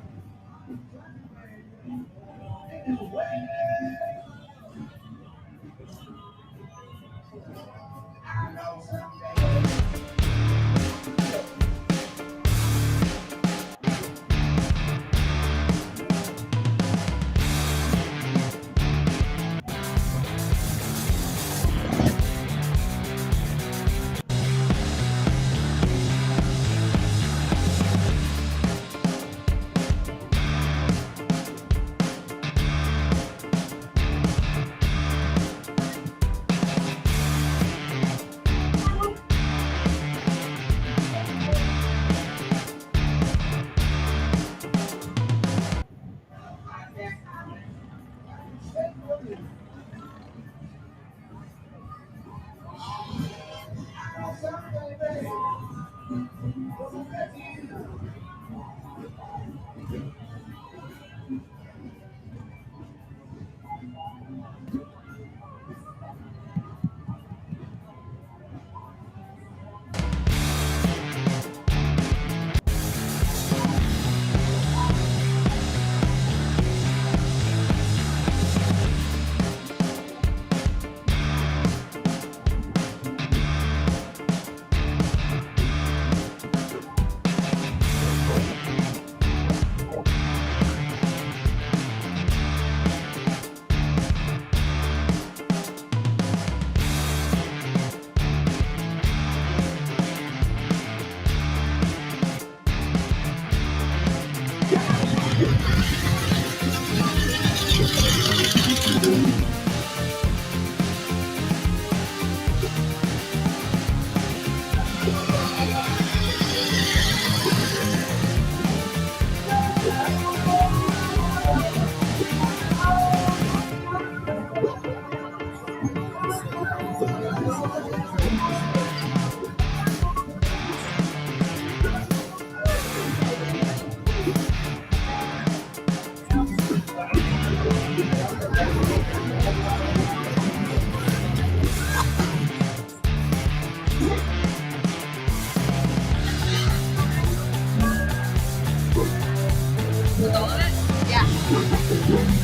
With all of it? Yeah.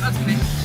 That's good.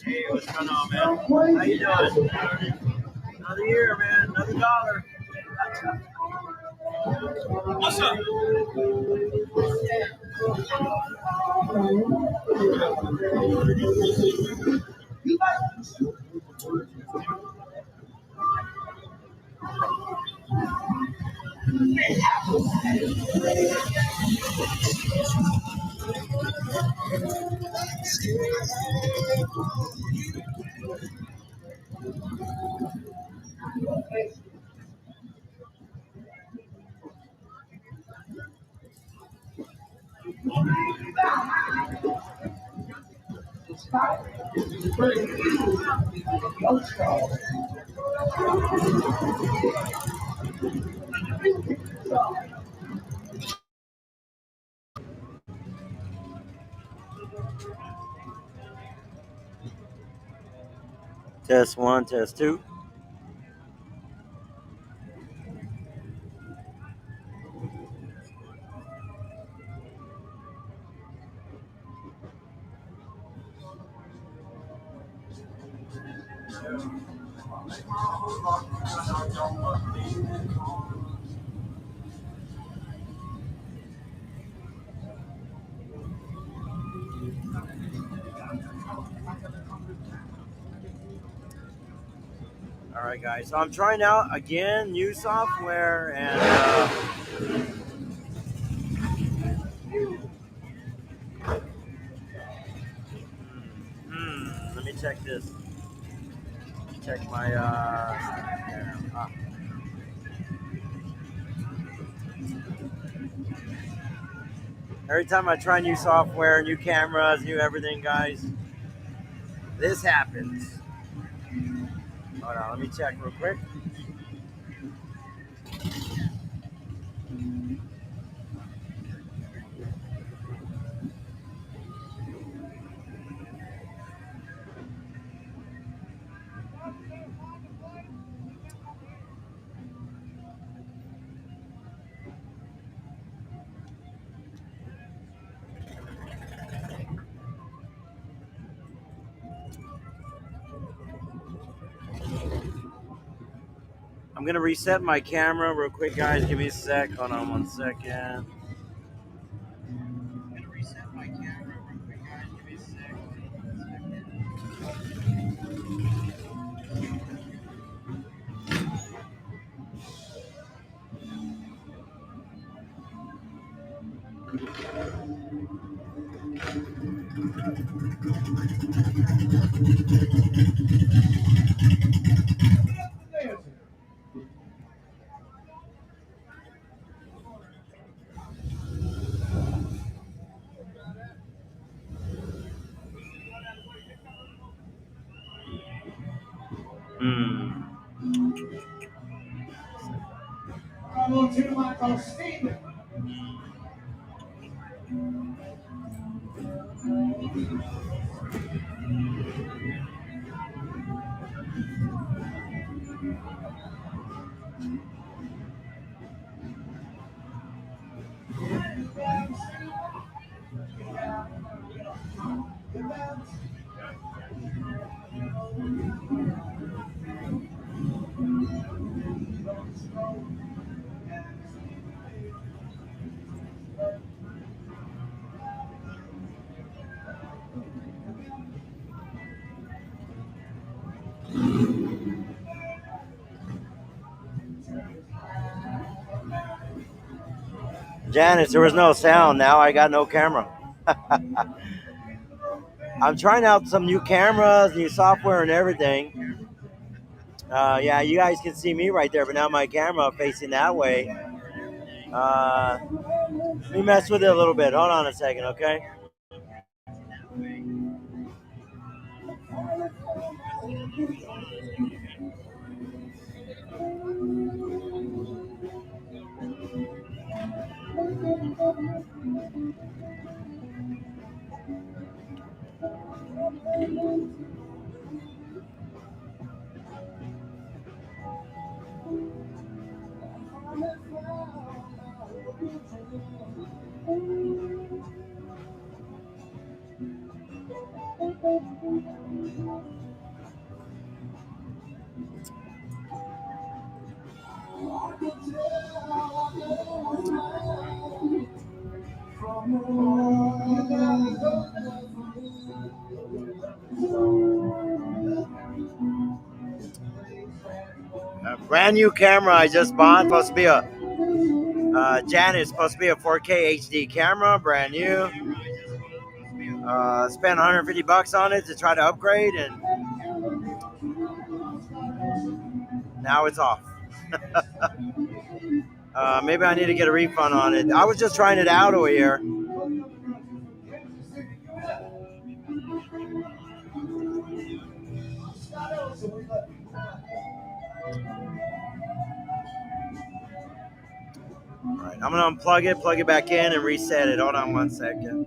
Hey, what's going on, man? How you doing? Another year, man. Another dollar. What's up? Test one, test two. All right, guys. So I'm trying out again new software, and let me check this. Check my. Every time I try new software, new cameras, new everything, guys, this happens. Hold on, let me check real quick. I'm gonna reset my camera real quick, guys. Give me a sec. Hold on 1 second. I'm gonna reset my camera real quick, guys. Give me a sec. I'm on to Michael Stephen. Janice, there was no sound. Now I got no camera. I'm trying out some new cameras, new software, and everything. Yeah, you guys can see me right there, but now my camera facing that way. Let me mess with it a little bit. Hold on a second, okay? A brand new camera I just bought. Supposed to be a Janet is supposed to be a 4K HD camera, brand new. Spent $150 on it to try to upgrade, and now it's off. Maybe I need to get a refund on it. I was just trying it out over here. All right, I'm gonna unplug it, plug it back in, and reset it. Hold on 1 second.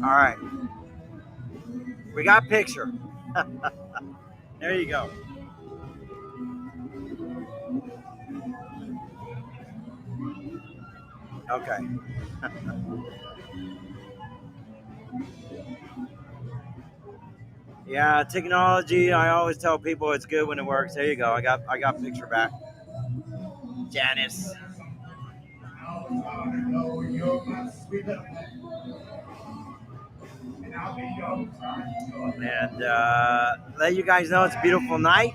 All right, we got picture. There you go. Okay. Yeah, technology. I always tell people it's good when it works. There you go. I got picture back. Janice. And let you guys know it's a beautiful night.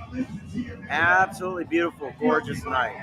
Absolutely beautiful, gorgeous night.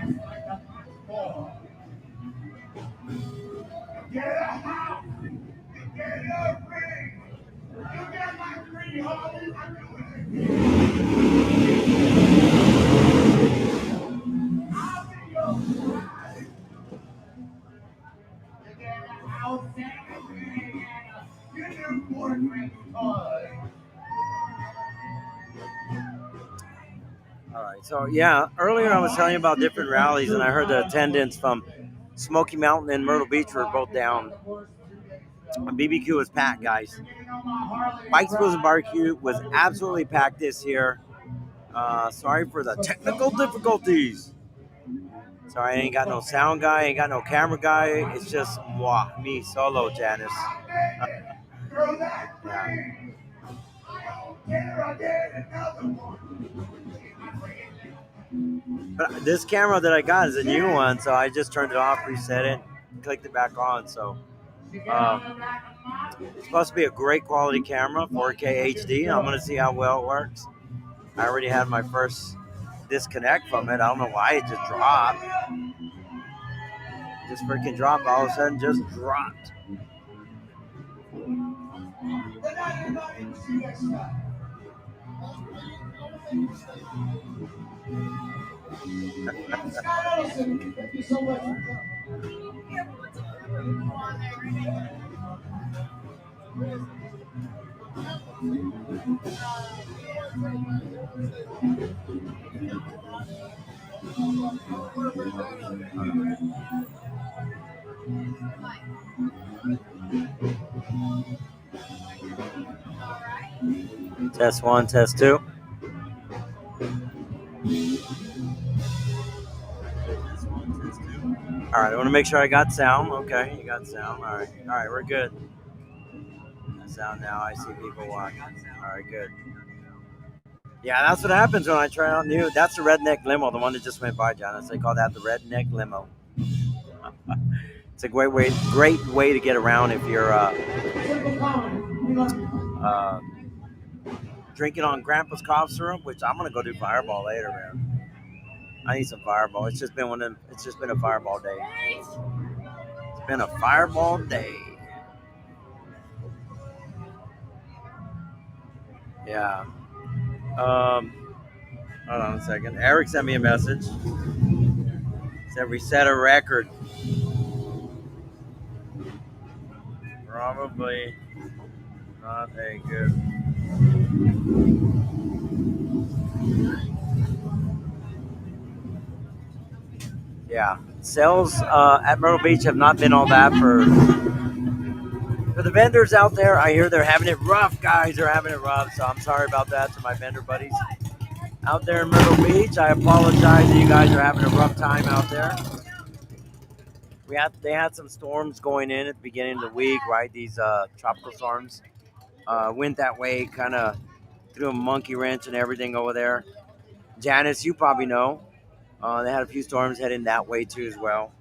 All right, so yeah, earlier I was telling you about different rallies, and I heard the attendance from Smoky Mountain and Myrtle Beach were both down. BBQ was packed, guys. Bikes, Wheels, and Barbecue was absolutely packed this year. Sorry for the technical difficulties. Sorry, I ain't got no sound guy, ain't got no camera guy. It's just me solo, Janice. But this camera that I got is a new one, so I just turned it off, reset it, clicked it back on. So it's supposed to be a great quality camera, 4K HD. I'm gonna see how well it works. I already had my first disconnect from it. I don't know why it just dropped. Just freaking dropped. All of a sudden, just dropped. Thank you so much. Test one, test two. All right, I want to make sure I got sound. Okay, you got sound. All right, we're good. Sound now. I see people watching. All right, good. Yeah, that's what happens when I try out new. That's the redneck limo, the one that just went by, John. They call that the redneck limo. It's a great way to get around if you're drinking on Grandpa's cough syrup, which I'm gonna go do Fireball later, man. I need some Fireball. It's just been a Fireball day. It's been a Fireball day. Yeah. Hold on a second. Eric sent me a message. Said we set a record. Probably not a good. Yeah, sales at Myrtle Beach have not been all that for the vendors out there. I hear they're having it rough, guys. They're having it rough. So I'm sorry about that to my vendor buddies out there in Myrtle Beach. I apologize that you guys are having a rough time out there. They had some storms going in at the beginning of the week, right? These tropical storms went that way, kind of threw a monkey wrench and everything over there. Janice, you probably know. They had a few storms heading that way too as well.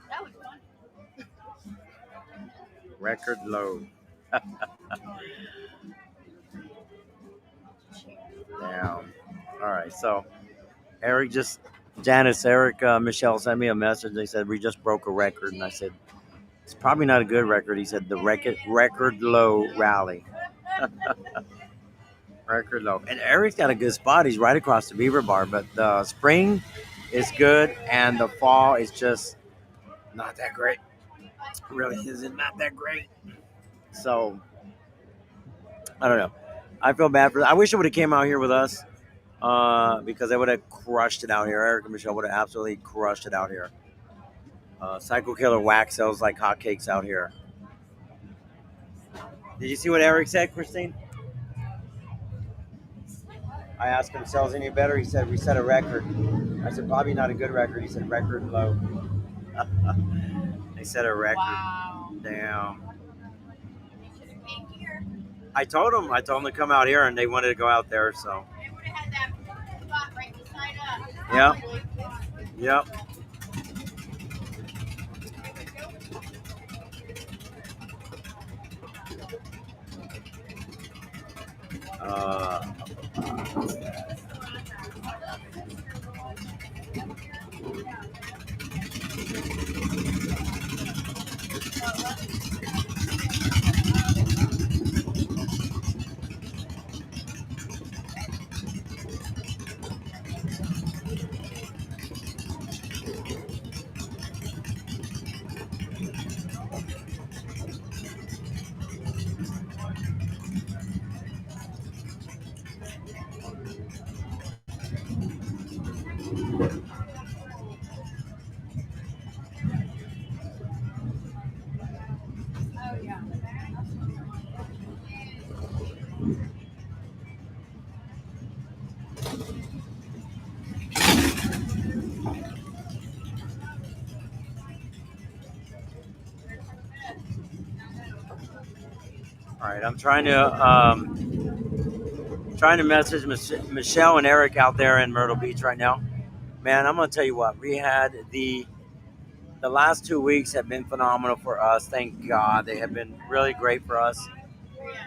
That was fun. Record low. Damn. All right, so Eric, Michelle sent me a message. They said we just broke a record, and I said it's probably not a good record. He said the record low rally, record low. And Eric's got a good spot. He's right across the Beaver Bar, but the spring is good, and the fall is just not that great. Really isn't not that great. So I don't know. I feel bad for. I wish it would have came out here with us. Because they would have crushed it out here. Eric and Michelle would have absolutely crushed it out here. Psycho Killer wax sells like hotcakes out here. Did you see what Eric said, Christine? I asked him, sells any better? He said, we set a record. I said, probably not a good record. He said, record low. They set a record. Wow. Damn. They should have came here. I told them to come out here, and they wanted to go out there. So. They would have had that spot right beside us. Yep. Oh, yeah. All right, I'm trying to message Michelle and Eric out there in Myrtle Beach right now. Man, I'm gonna tell you what, we had the last 2 weeks have been phenomenal for us. Thank God, they have been really great for us.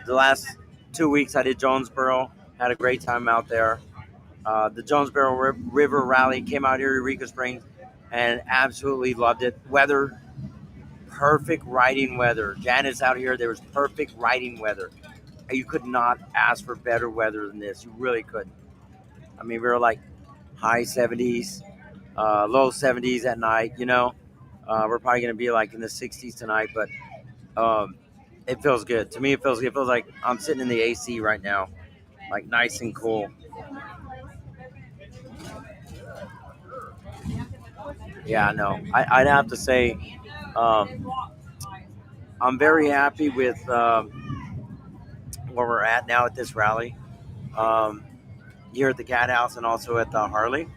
The last 2 weeks I did Jonesboro, had a great time out there. The Jonesboro River Rally came out here, Eureka Springs, and absolutely loved it. Weather, perfect riding weather. Janice out here, there was perfect riding weather. You could not ask for better weather than this. You really couldn't. I mean, we were like high 70s, low 70s at night. We're probably going to be like in the 60s tonight, but it feels good. To me, it feels good. It feels like I'm sitting in the AC right now, like nice and cool. Yeah, no, I'd have to say I'm very happy with where we're at now at this rally. Here at the Cat House and also at the Harley.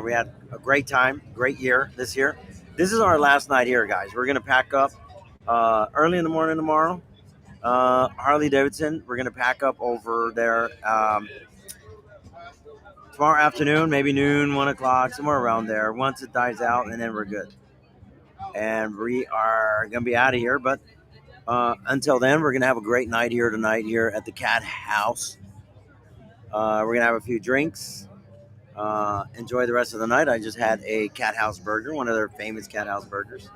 We had a great time, great year this year. This is our last night here, guys. We're going to pack up early in the morning tomorrow. Harley Davidson, we're going to pack up over there tomorrow afternoon, maybe noon, 1 o'clock, somewhere around there. Once it dies out, and then we're good. And we are going to be out of here. But until then, we're going to have a great night here tonight here at the Cat House. We're going to have a few drinks. Enjoy the rest of the night. I just had a Cat House burger, one of their famous Cat House burgers.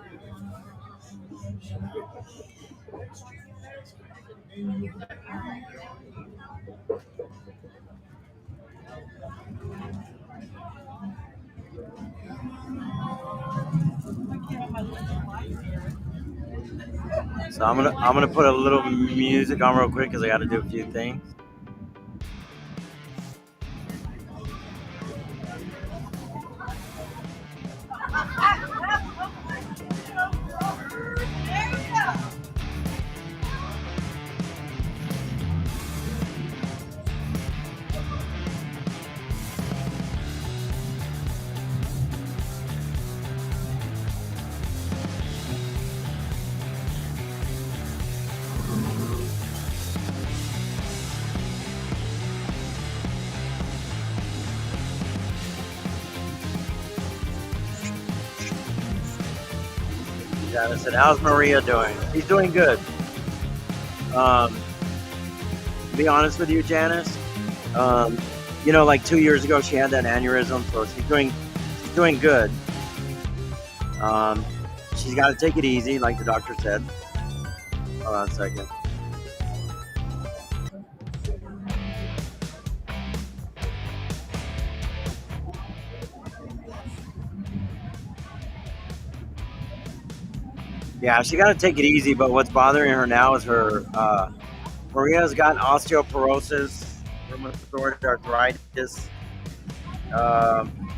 So I'm gonna put a little music on real quick because I got to do a few things. Janice. And how's Maria doing? She's doing good. Um, to be honest with you, Janice, um, like 2 years ago, she had that aneurysm, so she's doing good. Um, she's got to take it easy, like the doctor said. Hold on a second. Yeah, she got to take it easy. But what's bothering her now is her Maria's got osteoporosis, rheumatoid arthritis. Um,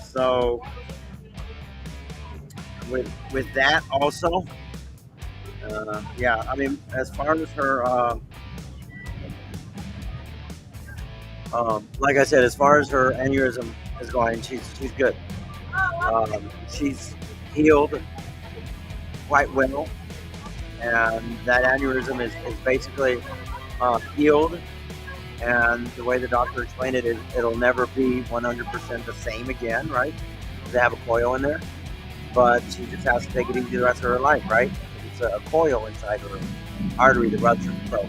so with that also, yeah. I mean, as far as her, like I said, as far as her aneurysm is going, she's good. She's healed quite well, and that aneurysm is basically healed. And the way the doctor explained it is it'll never be 100% the same again, right? They have a coil in there, but she just has to take it easy the rest of her life, right? It's a coil inside her artery that runs her throat.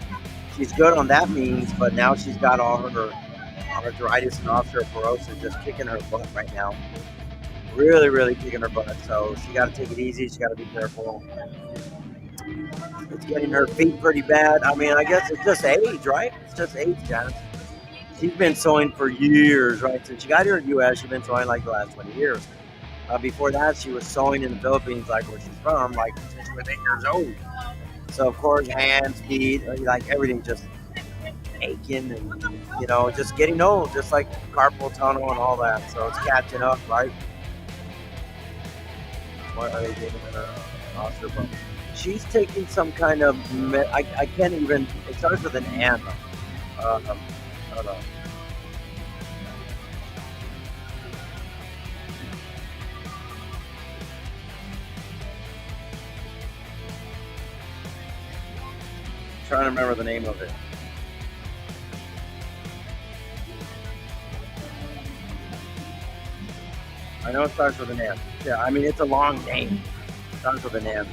She's good on that means, but now she's got all her arthritis and osteoporosis just kicking her butt right now. Really, really kicking her butt. So she got to take it easy. She got to be careful. It's getting her feet pretty bad. I mean, I guess it's just age, right? It's just age, Janice. She's been sewing for years, right? Since she got here in the U.S., she's been sewing like the last 20 years. Before that, she was sewing in the Philippines, like where she's from, like since she was 8 years old. So, of course, hands, feet, like everything just aching and, just getting old, just like carpal tunnel and all that. So it's catching up, right? What are they giving her? Osteoporosis. She's taking some kind of, I can't even, it starts with an M. Hold on. Trying to remember the name of it. I know it starts with an M. Yeah, I mean, it's a long name. It starts with an M.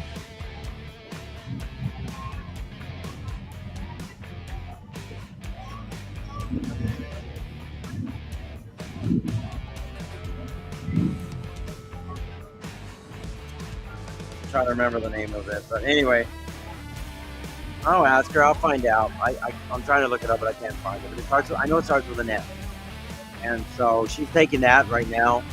Trying to remember the name of it. But anyway, I'll ask her. I'll find out. I'm trying to look it up, but I can't find it. But I know it starts with an M. And so she's taking that right now.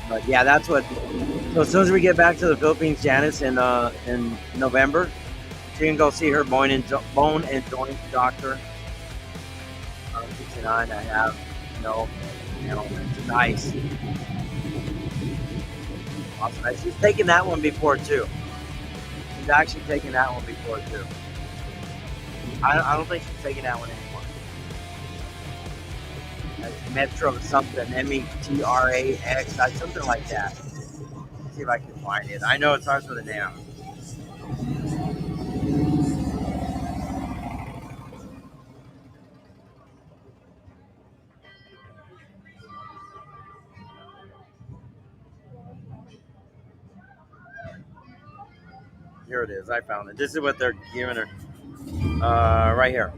But yeah, that's what. So as soon as we get back to the Philippines, Janice, in November, she can go see her bone and joint doctor. 69. I have, it's nice. Awesome. She's taken that one before too. She's actually taken that one before too. I don't think she's taking that one anymore. Metro something, METRAX, something like that. Let's see if I can find it. I know it starts with an M. Here it is. I found it. This is what they're giving her. Right here.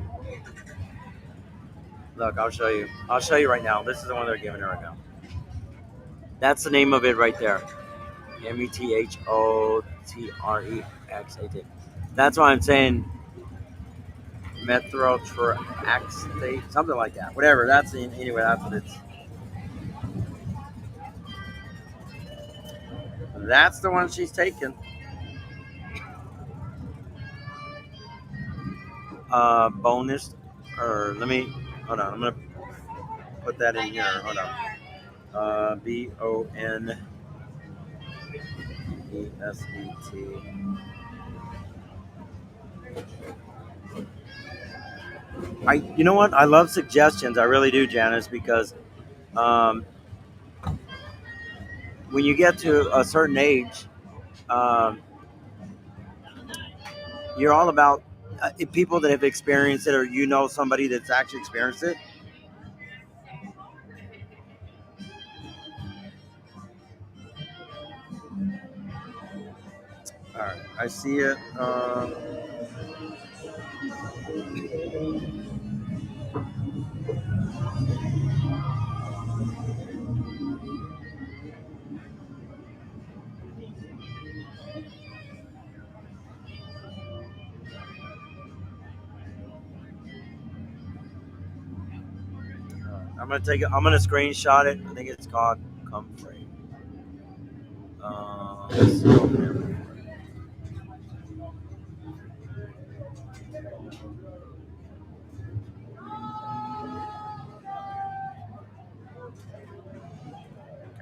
Look, I'll show you. I'll show you right now. This is the one they're giving her right now. That's the name of it right there. METHOTREXAT. That's why I'm saying methotrexate, something like that. Whatever. Anyway. That's what it's. That's the one she's taking. Bonus, or let me hold on. I'm gonna put that in here. Hold on. BONESET. You know what? I love suggestions. I really do, Janice, because um, when you get to a certain age, um, You're all about people that have experienced it, or you know somebody that's actually experienced it. All right, I see it. I'm gonna take it. I'm gonna screenshot it. I think it's called Comfrey. Let's see. Okay,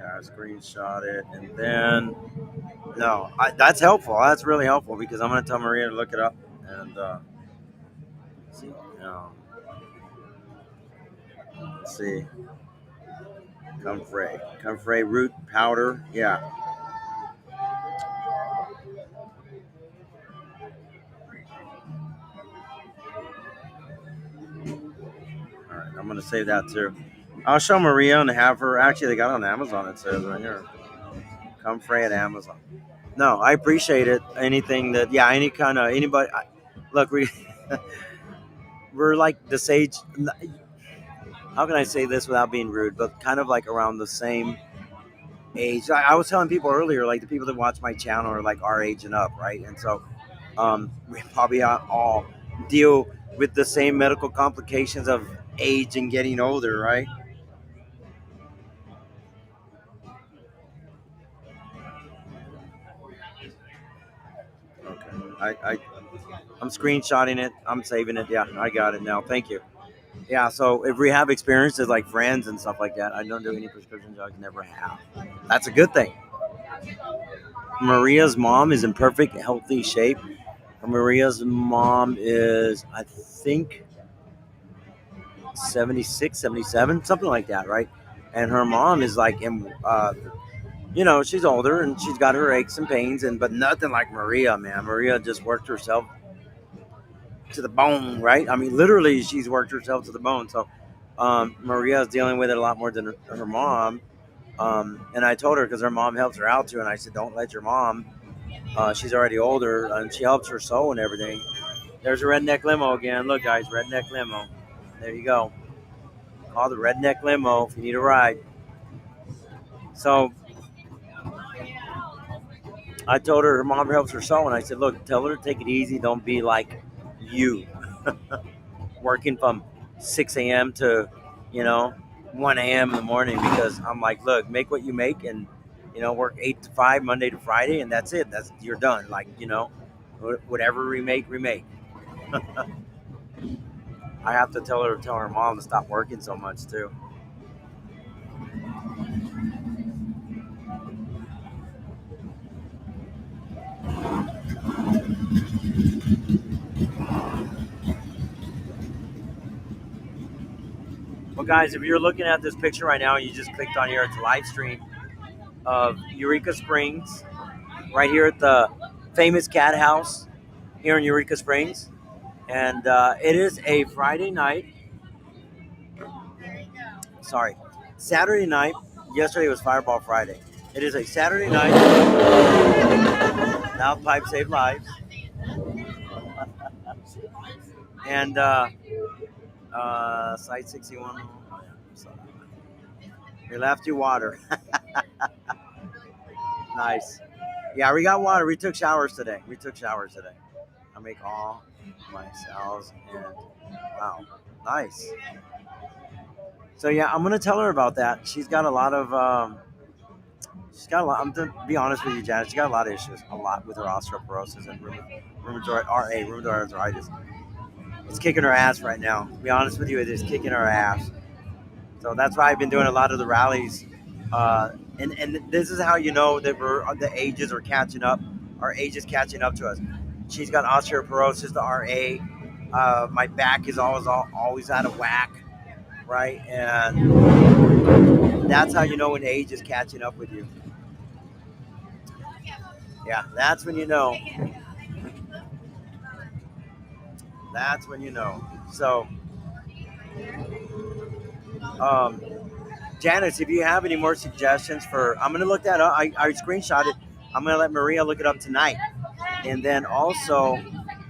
I screenshot it, and then no, that's helpful. That's really helpful because I'm gonna tell Maria to look it up and see. Let's see. Comfrey root powder. Yeah. All right, I'm gonna save that too. I'll show Maria and have her. Actually, they got it on Amazon. It says right here. Comfrey at Amazon. No, I appreciate it. Anything that, yeah, any kind of anybody. Look, we're like this age. How can I say this without being rude? But kind of like around the same age. I was telling people earlier, like the people that watch my channel are like our age and up, right? And so we probably all deal with the same medical complications of age and getting older, right? Okay. I'm screenshotting it. I'm saving it. Yeah, I got it now. Thank you. Yeah, so if we have experiences like friends and stuff like that, I don't do any prescription drugs, never have. That's a good thing. Maria's mom is in perfect, healthy shape. Maria's mom is, I think, 76, 77, something like that, right? And her mom is like, she's older and she's got her aches and pains, but nothing like Maria, man. Maria just worked herself to the bone, right? I mean, literally, she's worked herself to the bone. So Maria is dealing with it a lot more than her mom. And I told her because her mom helps her out too, and I said, don't let your mom. She's already older, and she helps her sew and everything. There's a redneck limo again. Look, guys, redneck limo. There you go. Call the redneck limo if you need a ride. So I told her mom helps her sew, and I said, look, tell her to take it easy. Don't be like you, working from 6 a.m. to, 1 a.m. in the morning, because I'm like, look, make what you make and, work 8 to 5, Monday to Friday, and that's it. You're done. Like, whatever remake. I have to tell her mom to stop working so much too. Well, guys, if you're looking at this picture right now, you just clicked on here. It's a live stream of Eureka Springs, right here at the famous cat house here in Eureka Springs. And it is a Friday night. Sorry, Saturday night. Yesterday was Fireball Friday. It is a Saturday night. Now pipe save lives. And Site 61. We left you water. Nice. Yeah, we got water. We took showers today. I make all my showers, and wow, nice. So yeah, I'm gonna tell her about that. She's got a lot of. She's got a lot. I'm to be honest with you, Janet. She got a lot of issues. A lot with her osteoporosis and rheumatoid arthritis. It's kicking her ass right now. To be honest with you, it is kicking her ass. So that's why I've been doing a lot of the rallies. And this is how you know that the ages are catching up. Our age is catching up to us. She's got osteoporosis, the RA. My back is always out of whack, right? And that's how you know when age is catching up with you. Yeah, that's when you know. That's when you know. So, um, Janice, if you have any more suggestions for, I'm gonna look that up. I screenshot it. I'm gonna let Maria look it up tonight, and then also,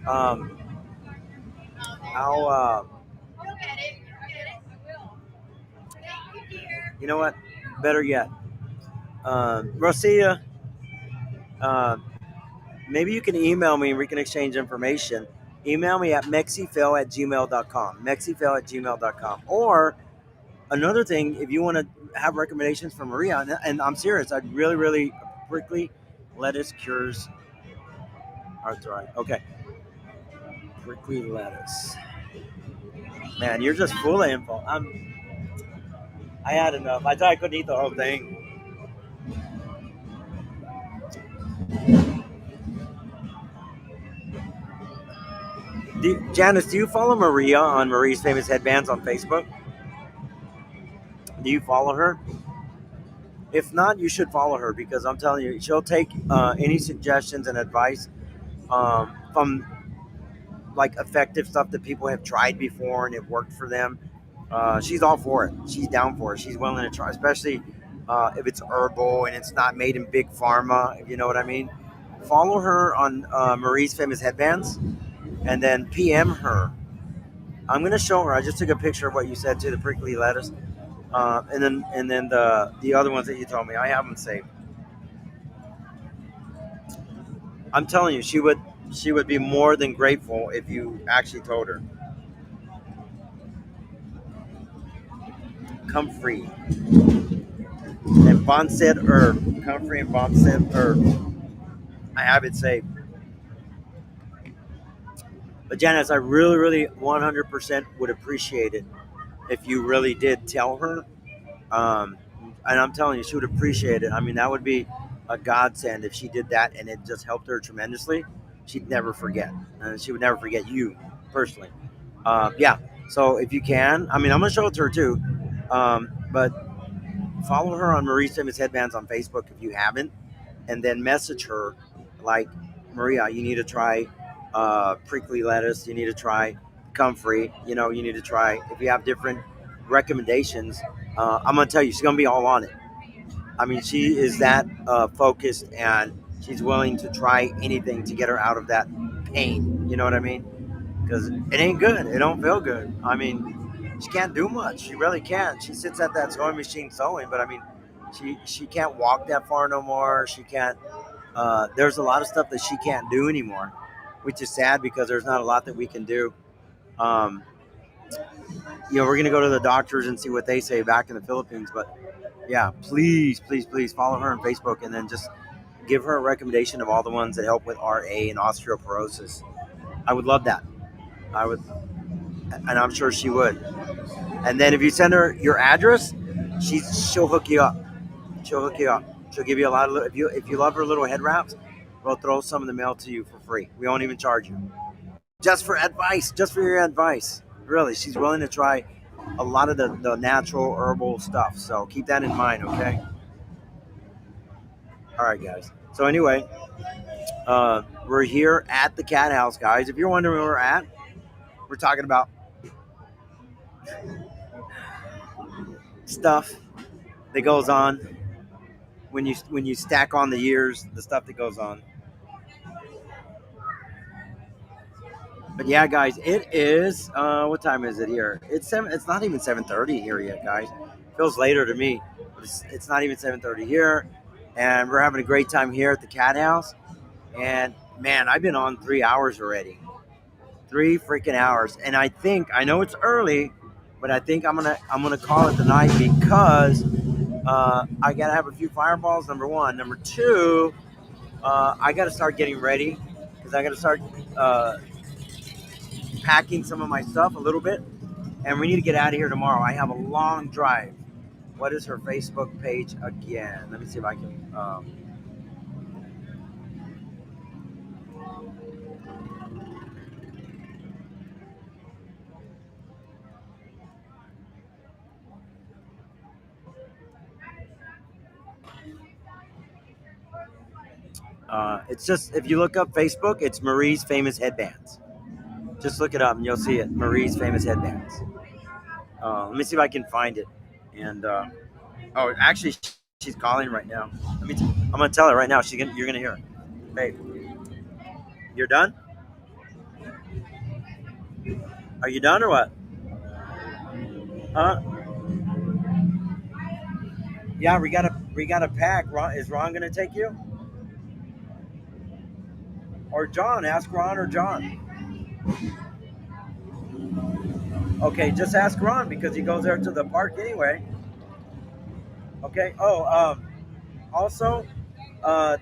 um, I'll, You'll get it. You'll get it. I will. Thank you, dear. you know what? Better yet, Rosia, uh, maybe you can email me and we can exchange information. Email me at mexifel@gmail.com. Mexifel@gmail.com. Or another thing, if you want to have recommendations for Maria, and I'm serious, I'd really prickly lettuce cures arthritis. Okay, prickly lettuce. Man, you're just full of info. I had enough. I thought I couldn't eat the whole thing. Janice, do you follow Maria on Marie's Famous Headbands on Facebook? Do you follow her? If not, you should follow her because I'm telling you, she'll take any suggestions and advice from like effective stuff that people have tried before and it worked for them. She's all for it. She's down for it. She's willing to try, especially if it's herbal and it's not made in big pharma. If you know what I mean. Follow her on Marie's Famous Headbands, and then PM her. I'm gonna show her. I just took a picture of what you said to the prickly lettuce, and then the other ones that you told me. I have them saved. I'm telling you, she would be more than grateful if you actually told her. Comfrey and Bonset herb. Comfrey and Bonset herb. I have it saved. But Janice, I really 100% would appreciate it if you really did tell her. Um, and I'm telling you, she would appreciate it. I mean, that would be a godsend if she did that, and it just helped her tremendously. She'd never forget, and she would never forget you personally. Yeah. So if you can, I mean, I'm gonna show it to her too. But follow her on Marie's Famous Headbands on Facebook if you haven't, and then message her like, Maria, you need to try prickly lettuce. You need to try comfrey. You need to try, if you have different recommendations. I'm gonna tell you, she's gonna be all on it. I mean, she is that focused, and she's willing to try anything to get her out of that pain. You know what I mean? Because it ain't good. It don't feel good. I mean, she can't do much. She really can't. She sits at that sewing machine sewing, but I mean, she can't walk that far no more. She can't. There's a lot of stuff that she can't do anymore, which is sad because there's not a lot that we can do. Um, we're gonna go to the doctors and see what they say back in the Philippines. But yeah, please follow her on Facebook, and then just give her a recommendation of all the ones that help with RA and osteoporosis. I would love that. I would, and I'm sure she would. And then if you send her your address, she'll hook you up. She'll hook you up. She'll give you a lot of, if you love her little head wraps, we'll throw some in the mail to you for free. We won't even charge you. Just for advice, just for your advice. Really, she's willing to try a lot of the natural herbal stuff. So keep that in mind, okay? All right, guys. So anyway, we're here at the cat house, guys. If you're wondering where we're at, we're talking about stuff that goes on when you stack on the years, the stuff that goes on. But yeah, guys, it is. What time is it here? It's seven. It's not even 7:30 here yet, guys. It feels later to me. But it's not even 7:30 here, and we're having a great time here at the cat house. And man, I've been on 3 hours already. 3 freaking hours, and I know it's early, but I think I'm gonna call it the night because I gotta have a few fireballs. Number one, number two, I gotta start getting ready because I gotta start packing some of my stuff a little bit, and we need to get out of here tomorrow. I have a long drive. What is her Facebook page again? Let me see if I can. It's just, if you look up Facebook, it's Marie's Famous Headbands. Just look it up and you'll see it. Marie's famous headbands. Let me see if I can find it. And oh, actually, she's calling right now. I'm gonna tell her right now. You're gonna hear her. Hey, you're done? Are you done or what? Huh? Yeah, we gotta pack. Is Ron gonna take you? Or John? Ask Ron or John. Okay, just ask Ron because he goes there to the park anyway. Okay. Oh, also,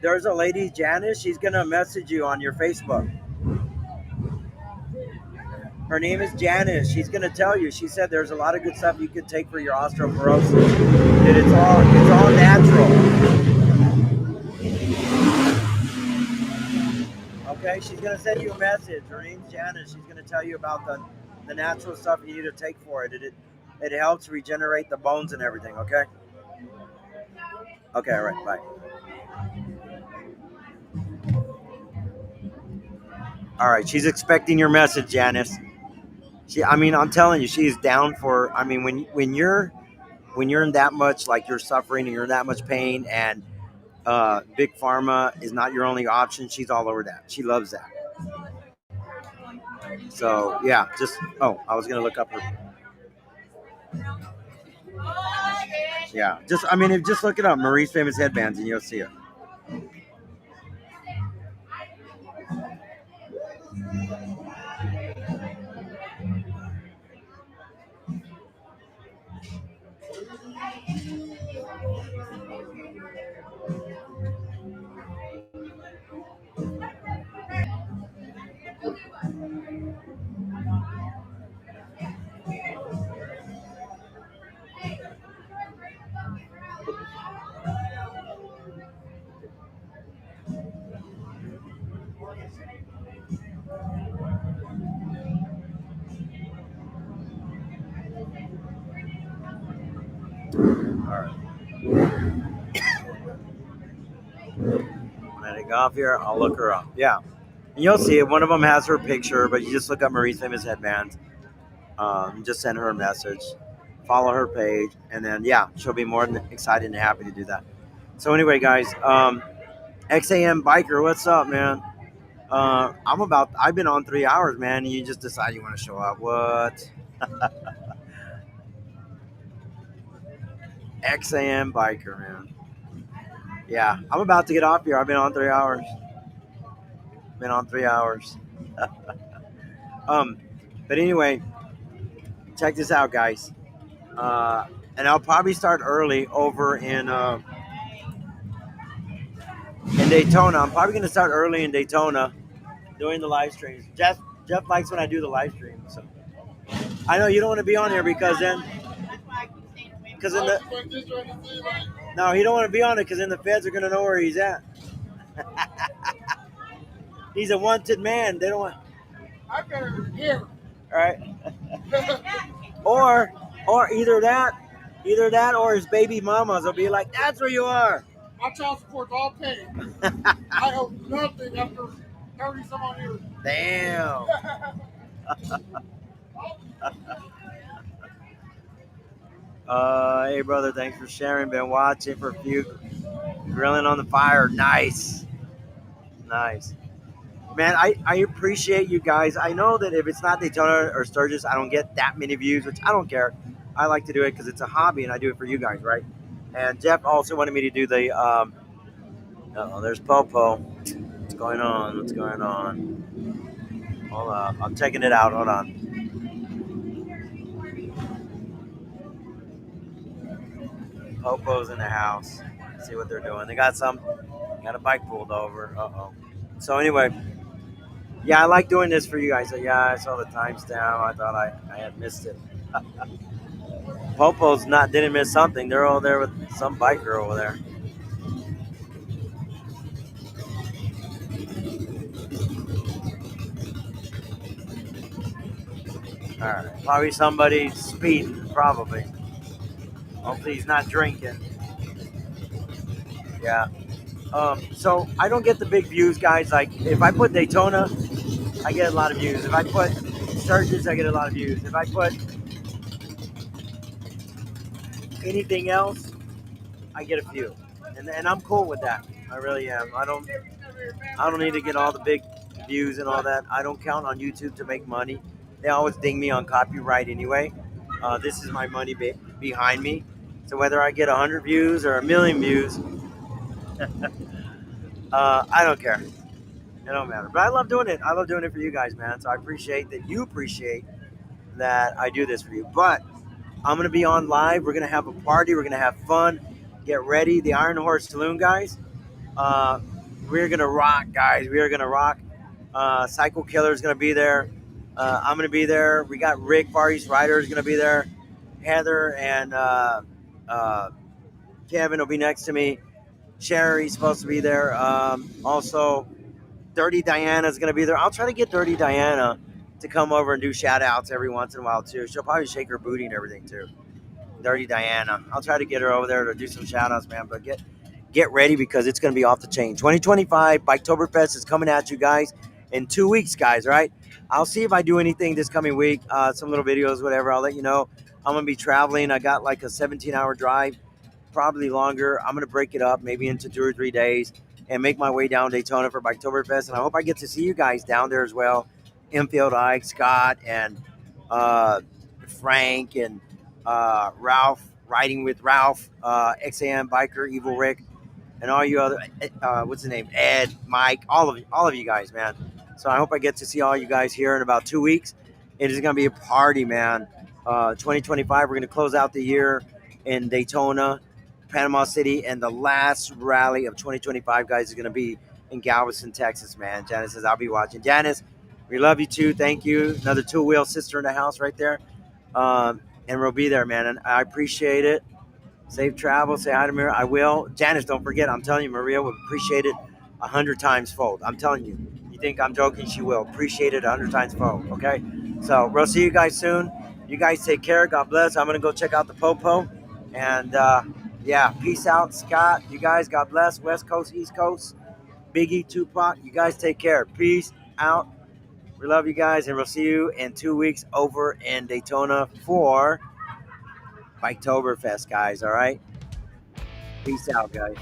there's a lady, Janice. She's gonna message you on your Facebook. Her name is Janice. She's gonna tell you. She said there's a lot of good stuff you could take for your osteoporosis. That it's all natural. Okay, she's gonna send you a message. Her name's Janice. She's gonna tell you about the natural stuff you need to take for it. It helps regenerate the bones and everything. Okay. Okay. All right. Bye. All right. She's expecting your message, Janice. I mean, I'm telling you, she's down for. I mean, when you're in that much, like you're suffering and you're in that much pain, and big pharma is not your only option. She's all over that. She loves that. So yeah, just I was gonna look up her. Yeah, just look it up, Marie's famous headbands, and you'll see it. All right. When I get off here, I'll look her up. Yeah, and you'll see it. One of them has her picture, but you just look up Marie's famous headbands. Just send her a message, follow her page, and then yeah, she'll be more than excited and happy to do that. So anyway, guys, XAM Biker, what's up, man? I've been on 3 hours, man, and you just decide you want to show up. What? XAM Biker, man. Yeah, I'm about to get off here. I've been on 3 hours. Been on 3 hours. But anyway, check this out, guys. And I'll probably start early over in Daytona. I'm probably going to start early in Daytona doing the live streams. Jeff likes when I do the live stream. So I know you don't want to be on here because then, because in the no, he don't want to be on it because then the feds are going to know where he's at. He's a wanted man. They don't want. I better hear. All right. or either that or his baby mamas will be like, that's where you are. My child support's all paid. I owe nothing after 30 some odd years. Damn. Hey brother, thanks for sharing. Been watching for a few. Grilling on the fire. Nice. Man, I appreciate you guys. I know that if it's not Daytona or Sturgis, I don't get that many views, which I don't care. I like to do it because it's a hobby and I do it for you guys, right? And Jeff also wanted me to do the there's Popo. What's going on? Hold up. I'm checking it out. Hold on. Popo's in the house. Let's see what they're doing. They got a bike pulled over. Uh-oh. So anyway, yeah, I like doing this for you guys. So yeah, I saw the timestamp. I thought I had missed it. Popo's didn't miss something. They're all there with some biker over there. All right, probably somebody speeding. Probably. Hopefully he's not drinking. Yeah. So I don't get the big views, guys. Like if I put Daytona, I get a lot of views. If I put searches, I get a lot of views. If I put anything else, I get a few, and I'm cool with that. I really am. I don't need to get all the big views and all that. I don't count on YouTube to make money. They always ding me on copyright anyway. This is my money behind me. So whether I get 100 views or a million views, I don't care. It don't matter. But I love doing it. I love doing it for you guys, man. So I appreciate that you appreciate that I do this for you. But I'm gonna be on live. We're gonna have a party. We're gonna have fun. Get ready. The Iron Horse Saloon guys. Uh, we're gonna rock, guys. We are gonna rock. Psycho Killer is gonna be there. I'm gonna be there. We got Rick Far East Rider is gonna be there. Heather and Kevin will be next to me. Sherry's supposed to be there. Also, Dirty Diana is gonna be there. I'll try to get Dirty Diana to come over and do shout outs every once in a while too. She'll probably shake her booty and everything too. Dirty Diana. I'll try to get her over there to do some shout outs, man. But get ready because it's going to be off the chain. 2025 Biketoberfest is coming at you guys in 2 weeks, guys. Right? I'll see if I do anything this coming week. Some little videos, whatever. I'll let you know. I'm going to be traveling. I got like a 17-hour drive, probably longer. I'm going to break it up maybe into 2 or 3 days and make my way down Daytona for Biketoberfest. And I hope I get to see you guys down there as well. Infield Ike, Scott, and Frank, and Ralph, riding with Ralph, XAM Biker, Evil Rick, and all you other, what's the name, Ed, Mike, all of you guys, man. So I hope I get to see all you guys here in about 2 weeks. It is going to be a party, man. 2025, we're going to close out the year in Daytona, Panama City, and the last rally of 2025, guys, is going to be in Galveston, Texas, man. Janice says, I'll be watching. Janice, we love you too. Thank you. Another two-wheel sister in the house right there. And we'll be there, man. And I appreciate it. Safe travel. Say hi to Maria. I will. Janice, don't forget. I'm telling you, Maria would appreciate it 100 times fold. I'm telling you. You think I'm joking? She will appreciate it 100 times fold. Okay. So we'll see you guys soon. You guys take care. God bless. I'm gonna go check out the Popo. And yeah, peace out, Scott. You guys, God bless. West Coast, East Coast, Biggie, Tupac. You guys take care. Peace out. We love you guys, and we'll see you in 2 weeks over in Daytona for Biketoberfest, guys. All right? Peace out, guys.